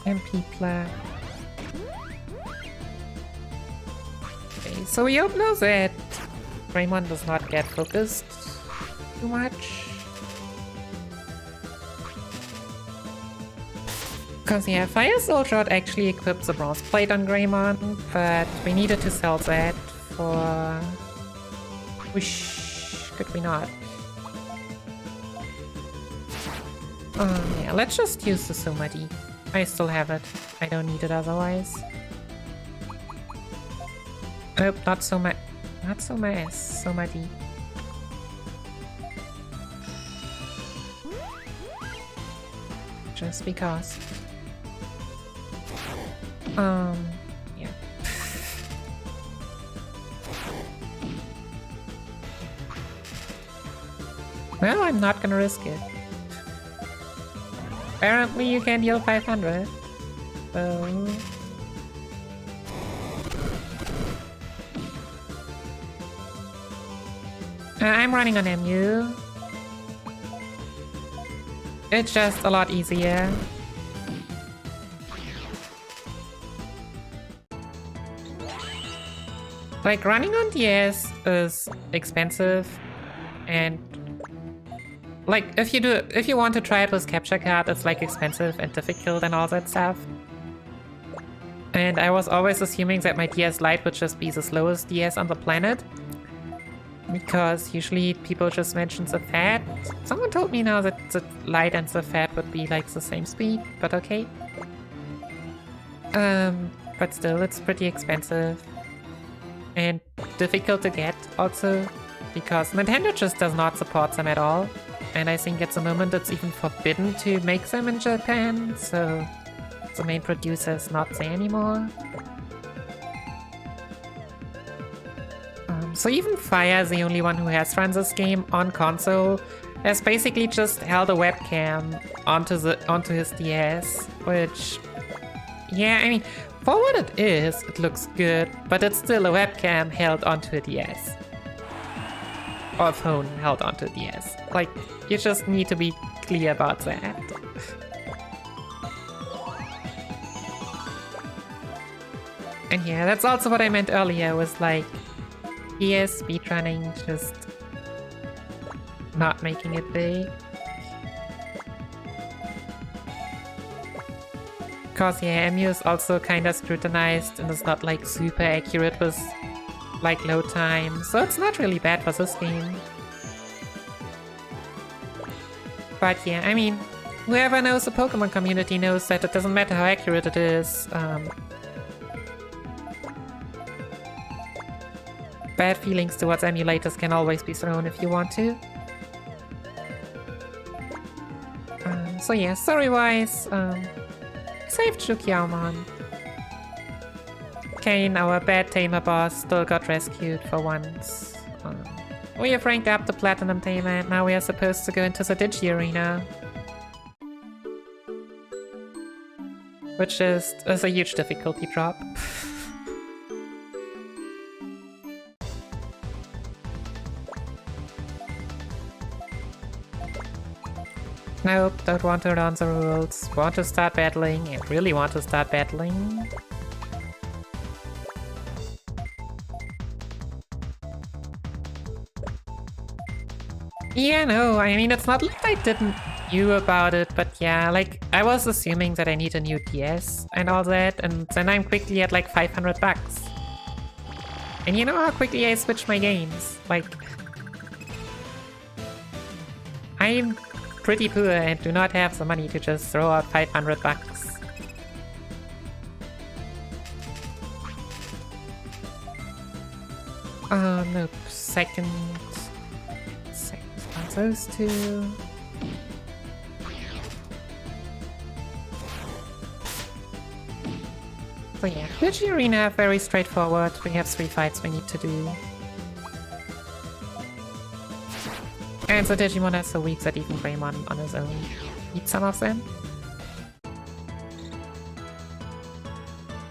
MP plaque. Okay, so we hope now that Greymon does not get focused too much. Because yeah, Fire Soul Shot actually equips a bronze plate on Greymon, but we needed to sell that for... Could we not? Yeah, let's just use the Soma D. I still have it. I don't need it otherwise. Nope, not Soma S, Soma D. Just because. Yeah. Well, I'm not gonna risk it. Apparently you can deal 500. So... I'm running on MU. It's just a lot easier. Like, running on DS is expensive, and like if you want to try it with capture card, it's like expensive and difficult and all that stuff. And I was always assuming that my DS Lite would just be the slowest DS on the planet, because usually people just mention the Fat. Someone told me now that the Lite and the Fat would be like the same speed, but okay. But still, it's pretty expensive. And difficult to get also, because Nintendo just does not support them at all. And I think at the moment it's even forbidden to make them in Japan, so the main producer is not there anymore. So even Fire, the only one who has run this game on console, has basically just held a webcam onto his DS, which, yeah, I mean, for what it is, it looks good, but it's still a webcam held onto a DS. Or a phone held onto a DS. Like, you just need to be clear about that. And yeah, that's also what I meant earlier, was like, DS speedrunning, just not making it big. Cause yeah, MU is also kinda scrutinized and it's not like super accurate with like load time, so it's not really bad for this game. But yeah, I mean, whoever knows the Pokemon community knows that it doesn't matter how accurate it is. Bad feelings towards emulators can always be thrown if you want to. So yeah, story-wise, saved Agumon. Kane, our bad tamer boss, still got rescued for once. We have ranked up the Platinum Tamer, and now we are supposed to go into the Digi Arena. which is a huge difficulty drop. Nope, don't want to learn the rules. Want to start battling and really want to start battling. Yeah, no, I mean, it's not like I didn't knew about it, but yeah, like, I was assuming that I need a new DS and all that, and then I'm quickly at like 500 bucks. And you know how quickly I switch my games? Like, I'm pretty poor and do not have the money to just throw out 500 bucks. Nope. Second on those two. So yeah, Digi Arena, very straightforward. We have 3 fights we need to do. And so Digimon is so weak that even Greymon on his own beats some of them.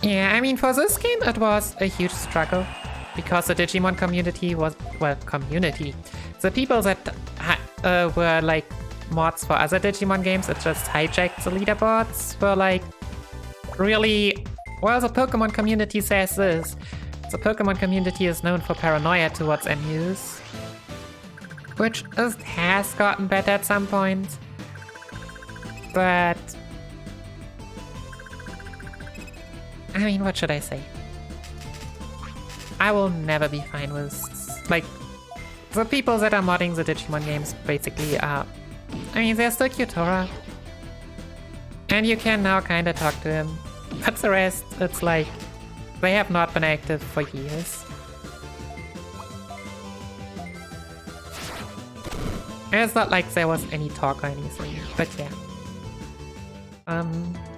Yeah, I mean, for this game it was a huge struggle. Because the Digimon community was, well, community. The people that were like mods for other Digimon games that just hijacked the leaderboards were like really, well, the Pokemon community says this. The Pokemon community is known for paranoia towards MUs. Which has gotten better at some point. But I mean, what should I say? I will never be fine with, like, the people that are modding the Digimon games basically are, I mean, there's still Kyutora. And you can now kinda talk to him. But the rest, it's like, they have not been active for years. And it's not like there was any talk or anything, but yeah.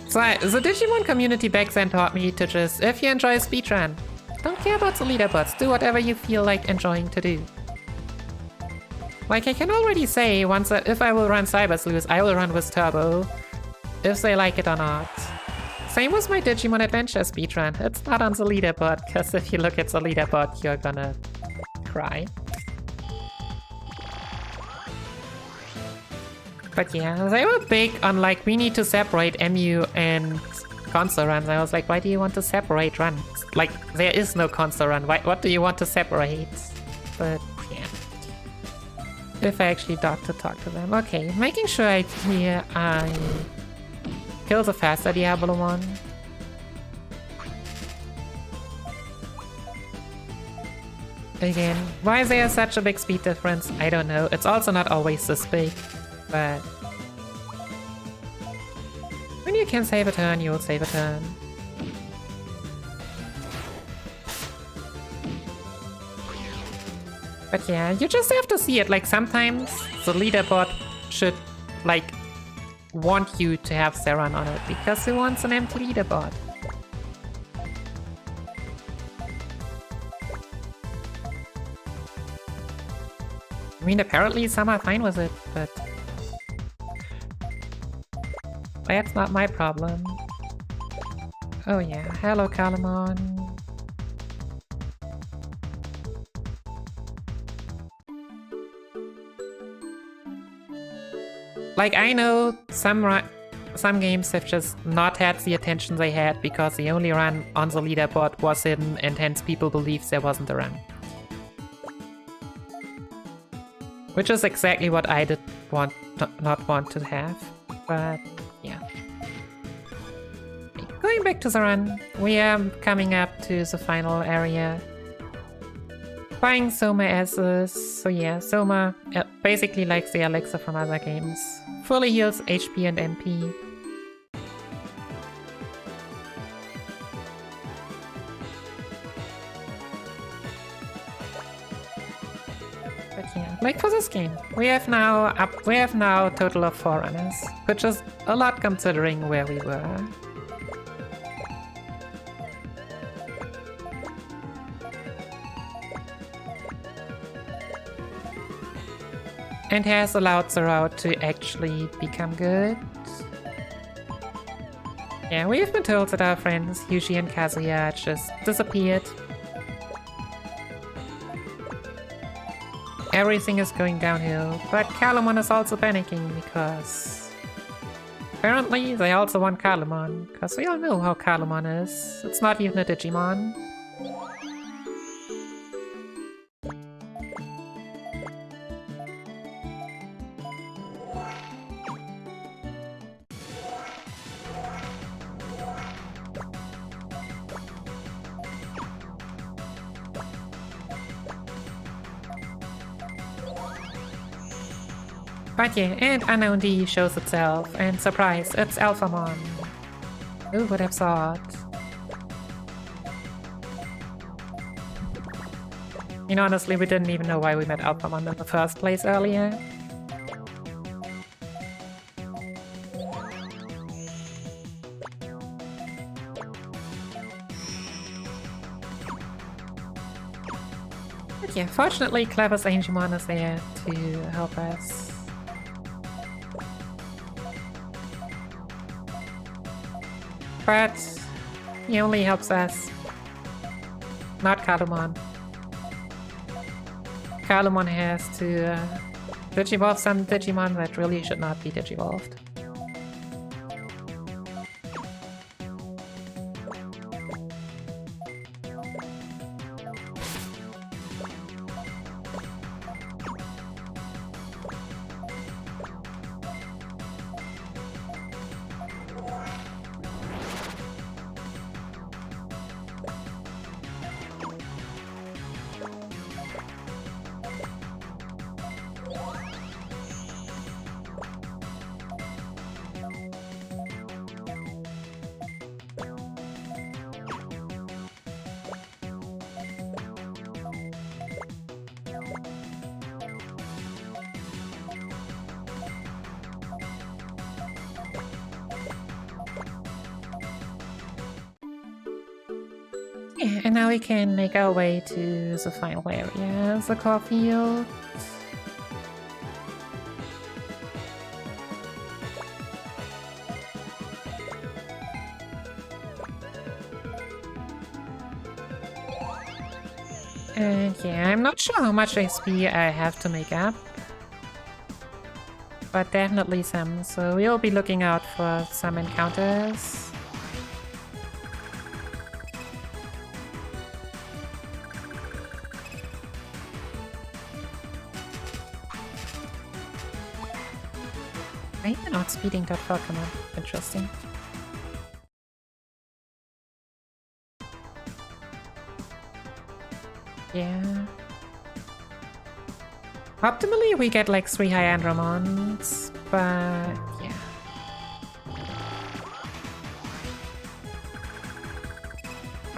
So the Digimon community back then taught me to just, if you enjoy speedrun, don't care about the leaderboards, do whatever you feel like enjoying to do. Like, I can already say once that if I will run Cyber Sleuth, I will run with Turbo, if they like it or not. Same with my Digimon Adventure speedrun, it's not on the leaderboard, because if you look at the leaderboard, you're gonna cry. But yeah, they were big on like, we need to separate MU and console runs. I was like, why do you want to separate runs? Like, there is no console run. What do you want to separate? But yeah. If I actually got to talk to them. Okay, making sure I kill the faster Diablo-mon. Again, why is there such a big speed difference? I don't know. It's also not always this big. But when you can save a turn, you will save a turn. But yeah, you just have to see it. Like, sometimes the leaderboard should, like, want you to have Zeran on it because it wants an empty leaderboard. I mean, apparently some are fine with it, but that's not my problem. Oh yeah, hello Calamon. Like, I know some games have just not had the attention they had because the only run on the leaderboard was hidden and hence people believed there wasn't a run. Which is exactly what I did not want to have, but yeah. Going back to the run, we are coming up to the final area. Buying Soma S's, so yeah, Soma basically likes the Alexa from other games. Fully heals HP and MP. But yeah, like for this game, we have now a total of 4 runners, which is a lot considering where we were. And has allowed the route to actually become good. Yeah, we've been told that our friends Yushi and Kazuya just disappeared. Everything is going downhill, but Kalumon is also panicking because apparently they also want Kalumon, because we all know how Kalumon is. It's not even a Digimon. But yeah, and Unknown D shows itself, and surprise, it's Alphamon. Who would have thought? You know, honestly, we didn't even know why we met Alphamon in the first place earlier. But yeah, fortunately, Clever's Agumon is there to help us. But he only helps us, not Kalumon. Kalumon has to digivolve some Digimon that really should not be digivolved. Yeah, and now we can make our way to the final area, the core field. And yeah, I'm not sure how much XP I have to make up, but definitely some, so we'll be looking out for some encounters. Maybe not speeding that Pokemon. Interesting. Yeah. Optimally, we get like 3 high Andromons, but yeah.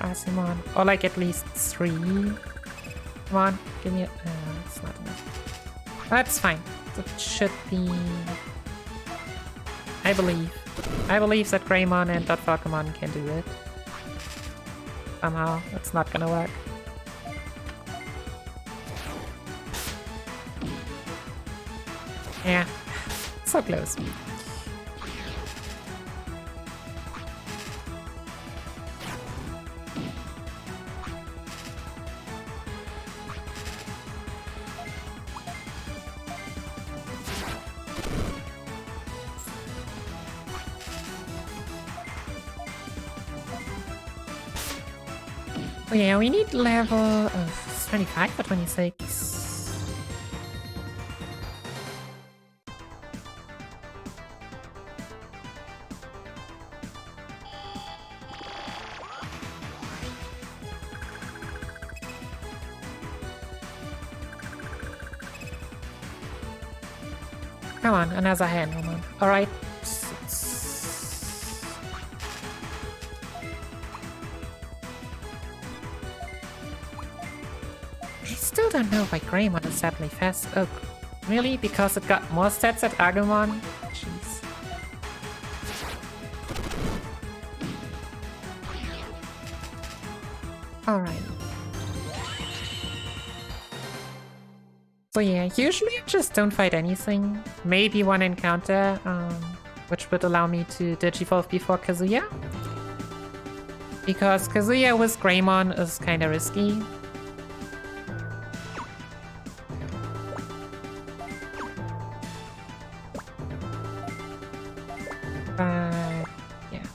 Agumon, or like at least 3. Come on, give me a... it's not enough. That's fine. That should be... I believe that Greymon and Pokemon can do it. Somehow, it's not gonna work. Yeah, so close. Oh yeah, we need level of 25 or 26. Come on, another hand, woman. Alright. I still don't know why Greymon is sadly fast. Oh, really? Because it got more stats at Agumon? Jeez. Alright. So yeah, usually I just don't fight anything. Maybe one encounter. which would allow me to digivolve before Kazuya. Because Kazuya with Greymon is kind of risky. But yeah.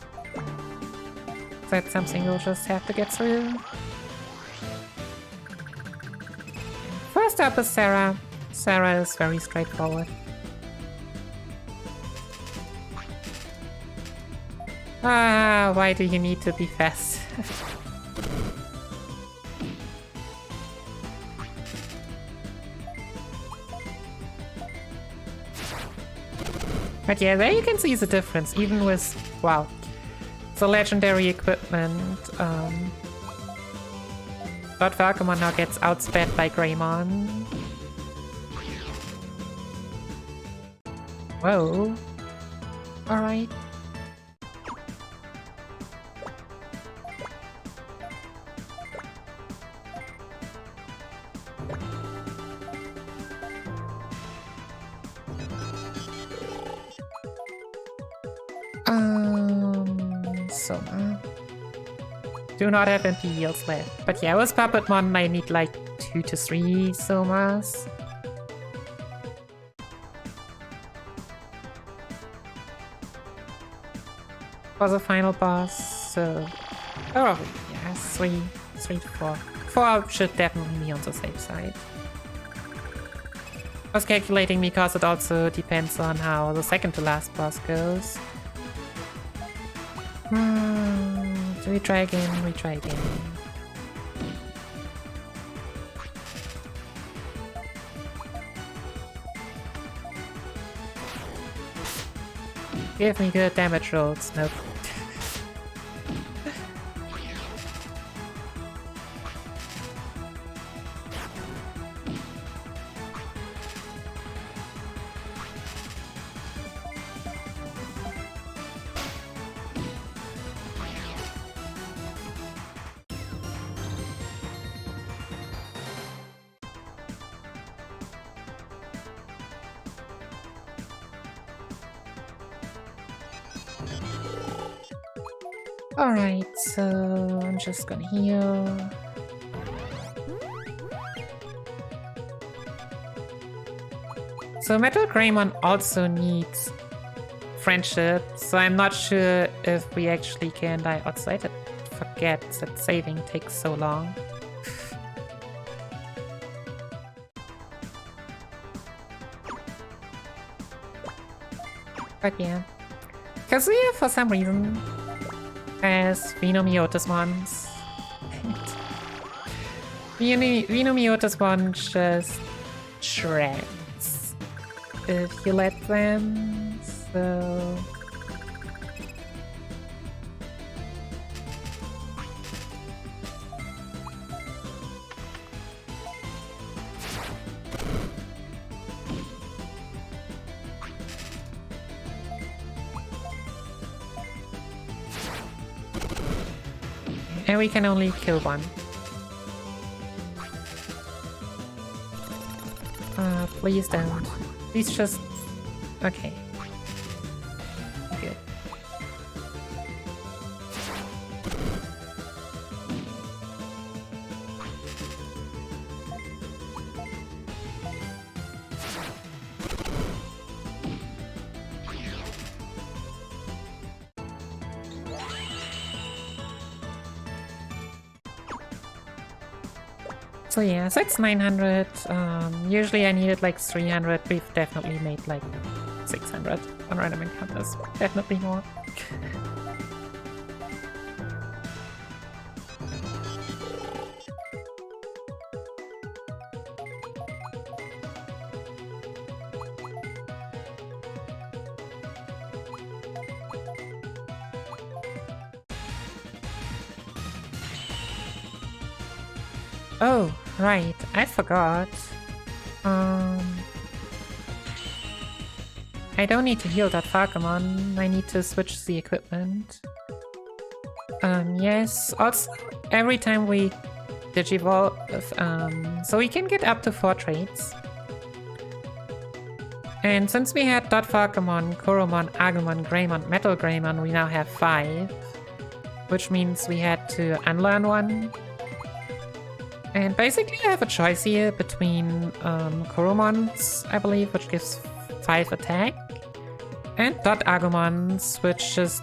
That's something we'll just have to get through. First up is Sarah. Sarah is very straightforward. Ah, why do you need to be fast? But yeah, there you can see the difference, even with, wow, the legendary equipment. Agumon now gets outsped by Greymon. Whoa. Alright. Soma. Do not have empty yields left. But yeah, with Puppetmon I need like 2 to 3 Somas. For the final boss, so... Oh, yeah, 3 to 4. 4 should definitely be on the safe side. I was calculating because it also depends on how the second to last boss goes. Do we try again? We try again. Give me good damage rolls. Nope. Alright, so I'm just gonna heal. So Metal Greymon also needs friendship, so I'm not sure if we actually can die outside it. Forget that saving takes so long. But yeah. Kazuya, for some reason, has Venomiotismons. Venomiotismon just shreds if you let them, so... And we can only kill one. Please don't. Please just... Okay. Good. So yeah, so it's 900. Usually I needed like 300. We've definitely made like 600 on random encounters. Definitely more. Oh, right, I forgot. I don't need to heal that Agumon. I need to switch the equipment. Yes, also every time we digivolve, so we can get up to 4 traits. And since we had Dotfarkamon, Koromon, Agumon, Greymon, Metal Greymon, we now have 5. Which means we had to unlearn one. And basically I have a choice here between Koromons, I believe, which gives 5 attack. And Agumons, which just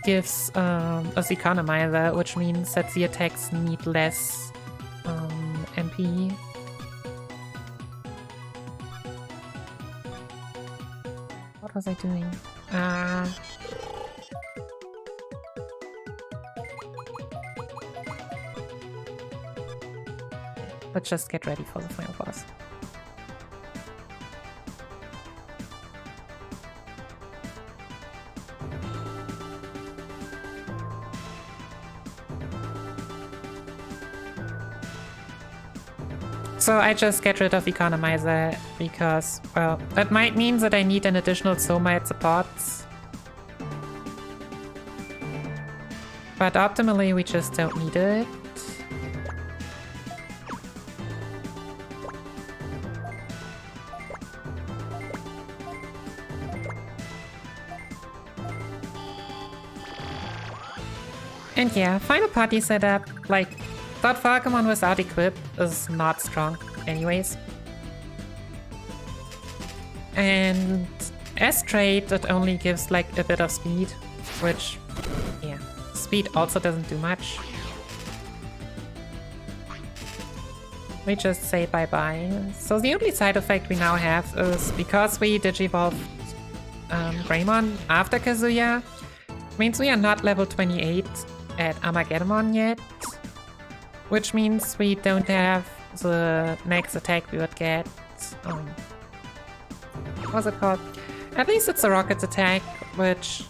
gives us Economizer, which means that the attacks need less MP. What was I doing? Let's just get ready for the final boss. So I just get rid of Economizer because, well, that might mean that I need an additional Soma at supports. But optimally we just don't need it. And yeah, final party setup, like, Dotfarkamon without equip is not strong anyways. And as trait, it only gives like a bit of speed, which, yeah, speed also doesn't do much. We just say bye-bye. So the only side effect we now have is because we digivolved Greymon after Kazuya, means we are not level 28 at Armageddon yet, which means we don't have the next attack we would get. What's it called? At least it's a rocket attack, which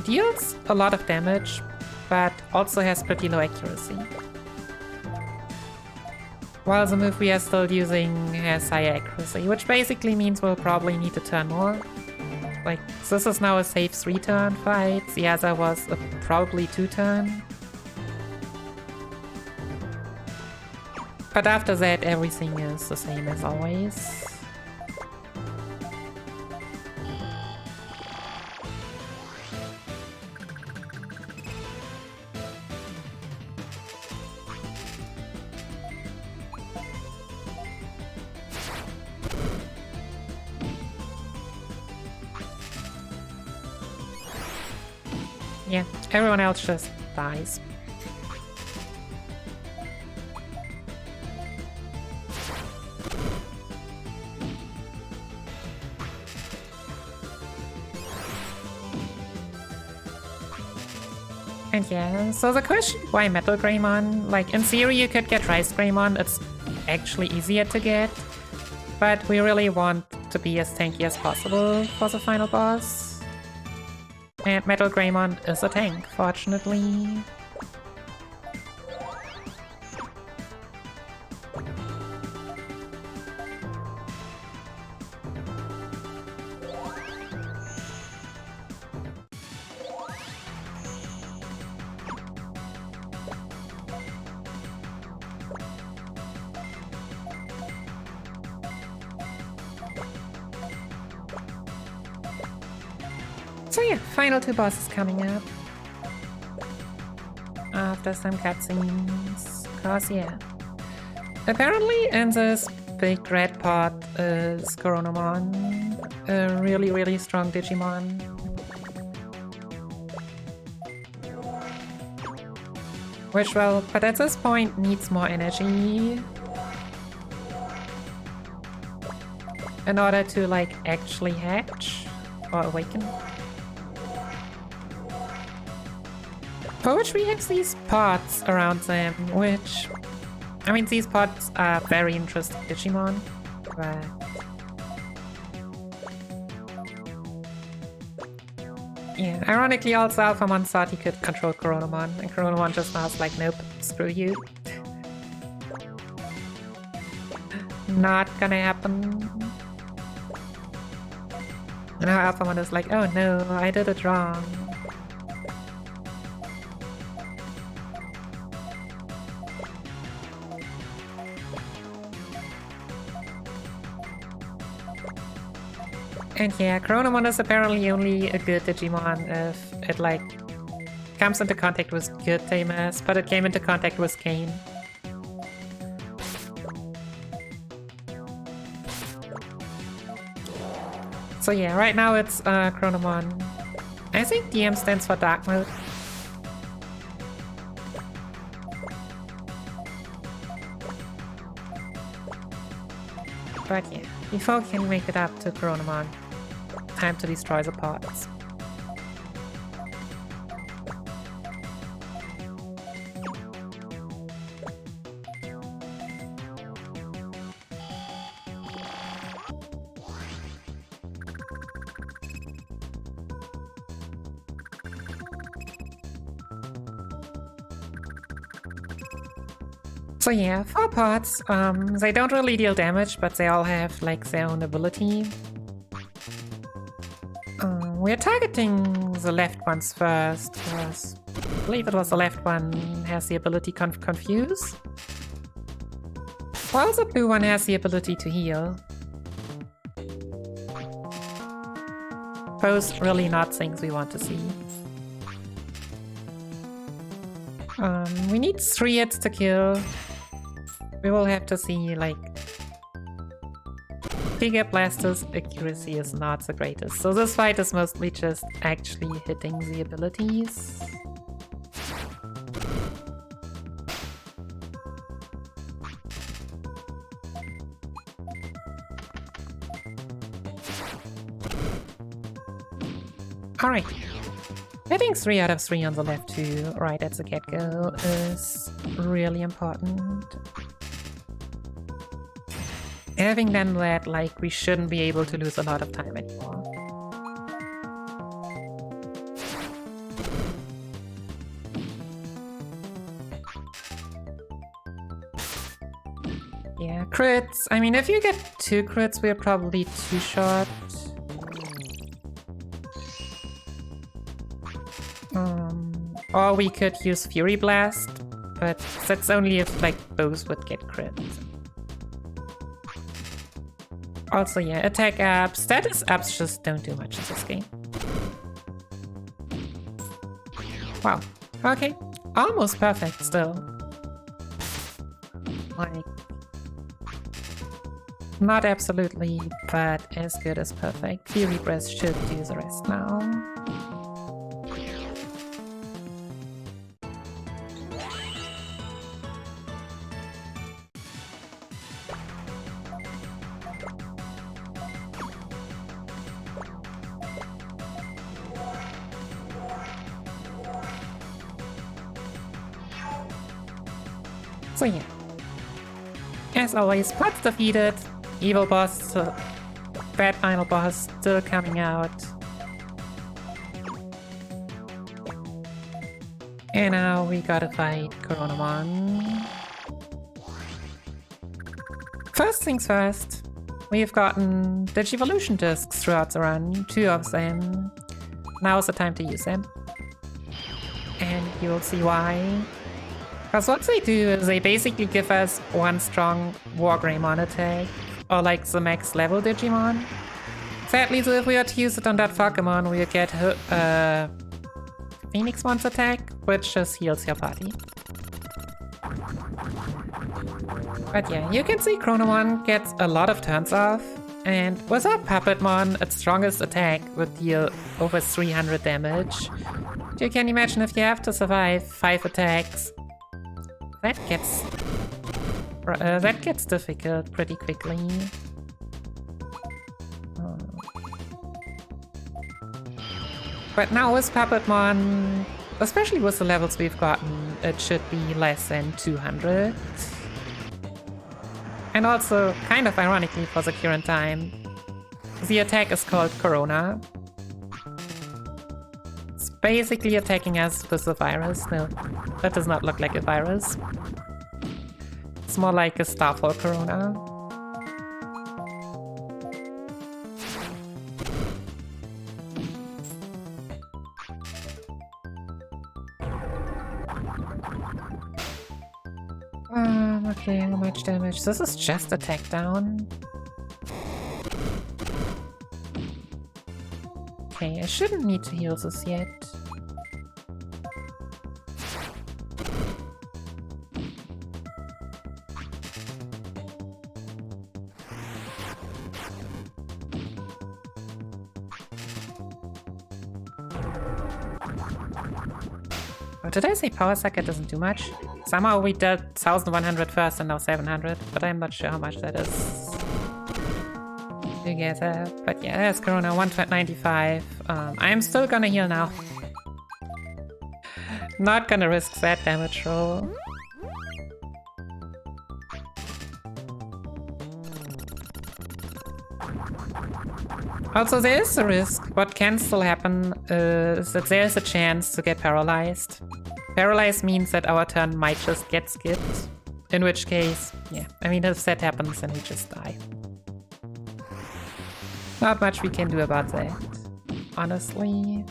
deals a lot of damage, but also has pretty low accuracy. While the move we are still using has higher accuracy, which basically means we'll probably need to turn more. Like, this is now a safe 3-turn fight, the other was a probably 2-turn. But after that, everything is the same as always. Yeah, everyone else just dies. And yeah, so the question, why Metal Greymon? Like, in theory you could get Rice Greymon, it's actually easier to get. But we really want to be as tanky as possible for the final boss. And Metal Greymon is a tank, fortunately. So yeah, final 2 bosses coming up. After some cutscenes. Cause yeah. Apparently in this big red pot is Coronamon. A really strong Digimon. Which, well, but at this point needs more energy. In order to, like, actually hatch or awaken. For which we have these pods around them, which... I mean, these pods are very interesting Digimon, but... yeah, ironically also Alphamon thought he could control Coronamon, and Coronamon just was like, nope, screw you. Not gonna happen. And now Alphamon is like, oh no, I did it wrong. And yeah, Chronomon is apparently only a good Digimon if it like comes into contact with good tamers, but it came into contact with Kane. So yeah, right now it's Chronomon. I think DM stands for Dark Mode. But yeah, before we can make it up to Chronomon, time to destroy the pods. So yeah, 4 pods, they don't really deal damage, but they all have like their own ability. We're targeting the left ones first, because I believe it was the left one has the ability confuse. While the blue one has the ability to heal. Both really not things we want to see. We need 3 hits to kill. We will have to see, like... Giga Blaster's accuracy is not the greatest, so this fight is mostly just actually hitting the abilities. Alright. Hitting 3 out of 3 on the left too, right at the get-go, is really important. Having done that, like, we shouldn't be able to lose a lot of time anymore. Yeah, crits. I mean, if you get 2 crits, we're probably too short. Or we could use Fury Blast, but that's only if, like, both would get crit. Also, yeah, attack ups, status ups just don't do much in this game. Wow, okay, almost perfect still. Like, not absolutely, but as good as perfect. Fury Breath should do the rest now. So yeah, as always, pods defeated, evil boss, bad final boss still coming out. And now we gotta fight Chronomon. First things first, we've gotten Digivolution discs throughout the run, 2 of them. Now is the time to use them. And you'll see why. Because what they do is they basically give us 1 strong War Greymon attack, or like the max level Digimon. Sadly, so if we were to use it on that Pokemon, we would get Phoenix Mon's attack, which just heals your party. But yeah, you can see Chronomon gets a lot of turns off, and without Puppetmon, its strongest attack would deal over 300 damage. You can imagine if you have to survive 5 attacks. That gets difficult pretty quickly. But now with Puppetmon, especially with the levels we've gotten, it should be less than 200. And also, kind of ironically for the current time, the attack is called Corona. It's basically attacking us with a virus. No, that does not look like a virus. It's more like a Starfall Corona. Okay, how much damage? This is just attack down. Okay, I shouldn't need to heal this yet. Oh, did I say power socket doesn't do much? Somehow we did 1100 first and now 700, but I'm not sure how much that is together. But yeah, there's Corona 195. I'm still gonna heal now. Not gonna risk that damage roll. Also, there is a risk. What can still happen is that there's a chance to get paralyzed. Paralyzed means that our turn might just get skipped. In which case, yeah, I mean, if that happens, then we just die. Not much we can do about that, honestly.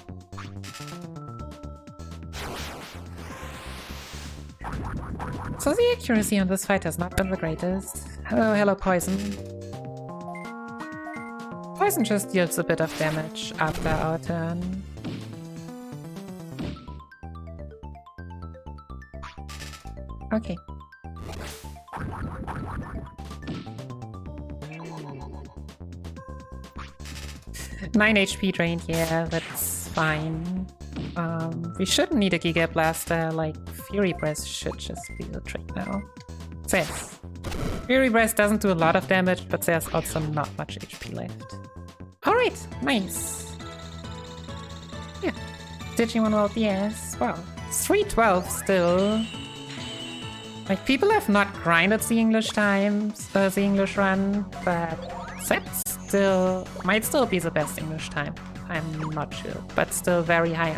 So the accuracy on this fight has not been the greatest. Hello, Poison. Poison just deals a bit of damage after our turn. Okay. Nine HP drained, yeah, that's fine. We shouldn't need a Giga Blaster, like Fury Breath should just be the trick now. Says. Fury Breath doesn't do a lot of damage, but there's also not much HP left. Alright, nice. Yeah. Digimon World DS. Wow. 312 still. Like, people have not grinded the English times, the English run, but that still might still be the best English time. I'm not sure, but still very high